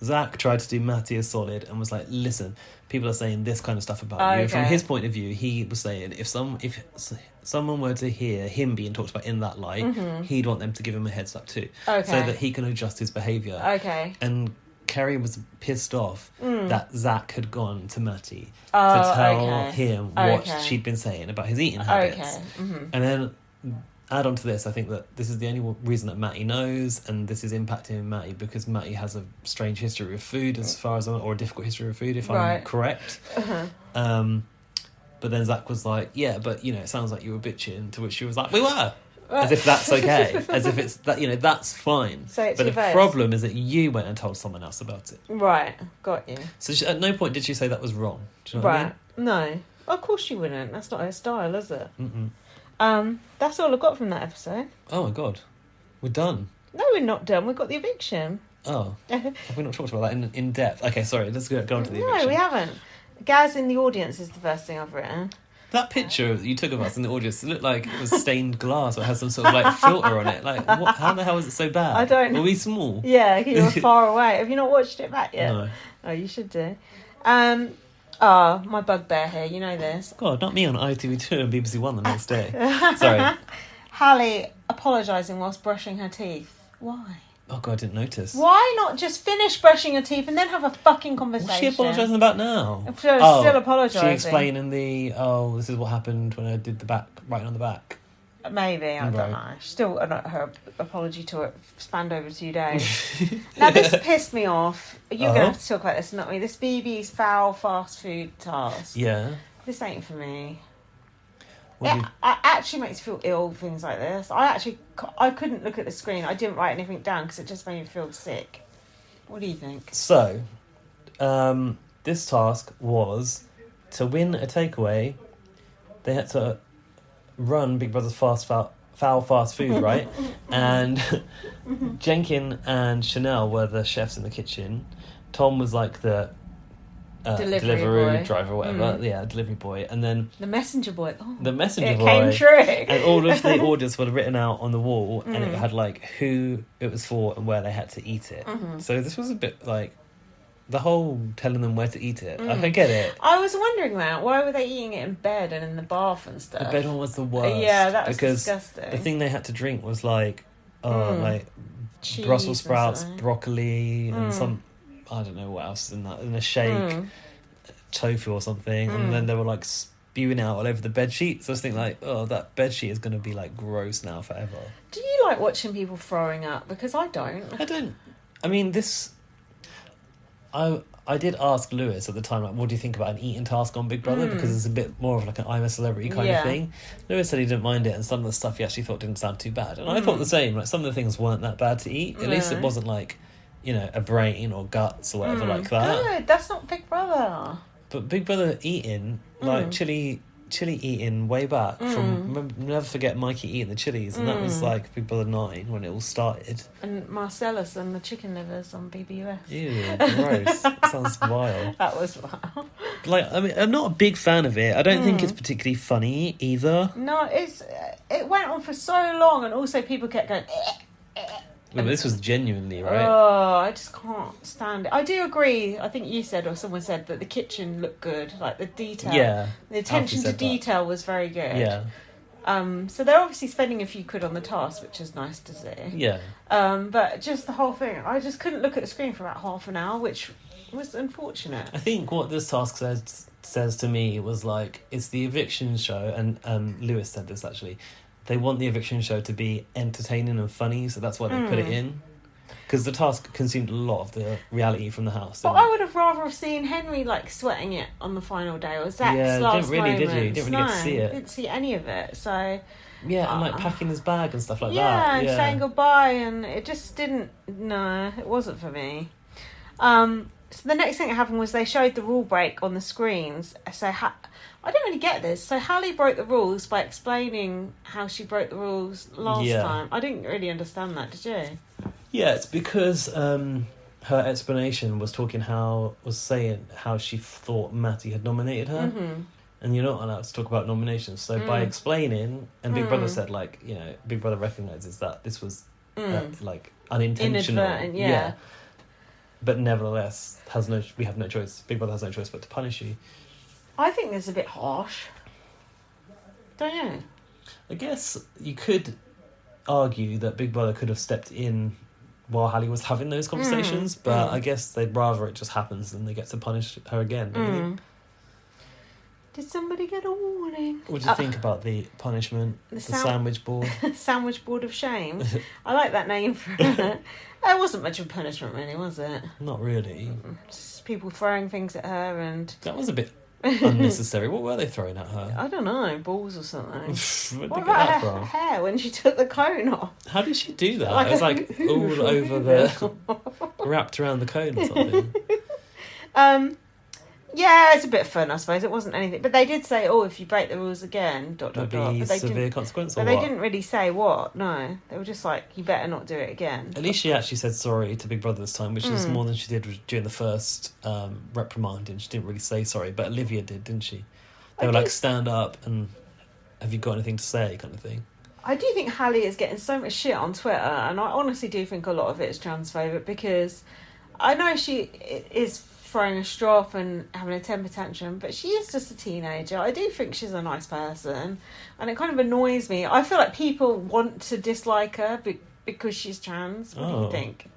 Zach tried to do Matty a solid and was like, listen, people are saying this kind of stuff about you. And from his point of view, he was saying if someone were to hear him being talked about in that light, he'd want them to give him a heads up too. So that he can adjust his behaviour. Okay. And Kerry was pissed off that Zach had gone to Matty to tell him what she'd been saying about his eating habits. And then... add on to this, I think that this is the only reason that Matty knows, and this is impacting Matty because Matty has a strange history with food, as far as or a difficult history with food, if I'm correct. But then Zach was like, "Yeah, but you know, it sounds like you were bitching." To which she was like, "We were," as if that's okay, as if it's that that's fine. So but the problem is that you went and told someone else about it. Right, got you. So at no point did she say that was wrong. Do you know what I mean? No, of course she wouldn't. That's not her style, is it? That's all I got from that episode. Oh my God. We're done. No, we're not done. We've got the eviction. Oh, have we not talked about that in depth? Okay, sorry, let's go on to the eviction. No, we haven't. Gaz in the audience is the first thing I've written. That picture that you took of us in the audience, it looked like it was stained glass or has some sort of like filter on it. Like, how the hell is it so bad? I don't know. Were we small? Yeah, you were far away. Have you not watched it back yet? No. Oh, you should do. My bugbear here, you know this. God, not me on ITV2 and BBC One the next day. Sorry. Hallie apologising whilst brushing her teeth. Why? Oh God, I didn't notice. Why not just finish brushing your teeth and then have a fucking conversation? What's she apologising about now? Still apologising. She explaining this is what happened when I did the back, writing on the back. Maybe, I don't know. Still, her apology to it spanned over 2 days. Now, this pissed me off. You're going to have to talk about this, not me. This BB's foul fast food task. Yeah. This ain't for me. It actually makes me feel ill, things like this. I couldn't look at the screen. I didn't write anything down because it just made me feel sick. What do you think? So, this task was to win a takeaway. They had to run Big Brother's foul fast food, right? And Jenkin and Chanel were the chefs in the kitchen. Tom was like the delivery driver or whatever. Yeah, delivery boy. And then the messenger boy. The messenger boy. It came true. And all of the orders were written out on the wall, and it had like who it was for and where they had to eat it. So this was a bit like the whole telling them where to eat it. Like, I get it. I was wondering that. Why were they eating it in bed and in the bath and stuff? The bed one was the worst. Yeah, that was because disgusting. The thing they had to drink was like cheese, Brussels sprouts, broccoli, and some, I don't know what else in that, in a shake, tofu or something, and then they were like spewing out all over the bed sheet. So I was thinking like, oh, that bed sheet is going to be like gross now forever. Do you like watching people throwing up? Because I don't. I don't. I mean, this. I did ask Lewis at the time, like, what do you think about an eating task on Big Brother? Because it's a bit more of like an I'm a celebrity kind of thing. Lewis said he didn't mind it, and some of the stuff he actually thought didn't sound too bad. And I thought the same. Like, some of the things weren't that bad to eat. At least it wasn't like, you know, a brain or guts or whatever like that. Good. That's not Big Brother. But Big Brother eating, like chili eating way back from, never forget Mikey eating the chilies, and that was like Big Brother 9 when it all started. And Marcellus and the chicken livers on BBUK. Ew, gross. That sounds vile. That was vile. Like, I mean, I'm not a big fan of it. I don't think it's particularly funny either. No, it went on for so long, and also people kept going, But this was genuinely, right? Oh, I just can't stand it. I do agree. I think you said, or someone said, that the kitchen looked good. Like the detail. Yeah. The attention to detail was very good. Yeah. So they're obviously spending a few quid on the task, which is nice to see. Yeah. But just the whole thing, I just couldn't look at the screen for about half an hour, which was unfortunate. I think what this task says to me was like, it's the eviction show, and Lewis said this actually. They want the eviction show to be entertaining and funny, so that's why they put it in. Because the task consumed a lot of the reality from the house. But I would have rather have seen Henry like sweating it on the final day, or Zach's last didn't really, moments. did you? Didn't really get to see it. Didn't see any of it. So yeah, and like packing his bag and stuff like that. Yeah, and saying goodbye, and it just didn't. No, it wasn't for me. So the next thing that happened was they showed the rule break on the screens. So I don't really get this. So Hallie broke the rules by explaining how she broke the rules last time. I didn't really understand that, did you? Yeah, it's because her explanation was saying how she thought Matty had nominated her. And you're not allowed to talk about nominations. So by explaining, and Big Brother said, like, you know, Big Brother recognises that this was like unintentional. Inadvertent, yeah. But nevertheless, we have no choice. Big Brother has no choice but to punish you. I think this is a bit harsh. Don't you? I guess you could argue that Big Brother could have stepped in while Hallie was having those conversations, but I guess they'd rather it just happens than they get to punish her again. Don't you think? Did somebody get a warning? What do you think about the punishment? The sandwich board? Sandwich board of shame. I like that name for it. It wasn't much of a punishment, really, was it? Not really. Just people throwing things at her, and that was a bit unnecessary. What were they throwing at her? I don't know, balls or something. What about her hair when she took the cone off? How did she do that? It was like all over wrapped around the cone or something. Yeah, it's a bit fun, I suppose. It wasn't anything, but they did say, "Oh, if you break the rules again, ... But they severe consequence, but they didn't really say what. No, they were just like, "You better not do it again." At least she actually said sorry to Big Brother this time, which is more than she did during the first reprimand, and she didn't really say sorry. But Olivia did, didn't she? They were like, "Stand up and have you got anything to say?" kind of thing. I do think Hallie is getting so much shit on Twitter, and I honestly do think a lot of it is transphobic, because I know she is throwing a straw up and having a temper tantrum, but she is just a teenager. I do think she's a nice person, and it kind of annoys me. I feel like people want to dislike her because she's trans. What do you think?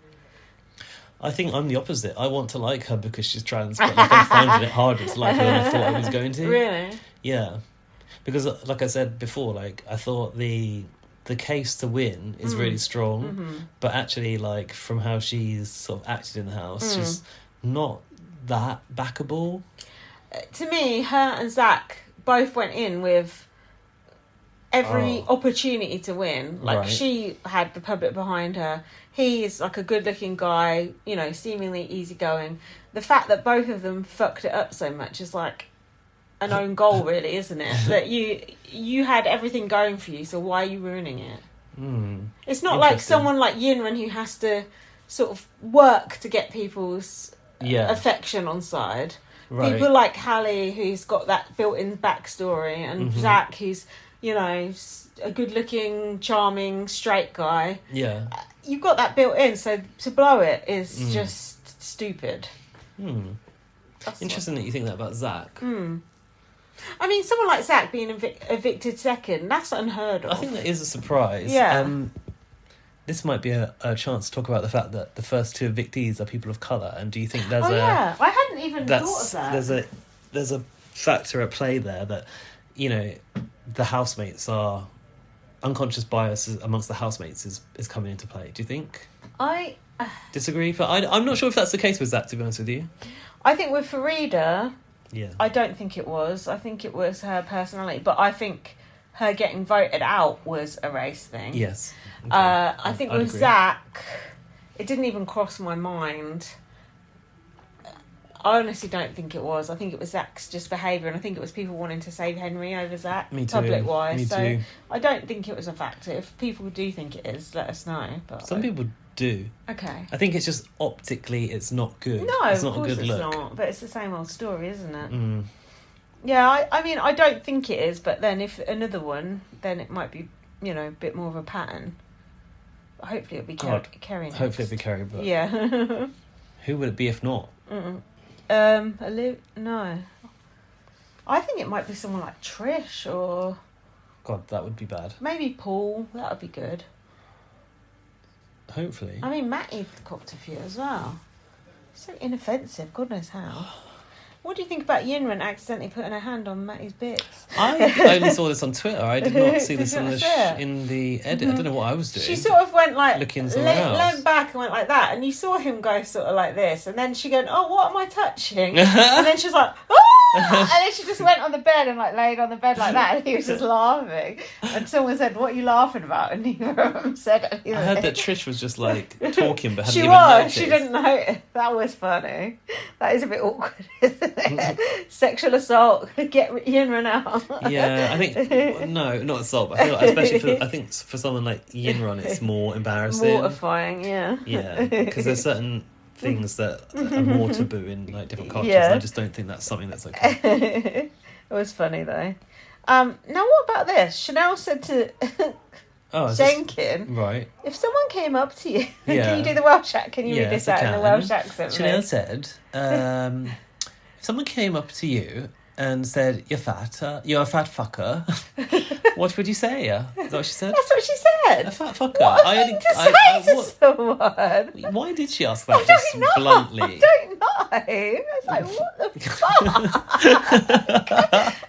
I think I'm the opposite. I want to like her because she's trans, but like, I'm finding it harder to like her than I thought I was going to. Really? Yeah. Because, like I said before, like, I thought the case to win is really strong, but actually, like, from how she's sort of acted in the house, she's not that backable. To me, her and Zach both went in with every opportunity to win. Like, she had the public behind her. He's like a good-looking guy, you know, seemingly easygoing. The fact that both of them fucked it up so much is like an own goal, really, isn't it? That you had everything going for you, so why are you ruining it? It's not like someone like Yinran who has to sort of work to get people's affection on side. Right. People like Hallie, who's got that built-in backstory, and Zach, who's, you know, a good-looking, charming, straight guy. Yeah. You've got that built in, so to blow it is just stupid. Interesting that you think that about Zach. I mean, someone like Zach being evicted second, that's unheard of. I think that is a surprise. Yeah. This might be a chance to talk about the fact that the first two evictees are people of colour, and do you think there's yeah, I hadn't even thought of that. There's a factor at play there that, you know, the housemates are... unconscious bias amongst the housemates is coming into play. Do you think? I disagree, but I'm not sure if that's the case with Zach, to be honest with you. I think with Farida, I don't think it was. I think it was her personality, but I think her getting voted out was a race thing. Yes. Okay. I think with Zach, it didn't even cross my mind. I honestly don't think it was. I think it was Zach's just behaviour, and I think it was people wanting to save Henry over Zach, public-wise. Me so too. I don't think it was a factor. If people do think it is, let us know. But some people do. Okay. I think it's just optically, it's not good. No, it's not of course a good look. It's not. But it's the same old story, isn't it? Yeah, I mean, I don't think it is. But then if another one, then it might be, you know, a bit more of a pattern. Hopefully it'll be Kerry next. Hopefully it'll be Kerry, but... Yeah. Who would it be if not? No. I think it might be someone like Trish or... God, that would be bad. Maybe Paul. That would be good. Hopefully. I mean, Matty copped a few as well. So inoffensive, God knows how. What do you think about Yinran accidentally putting her hand on Matty's bits? I only saw this on Twitter. I did not see this in the edit. I don't know what I was doing. She sort of went like, looking somewhere else. Leaned back and went like that, and you saw him go sort of like this, and then she went, "Oh, what am I touching?" And then she was like, "Oh!" And then she just went on the bed and like laid on the bed like that, and he was just laughing. And someone said, "What are you laughing about?" And neither of them said anything. I heard that Trish was just like talking, but hadn't she even was. noticed. She didn't notice. That was funny. That is a bit awkward, isn't it? Sexual assault. Get Yinran out. Yeah, I think no, not assault. But I feel like, especially for someone like Yinran, it's more embarrassing, mortifying. Yeah. Yeah, because there's certain things that are more taboo in like different cultures. And I just don't think that's something that's okay. It was funny though. Now what about this? Chanel said to Jenkin, right? If someone came up to you, can you do the Welsh accent? Can you read this out in the Welsh accent? Chanel said, if someone came up to you and said, you're a fat fucker, what would you say? Is that what she said? That's what she said. A fat fucker. What a thing to say to someone. Why did she ask that just bluntly? I don't know. I was like, what the fuck?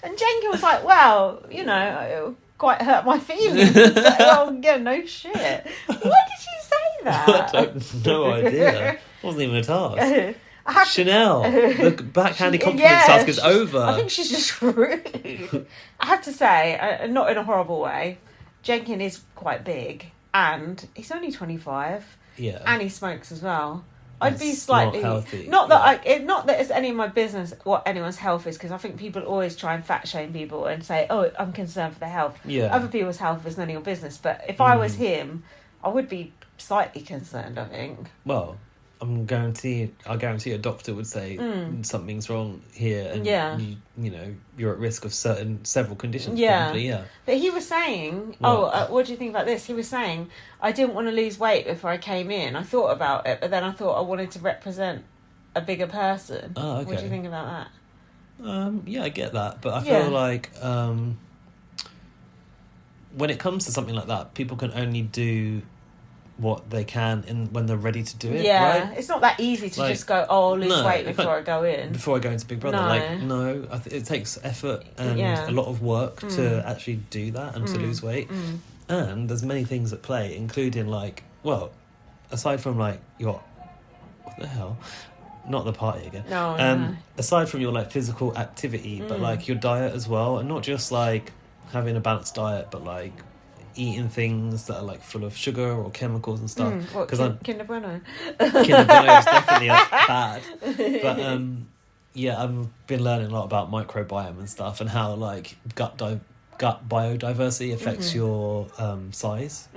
And Jenkin was like, well, you know, it quite hurt my feelings. Like, oh, yeah, no shit. Why did she say that? I have no idea. It wasn't even a task. Chanel, the backhanded compliment task is over. I think she's just rude. I have to say, not in a horrible way, Jenkin is quite big, and he's only 25. Yeah. And he smokes as well. I'd be slightly not healthy. Not that it's any of my business what anyone's health is, because I think people always try and fat shame people and say, "Oh, I'm concerned for their health." Yeah. Other people's health is none of your business. But if I was him, I would be slightly concerned, I think. Well, I guarantee a doctor would say something's wrong here, and you know, you're at risk of several conditions. Probably, yeah. But he was saying, what do you think about this? He was saying, I didn't want to lose weight before I came in. I thought about it, but then I thought I wanted to represent a bigger person. Oh, okay. What do you think about that? Yeah, I get that, but I feel like when it comes to something like that, people can only do what they can when they're ready to do it. Yeah, right? It's not that easy to just go, I'll lose weight before I go in. Before I go into Big Brother. No, it takes effort and a lot of work to actually do that and to lose weight. And there's many things at play, including aside from your what the hell? Not the party again. No. Aside from your physical activity, but your diet as well, and not just having a balanced diet, but eating things that are full of sugar or chemicals and stuff. Kinder Bueno? Kinder Bueno is definitely bad. But I've been learning a lot about microbiome and stuff, and how gut biodiversity affects your size.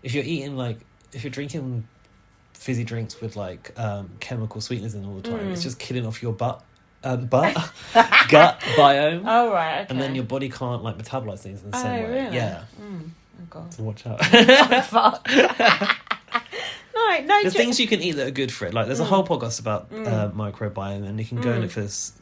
If you're eating if you're drinking fizzy drinks with chemical sweeteners in all the time, it's just killing off your gut biome. Oh, right, okay. And then your body can't metabolize things in the same way. Really? Yeah. Oh god. So watch out. Oh, fuck. No. There's things you can eat that are good for it. There's a whole podcast about microbiome, and you can go and look for this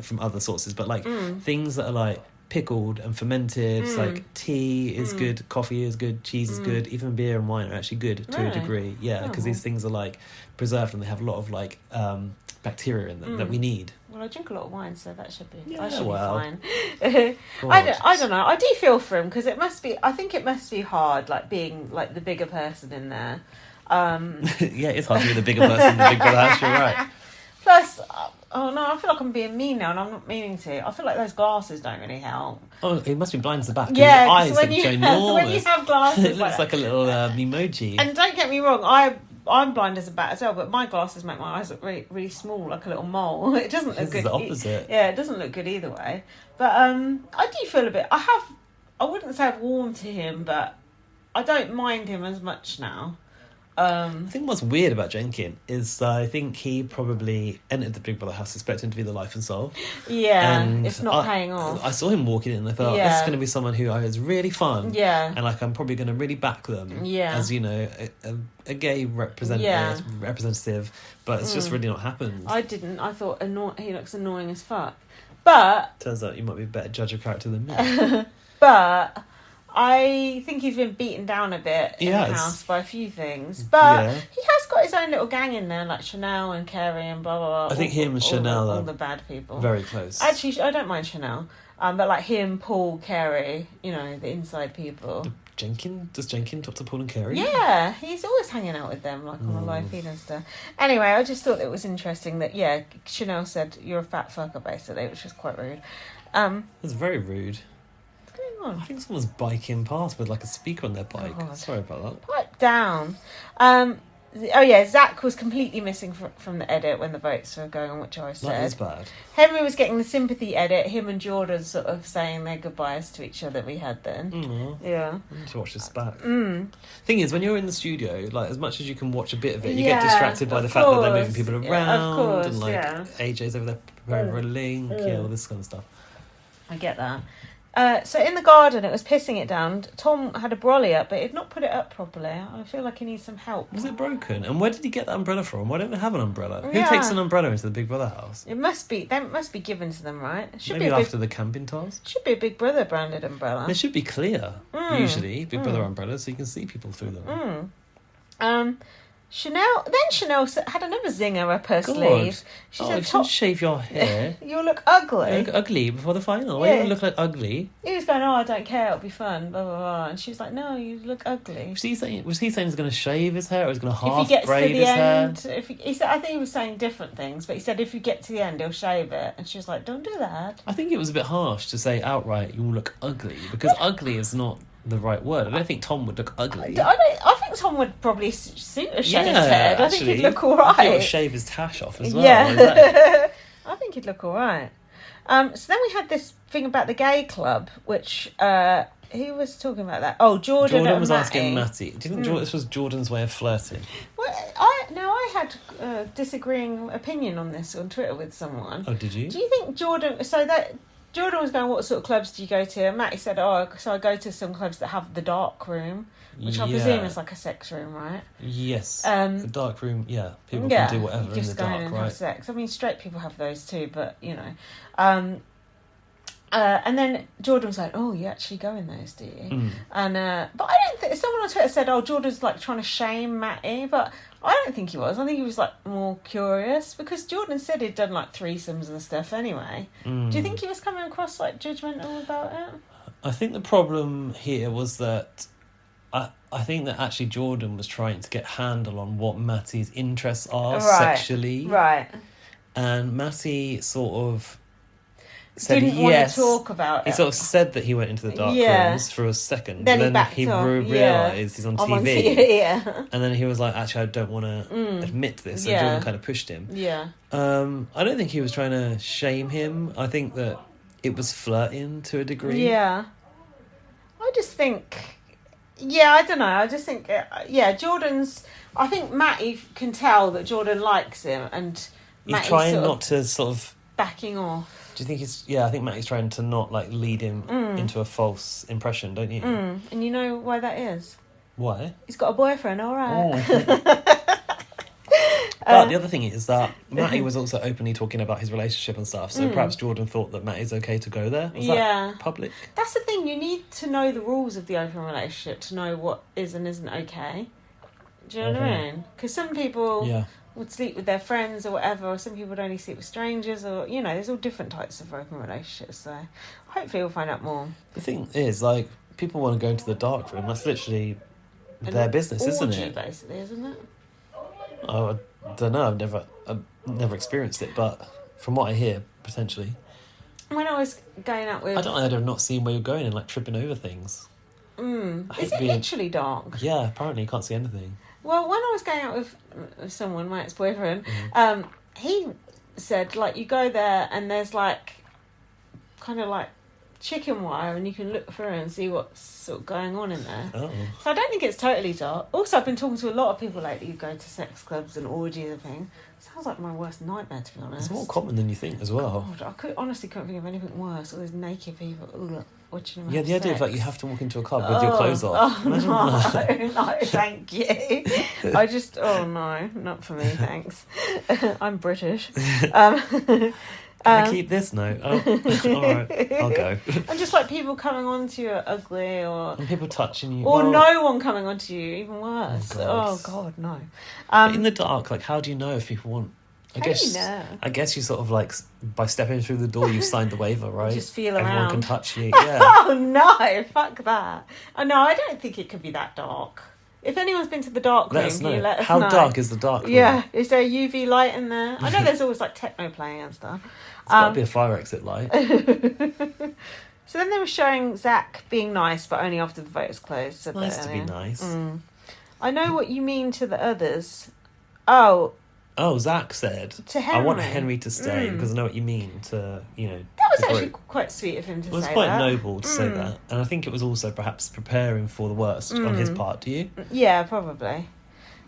from other sources. But things that are pickled and fermented, tea is good, coffee is good, cheese is good, even beer and wine are actually good to a degree. Yeah, because these things are preserved and they have a lot of bacteria in them that we need. Well, I drink a lot of wine, so that should be. Yeah, I should be fine. I don't know. I do feel for him, because it must be. I think it must be hard, being the bigger person in there. Yeah, it's hard to be the bigger person in the Big Brother house. You're right. Plus, I feel like I'm being mean now, and I'm not meaning to. I feel like those glasses don't really help. Oh, it must be blind to the back. Yeah, his eyes when are you ginormous. when you have glasses, it looks like a little emoji. And don't get me wrong, I'm blind as a bat as well, but my glasses make my eyes look really, really small, like a little mole. It doesn't look good. It's the opposite. Yeah, it doesn't look good either way. But I do feel a bit. I wouldn't say I've warmed to him, but I don't mind him as much now. I think what's weird about Jenkin is I think he probably entered the Big Brother house expecting to be the life and soul. Yeah, and it's not paying off. I saw him walking in and I thought, this is going to be someone who is really fun. Yeah. And I'm probably going to really back them. Yeah. As, a gay representative. But it's just really not happened. I didn't. I thought he looks annoying as fuck. But... Turns out you might be a better judge of character than me. But... I think he's been beaten down a bit in the house by a few things. But he has got his own little gang in there, like Chanel and Kerry and blah, blah, blah. I think him and Chanel all the bad people. Very close. Actually, I don't mind Chanel. But him, Paul, Kerry, the inside people. Does Jenkin talk to Paul and Kerry? Yeah, he's always hanging out with them, on the live feed and stuff. Anyway, I just thought it was interesting that, Chanel said, you're a fat fucker, basically, which was quite rude. It's very rude. On? I think someone's biking past with a speaker on their bike. Oh, sorry about that. Pipe down. Zach was completely missing from the edit when the votes were going on, which I said. That is bad. Henry was getting the sympathy edit, him and Jordan sort of saying their goodbyes to each other we had then. Mm-hmm. Yeah. I need to watch this back. Thing is, when you're in the studio, as much as you can watch a bit of it, you get distracted by the fact that they're moving people around and AJ's over there preparing for a link, all this kind of stuff. I get that. So in the garden, it was pissing it down. Tom had a brolly up, but he'd not put it up properly. I feel like he needs some help. Was it broken? And where did he get that umbrella from? Why don't they have an umbrella? Who takes an umbrella into the Big Brother house? They must be given to them, right? Maybe after the camping tours? Should be a Big Brother branded umbrella. They should be clear, usually, Big Brother umbrellas, so you can see people through them. Chanel had another zinger up her sleeve. She said, "Don't shave your hair. You look ugly. You look ugly before the final. Why do you look like ugly?" He was going, I don't care, it'll be fun, blah, blah, blah. And she was like, no, you look ugly. Was he saying he's going to shave his hair, or he's going to half if he gets braid to the his end, hair? He said, I think he was saying different things, but he said if you get to the end, he'll shave it. And she was like, don't do that. I think it was a bit harsh to say outright, you look ugly, because ugly is not the right word. I don't think Tom would look ugly. I think Tom would probably suit a shaved head. I think he'd look all I think he right. would shave his tash off as well. Yeah. I think he'd look all right. So then we had this thing about the gay club, which he was talking about that. Oh, Jordan was Matty. asking Matty. Do you think this was Jordan's way of flirting? Well, I had a disagreeing opinion on this on Twitter with someone. Oh, did you? Do you think Jordan... So that Jordan was going, what sort of clubs do you go to? And Matty said, so I go to some clubs that have the dark room, which I presume is like a sex room, right? Yes. The dark room, people can do whatever in the dark, right? Have sex. I mean, straight people have those too, but, you know... and then Jordan was like, "Oh, you actually go in those, do you?" And but I don't think someone on Twitter said, "Oh, Jordan's like trying to shame Matty," but I don't think he was. I think he was like more curious because Jordan said he'd done like threesomes and stuff anyway. Do you think he was coming across like judgmental about it? I think the problem here was that I think that actually Jordan was trying to get handle on what Matty's interests are sexually, right? And Matty sort of said didn't want to talk about it. He sort of said that he went into the dark rooms for a second. Then he realised he's on TV. And then he was like, actually, I don't want to admit this. So Jordan kind of pushed him. Yeah. I don't think he was trying to shame him. I think that it was flirting to a degree. Yeah. I just think... Yeah, I don't know. I just think... Jordan's... I think Matty can tell that Jordan likes him and He's trying not to sort of... backing off. Do you think he's... Yeah, I think Matty's trying to not, like, lead him into a false impression, don't you? And you know why that is? Why? He's got a boyfriend, all right. But the other thing is that Matty was also openly talking about his relationship and stuff, so perhaps Jordan thought that Matty's okay to go there. Was that public? That's the thing. You need to know the rules of the open relationship to know what is and isn't okay. Do you know what I mean? Because some people... would sleep with their friends or whatever, or some people would only sleep with strangers, or, you know, there's all different types of open relationships, so hopefully we'll find out more. The thing is, like, people want to go into the dark room, that's literally their business, isn't it? Basically, isn't it? Oh, I don't know, I've never experienced it, but from what I hear, potentially. When I was going out with... I've not seen where you're going and, like, tripping over things. Is it literally dark? Yeah, apparently you can't see anything. Well, when I was going out with someone, my ex-boyfriend, he said, like, you go there and there's, like, kind of, like, chicken wire and you can look through and see what's sort of going on in there. Oh. So I don't think it's totally dark. Also, I've been talking to a lot of people lately who go to sex clubs and orgies and things. Sounds like my worst nightmare, to be honest. It's more common than you think as well. God, I honestly couldn't think of anything worse. All those naked people watching them. Yeah, the idea of like you have to walk into a club with your clothes off. Oh, no, thank you. I just, no, not for me, thanks. I'm British. Can I keep this note? Oh, all right, I'll go. And just like people coming onto you are ugly, or and people touching you, or no one coming onto you, even worse. Oh God, no. But in the dark, like, how do you know if people want? I guess you sort of like by stepping through the door, you've signed the waiver, right? Just feel around. Everyone can touch you. Yeah. Oh no! Fuck that. Oh no, I don't think it could be that dark. If anyone's been to the dark room, can you let us know? How dark is the dark room? Yeah, is there a UV light in there? I know there's always like techno playing and stuff. It's got to be a fire exit light. So then they were showing Zach being nice, but only after the vote is closed. It's nice to be nice. I know what you mean to the others. Oh, Zach said, to Henry. I want Henry to stay because I know what you mean to, That was actually quite sweet of him to say that. It was quite noble to say that. And I think it was also perhaps preparing for the worst on his part. Do you? Yeah, probably.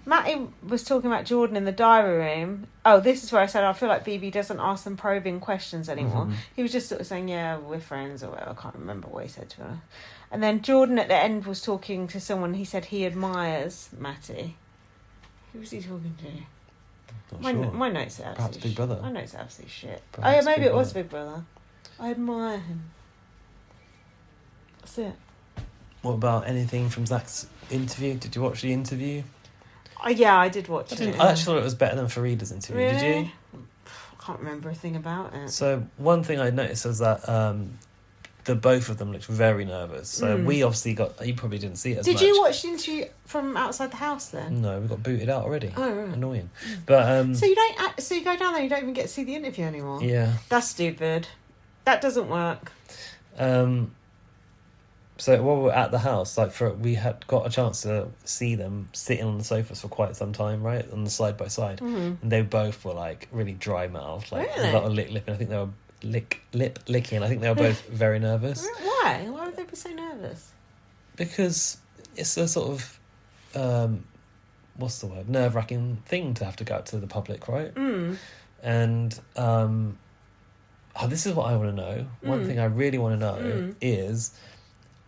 Matty was talking about Jordan in the diary room. Oh, this is where I said I feel like BB doesn't ask them probing questions anymore. He was just sort of saying, yeah, we're friends or whatever. I can't remember what he said to her. And then Jordan at the end was talking to someone he said he admires Matty. Who was he talking to? My notes are absolutely perhaps Big Brother. My notes are absolutely shit. Perhaps maybe it was Big Brother. I admire him. That's it. What about anything from Zach's interview? Did you watch the interview? Yeah, I did watch it. I actually thought it was better than Farida's interview. Really? Did you? I can't remember a thing about it. So one thing I noticed was that the both of them looked very nervous. So we obviously you probably didn't see it as much. Did you watch the interview from outside the house then? No, we got booted out already. Oh, right. Annoying. But so you go down there, you don't even get to see the interview anymore. Yeah, that's stupid. That doesn't work. So while we were at the house, we had got a chance to see them sitting on the sofas for quite some time, right, on the side by side, and they both were like really dry mouthed, like a lot of lipping. I think they were lip licking. I think they were both very nervous. Why? Why would they be so nervous? Because it's a sort of what's the word? Nerve-wracking thing to have to go out to the public, right? And this is what I want to know. One thing I really want to know is,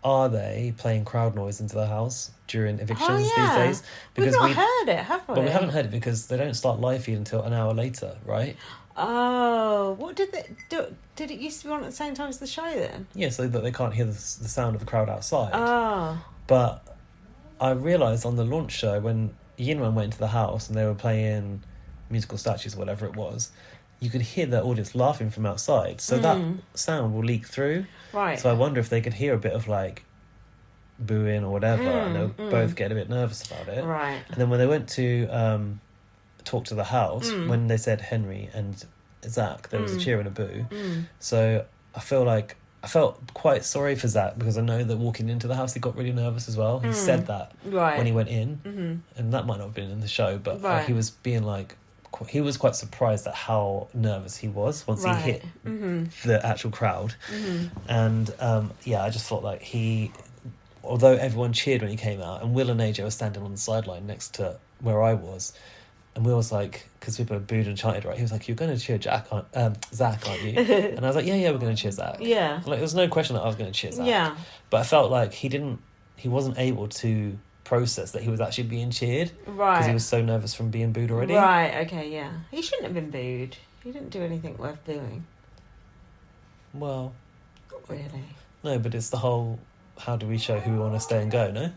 are they playing crowd noise into the house during evictions these days? Because we've not heard it, have we? Well, we haven't heard it because they don't start live feed until an hour later, right? Oh, what did they do? Did it used to be on at the same time as the show then? Yeah, so that they can't hear the sound of the crowd outside. Oh. But I realised on the launch show when Yinwen went into the house and they were playing musical statues or whatever it was, you could hear the audience laughing from outside. So that sound will leak through. Right. So I wonder if they could hear a bit of like booing or whatever, and they'll both get a bit nervous about it. Right. And then when they went to talk to the house, when they said Henry and Zach, there was a cheer and a boo. So I felt quite sorry for Zach, because I know that walking into the house he got really nervous as well. He said that when he went in, and that might not have been in the show, but he was being like, he was quite surprised at how nervous he was once he hit the actual crowd. And I just thought like although everyone cheered when he came out, and Will and AJ were standing on the sideline next to where I was, and Will was like, because people had booed and chanted, right? He was like, "You're going to cheer Zach, aren't you?" And I was like, "Yeah, we're going to cheer Zach." Yeah. Like, there was no question that I was going to cheer Zach. Yeah. But I felt like he wasn't able to process that he was actually being cheered. Right. Because he was so nervous from being booed already. Right, okay, yeah. He shouldn't have been booed. He didn't do anything worth booing. Well. Not really. No, but it's the whole, how do we show who we want to stay and go, no?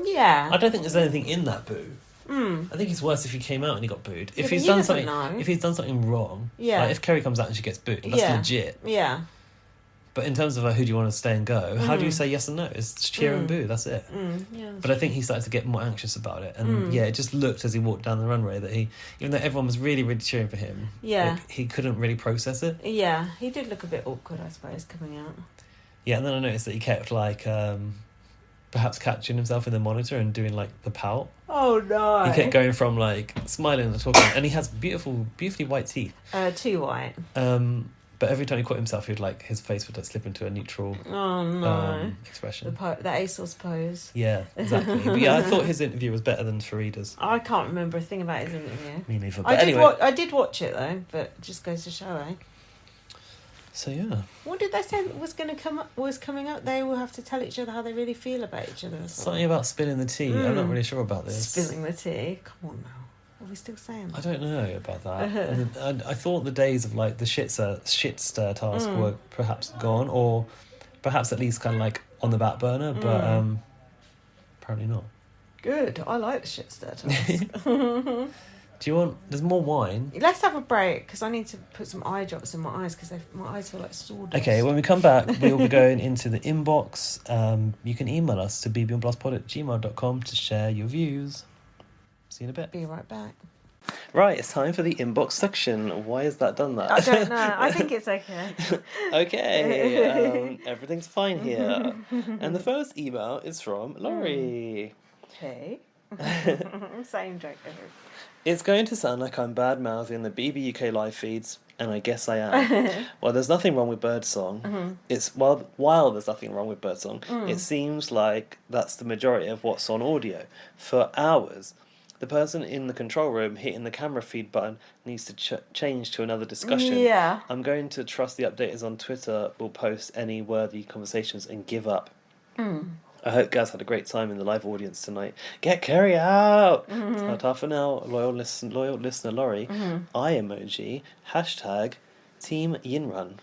Yeah. I don't think there's anything in that boo. I think it's worse if he came out and he got booed. If he's done something wrong, like if Kerry comes out and she gets booed, that's legit. Yeah. But in terms of who do you want to stay and go, how do you say yes and no? It's cheer and boo, that's it. Yeah, but I think he started to get more anxious about it. And it just looked as he walked down the runway that even though everyone was really, really cheering for him, he couldn't really process it. Yeah, he did look a bit awkward, I suppose, coming out. Yeah, and then I noticed that he kept like perhaps catching himself in the monitor and doing like the pout. Oh no! He kept going from like smiling and talking, and he has beautifully white teeth. Too white. But every time he caught himself, his face would slip into a neutral expression. The ASOS pose. Yeah, exactly. But yeah, I thought his interview was better than Farida's. I can't remember a thing about his interview. Me neither. But anyway, I did watch it though, but it just goes to show, eh? So yeah. What did they say was coming up? They will have to tell each other how they really feel about each other. Something about spilling the tea. I'm not really sure about this. Spilling the tea. Come on now. Are we still saying that? I don't know about that. I thought the days of like the shit stir task were perhaps gone, or perhaps at least kind of like on the back burner, but apparently not. Good. I like the shit stir task. Do you want... There's more wine. Let's have a break, because I need to put some eye drops in my eyes, because my eyes feel like sawdust. Okay, when we come back, we'll be going into the inbox. You can email us to bbunpluspod@gmail.com to share your views. See you in a bit. Be right back. Right, it's time for the inbox section. Why has that done that? I don't know. I think it's okay. Okay, everything's fine here. And the first email is from Laurie. Okay. Same joke. It's going to sound like I'm bad-mouthing the BBUK live feeds, and I guess I am. Well, there's nothing wrong with Birdsong. It's while there's nothing wrong with Birdsong, it seems like that's the majority of what's on audio. For hours, the person in the control room hitting the camera feed button needs to change to another discussion. Yeah. I'm going to trust the updaters on Twitter will post any worthy conversations and give up. I hope Gaz had a great time in the live audience tonight. Get Kerry out! It's not half an hour. Loyal listener Laurie. Eye emoji. Hashtag Team Yinrun.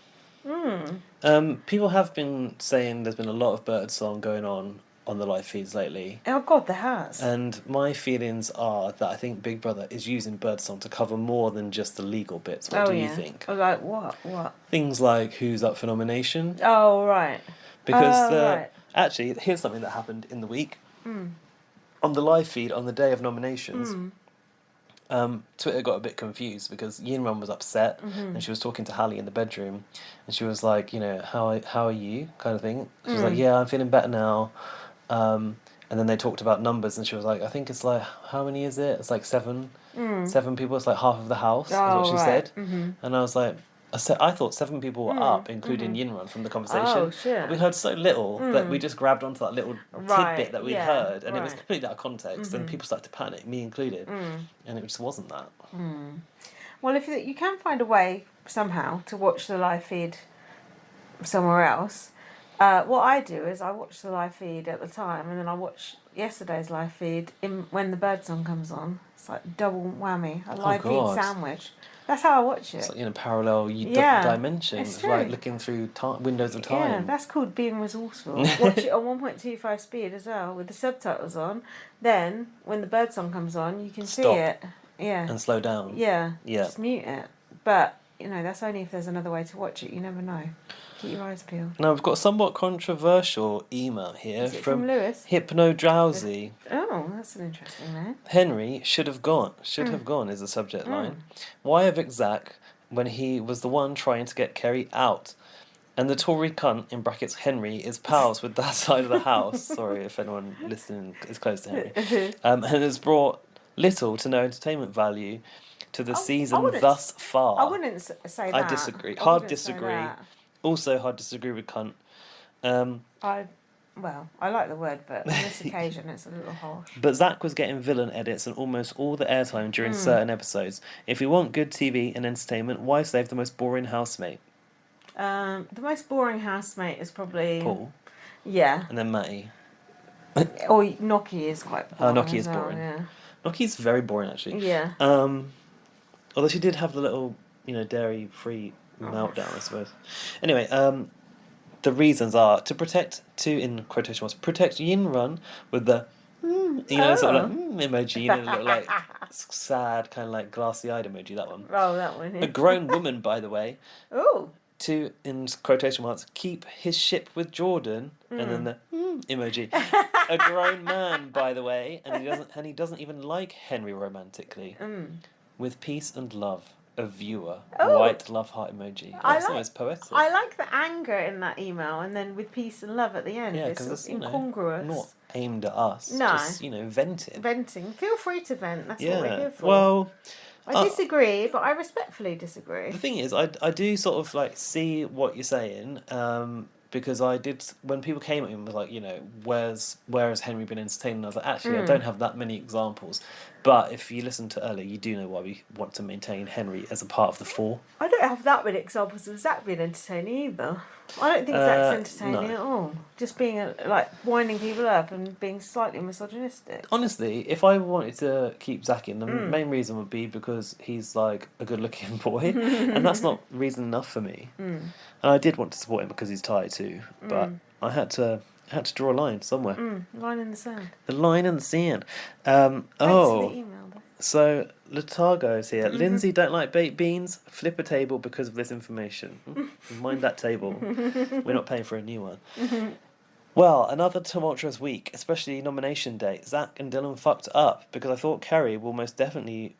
People have been saying there's been a lot of Birdsong going on the live feeds lately. Oh God, there has. And my feelings are that I think Big Brother is using Birdsong to cover more than just the legal bits. What do you think? Oh, like what? What? Things like who's up for nomination. Oh, right. Because right. Actually, here's something that happened in the week. On the live feed, on the day of nominations, Twitter got a bit confused because Yinrun was upset and she was talking to Hallie in the bedroom and she was like, how are you, kind of thing. She was like, yeah, I'm feeling better now. And then they talked about numbers and she was like, I think it's like, how many is it? It's like 7 people. It's like half of the house, is what she said. And I was like, I thought 7 people were up, including Yinrun from the conversation. Oh, shit. We heard so little that we just grabbed onto that little tidbit that we'd heard, and it was completely out of context, and people started to panic, me included, and it just wasn't that. Well, if you can find a way somehow to watch the live feed somewhere else, what I do is I watch the live feed at the time, and then I watch yesterday's live feed when the birdsong comes on. It's like double whammy, a live feed sandwich. That's how I watch it. It's like parallel dimension. It's like looking through windows of time. Yeah, that's called being resourceful. Watch it on 1.25 speed as well, with the subtitles on. Then, when the birdsong comes on, you can see it. Yeah. And slow down. Yeah. Just mute it. But, that's only if there's another way to watch it. You never know. Keep your eyes peeled. Now, we've got a somewhat controversial email here from Lewis. Hypno Drowsy. Oh, that's an interesting name. Henry should have gone is the subject line. Why evict Zach when he was the one trying to get Kerry out? And the Tory cunt, in brackets Henry, is pals with that side of the house. Sorry if anyone listening is close to Henry. And has brought little to no entertainment value to the season thus far. I wouldn't say that. I disagree. Hard disagree. Also hard disagree with cunt. I like the word, but on this occasion it's a little harsh. But Zach was getting villain edits and almost all the airtime during certain episodes. If you want good TV and entertainment, why save the most boring housemate? The most boring housemate is probably Paul. Yeah. And then Matty. Or Noki is quite boring. Noki is boring. Yeah. Noki's very boring, actually. Yeah. Although she did have the little, dairy-free meltdown, I suppose. Anyway, the reasons are to protect Yinrun with the sort of emoji, a little like sad, kind of like glassy-eyed emoji. That one. Oh, that one. Yeah. A grown woman, by the way. Ooh. To, in quotation marks, keep his ship with Jordan, and then the emoji. A grown man, by the way, and he doesn't even like Henry romantically. With peace and love. A viewer. White love heart emoji. That's almost poetic. I like the anger in that email, and then with peace and love at the end. Yeah, because it's incongruous. Not aimed at us. No. Just, venting. Venting. Feel free to vent. That's what we're here for. Well, I disagree, but I respectfully disagree. The thing is, I do sort of see what you're saying. Because I did, when people came at me and was like, where has Henry been entertaining? And I was like, actually, I don't have that many examples. But if you listen to earlier, you do know why we want to maintain Henry as a part of the 4. I don't have that many examples of Zach being entertaining either. I don't think Zach's entertaining at all. Just being winding people up and being slightly misogynistic. Honestly, if I wanted to keep Zach in, the main reason would be because he's like a good-looking boy, and that's not reason enough for me. And I did want to support him because he's Thai too, but I had to draw a line somewhere. Line in the sand. The line in the sand. Thanks for the email, though. So Letargo's here. Lindsay don't like baked beans. Flip a table because of this information. Mind that table. We're not paying for a new one. Well, another tumultuous week, especially nomination day. Zach and Dylan fucked up because I thought Kerry will most definitely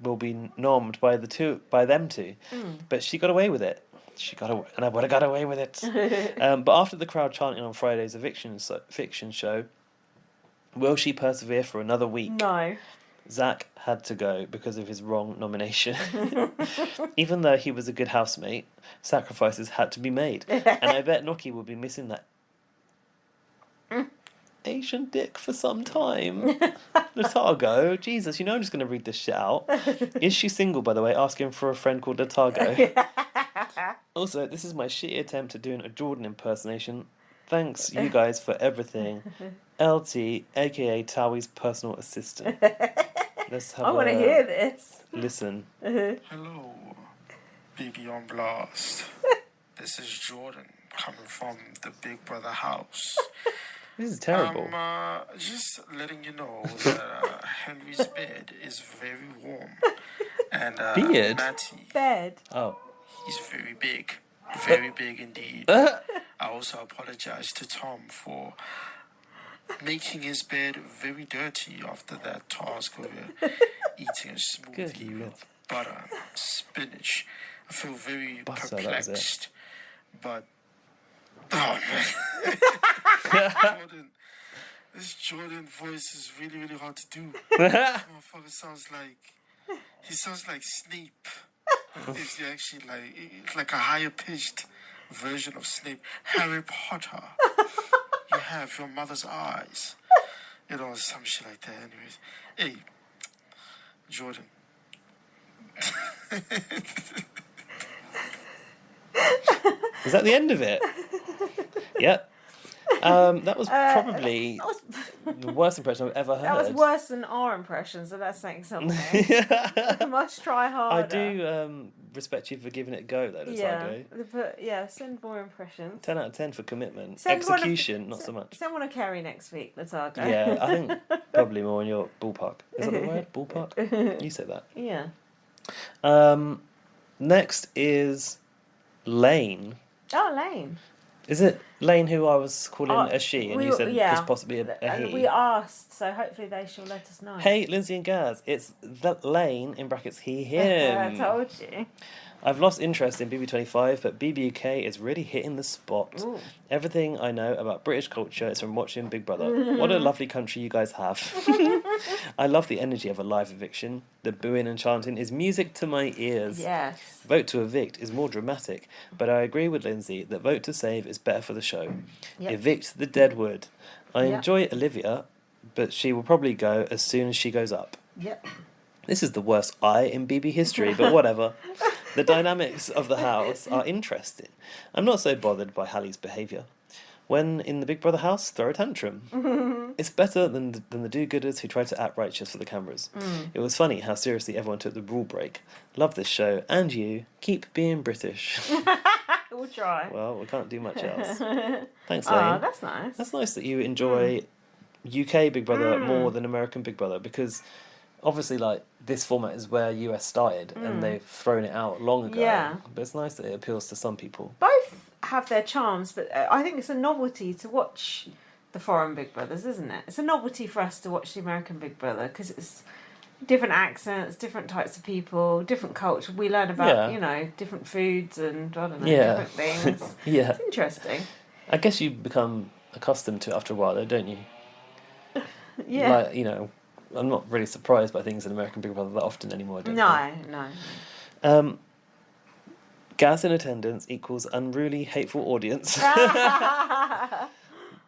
be nommed by them two, but she got away with it. And I would have got away with it. But after the crowd chanting on Friday's fiction show, will she persevere for another week? No. Zach had to go because of his wrong nomination. Even though he was a good housemate, sacrifices had to be made. And I bet Noki will be missing that Asian dick for some time. Letargo, Jesus, I'm just going to read this shit out. Is she single, by the way? Asking for a friend called Letargo. Also, this is my shitty attempt at doing a Jordan impersonation. Thanks, you guys, for everything. LT, aka Towie's personal assistant. Let's have I want to hear this. Listen. Hello, BB on Blast. This is Jordan coming from the Big Brother house. This is terrible. Just letting you know that Henry's bed is very warm. And Beard? Matty, Bed. Oh. He's very big. Very big indeed. I also apologize to Tom for making his bed very dirty after that task over eating a smoothie with butter and spinach. I feel very perplexed, but oh man, this Jordan voice is really, really hard to do. This motherfucker sounds like Snape. It's actually it's like a higher pitched version of Snape. Harry Potter. You have your mother's eyes. Some shit like that. Anyways, hey, Jordan. Is that the end of it? Yep. That was probably the worst impression I've ever heard. That was worse than our impression, so that's saying something. I must try harder. I do respect you for giving it a go, though, send more impressions. 10 out of 10 for commitment. Execution, not so much. Send one to Kerry next week, Latago. Yeah, I think probably more in your ballpark. Is that the word? Ballpark? You said that. Yeah. Next is Lane. Oh, Lane. Is it Lane who I was calling a she, and you said it's possibly a he? And we asked, so hopefully they shall let us know. Hey, Lindsay and Gaz, it's the Lane, in brackets, he, him. I told you. I've lost interest in BB25, but BBUK is really hitting the spot. Ooh. Everything I know about British culture is from watching Big Brother. What a lovely country you guys have. I love the energy of a live eviction. The booing and chanting is music to my ears. Yes. Vote to evict is more dramatic, but I agree with Lindsay that vote to save is better for the show. Yep. Evict the deadwood. I enjoy Olivia, but she will probably go as soon as she goes up. Yep. This is the worst eye in BB history, but whatever. The dynamics of the house are interesting. I'm not so bothered by Hallie's behaviour. When in the Big Brother house, throw a tantrum. It's better than the do-gooders who try to act righteous for the cameras. It was funny how seriously everyone took the rule break. Love this show, and you keep being British. We'll try. Well, we can't do much else. Thanks, Lane. Oh, that's nice. That's nice that you enjoy UK Big Brother more than American Big Brother, because obviously, this format is where US started, and they've thrown it out long ago. Yeah. But it's nice that it appeals to some people. Both have their charms, but I think it's a novelty to watch the foreign Big Brothers, isn't it? It's a novelty for us to watch the American Big Brother, because it's different accents, different types of people, different culture. We learn about, different foods and, I don't know, different things. Yeah. It's interesting. I guess you become accustomed to it after a while, though, don't you? Yeah. I'm not really surprised by things in American Big Brother that often anymore. I don't No. Gas in attendance equals unruly, hateful audience.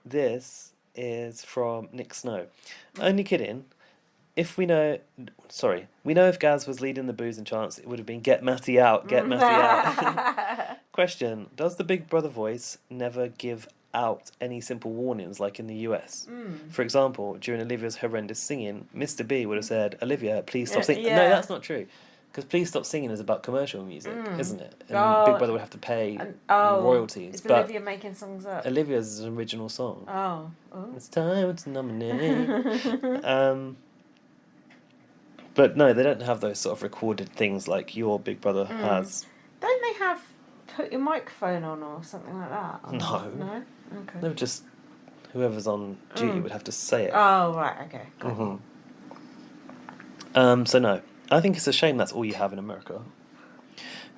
This is from Nick Snow. Only kidding. We know if Gaz was leading the boos and chants, it would have been get Matty out, get Matty out. Question, does the Big Brother voice never give out any simple warnings like in the US? For example, during Olivia's horrendous singing, Mr. B would have said, Olivia, please stop singing. No, that's not true. Because Please Stop Singing is about commercial music, isn't it? And Big Brother would have to pay royalties. Is Olivia making songs up? Olivia's an original song. Oh. It's time to nominate. But no, they don't have those sort of recorded things like your Big Brother has. Don't they have put your microphone on or something like that? No. No? Okay. They would just, whoever's on duty would have to say it. Oh, right, okay. So no, I think it's a shame that's all you have in America.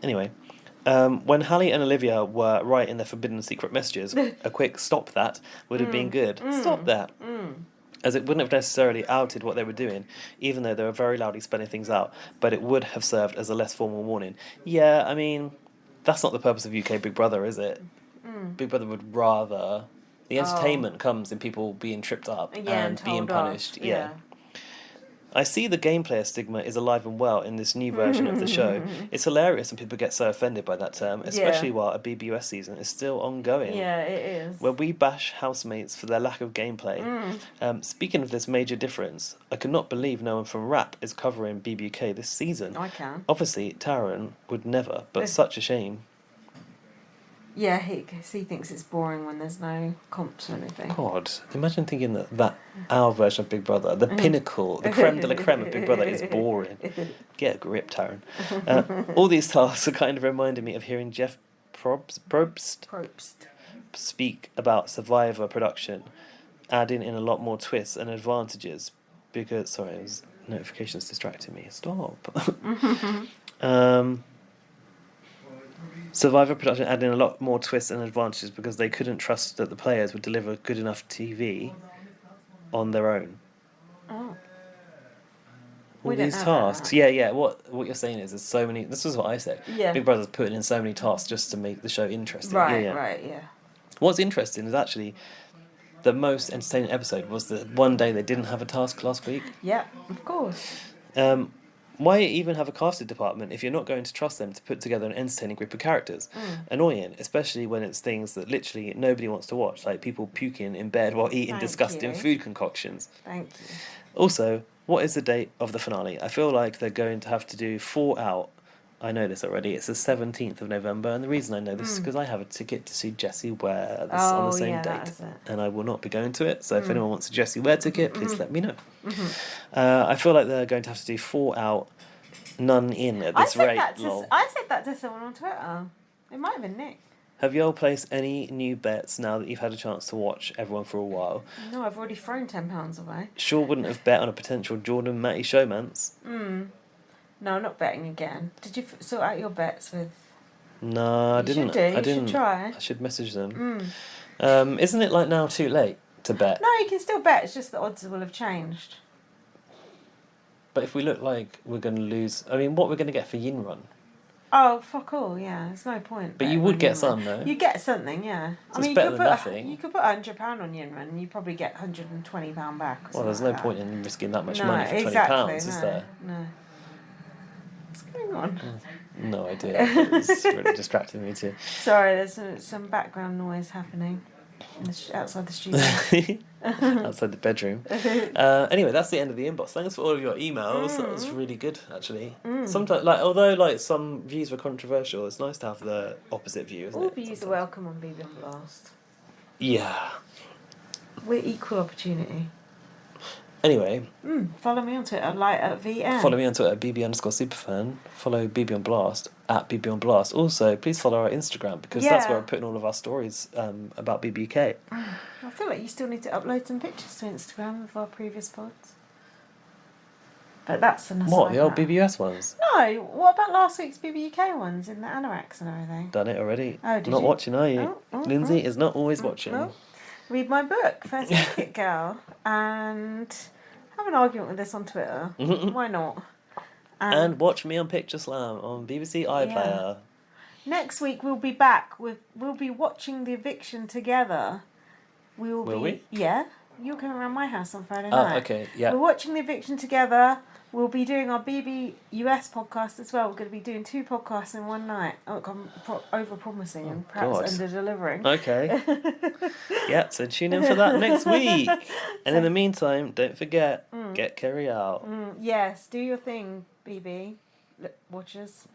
Anyway, when Hallie and Olivia were writing their forbidden secret messages, a quick stop that would have been good. Stop that. As it wouldn't have necessarily outed what they were doing, even though they were very loudly spelling things out, but it would have served as a less formal warning. Yeah, I mean, that's not the purpose of UK Big Brother, is it? Big Brother would rather... The entertainment comes in people being tripped up and being punished. Yeah. I see the game player stigma is alive and well in this new version of the show. It's hilarious when people get so offended by that term, especially while a BBUS season is still ongoing. Yeah, it is. Where we bash housemates for their lack of gameplay. Speaking of this major difference, I cannot believe no one from Rap is covering BBUK this season. I can. Obviously, Taron would never, but such a shame. Yeah, he thinks it's boring when there's no comps or anything. God, imagine thinking that our version of Big Brother, the pinnacle, the creme de la creme of Big Brother is boring. Get a grip, Taron. All these tasks are kind of reminding me of hearing Jeff Probst speak about Survivor production, adding in a lot more twists and advantages. Because, sorry, it was notifications distracting me. Stop. Survivor production added in a lot more twists and advantages because they couldn't trust that the players would deliver good enough TV on their own. Oh. All these tasks. Yeah. What you're saying is there's so many. This is what I said. Yeah. Big Brother's putting in so many tasks just to make the show interesting. Right, yeah. What's interesting is actually the most entertaining episode was the one day they didn't have a task last week. Yeah, of course. Why even have a casting department if you're not going to trust them to put together an entertaining group of characters? Annoying, especially when it's things that literally nobody wants to watch, like people puking in bed while eating disgusting food concoctions. Thank you. Also, what is the date of the finale? I feel like they're going to have to do 4 out. I know this already. It's the 17th of November, and the reason I know this is because I have a ticket to see Jessie Ware on the same date, and I will not be going to it. So if anyone wants a Jessie Ware ticket, please let me know. I feel like they're going to have to do 4 out, none in at this rate. I said that to someone on Twitter. It might have been Nick. Have you all placed any new bets now that you've had a chance to watch everyone for a while? No, I've already thrown £10 away. Sure wouldn't have bet on a potential Jordan Matty showmance. No, I'm not betting again. Did you sort out your bets with... No, I didn't. You should try. I should message them. Isn't it like now too late to bet? No, you can still bet. It's just the odds will have changed. But if we look like we're going to lose... I mean, what we're going to get for Yin Run? Oh, fuck all, yeah. There's no point. But you would get some, though. You get something, yeah. So it's better than nothing. You could put £100 on Yin Run and you probably get £120 back. Well, there's no point in risking that much money for £20, is there? No. What's going on? No idea. It's really distracting me too. Sorry, there's some background noise happening outside the studio. Outside the bedroom. Anyway, that's the end of the inbox. Thanks for all of your emails. That was really good, actually. Sometimes, although some views were controversial, it's nice to have the opposite view, isn't it? All views are welcome on BB Blast. Yeah. We're equal opportunity. Anyway. Follow me on Twitter, @VN. Follow me on Twitter, @BB_Superfan. Follow BB on Blast, @BB on Blast. Also, please follow our Instagram, because that's where I'm putting all of our stories about BBUK. I feel like you still need to upload some pictures to Instagram of our previous pods. But that's an aside. What, the old BBUS ones? No, what about last week's BBUK ones in the anoraks and everything? Done it already. Oh, did Not you? watching, are you? Lindsay is not always watching. No. Read my book, First Aid Kit Girl, and have an argument with this on Twitter. Why not? And watch me on Picture Slam on BBC iPlayer. Yeah. Next week we'll be back we'll be watching The Eviction together. Will we? Yeah. You're coming around my house on Friday night. Oh, okay, yeah. We're watching The Eviction together. We'll be doing our BBUS podcast as well. We're going to be doing 2 podcasts in one night. Oh, I'm over-promising and perhaps under-delivering. Okay. Yeah, so tune in for that next week. And in the meantime, don't forget, get Kerry out. Yes, do your thing, BB. Watchers.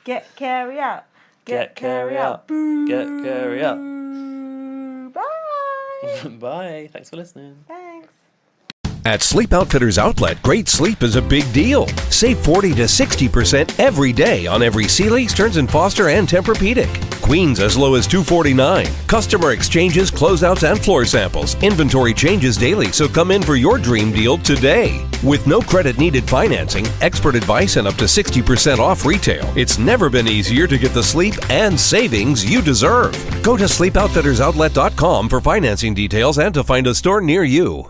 Get Kerry out. Get Kerry out. Get Kerry out. Bye. Bye. Thanks for listening. Thanks. At Sleep Outfitters Outlet, great sleep is a big deal. Save 40 to 60% every day on every Sealy, Stearns & Foster, and Tempur-Pedic. Queens as low as $249. Customer exchanges, closeouts, and floor samples. Inventory changes daily, so come in for your dream deal today. With no credit needed financing, expert advice, and up to 60% off retail, it's never been easier to get the sleep and savings you deserve. Go to sleepoutfittersoutlet.com for financing details and to find a store near you.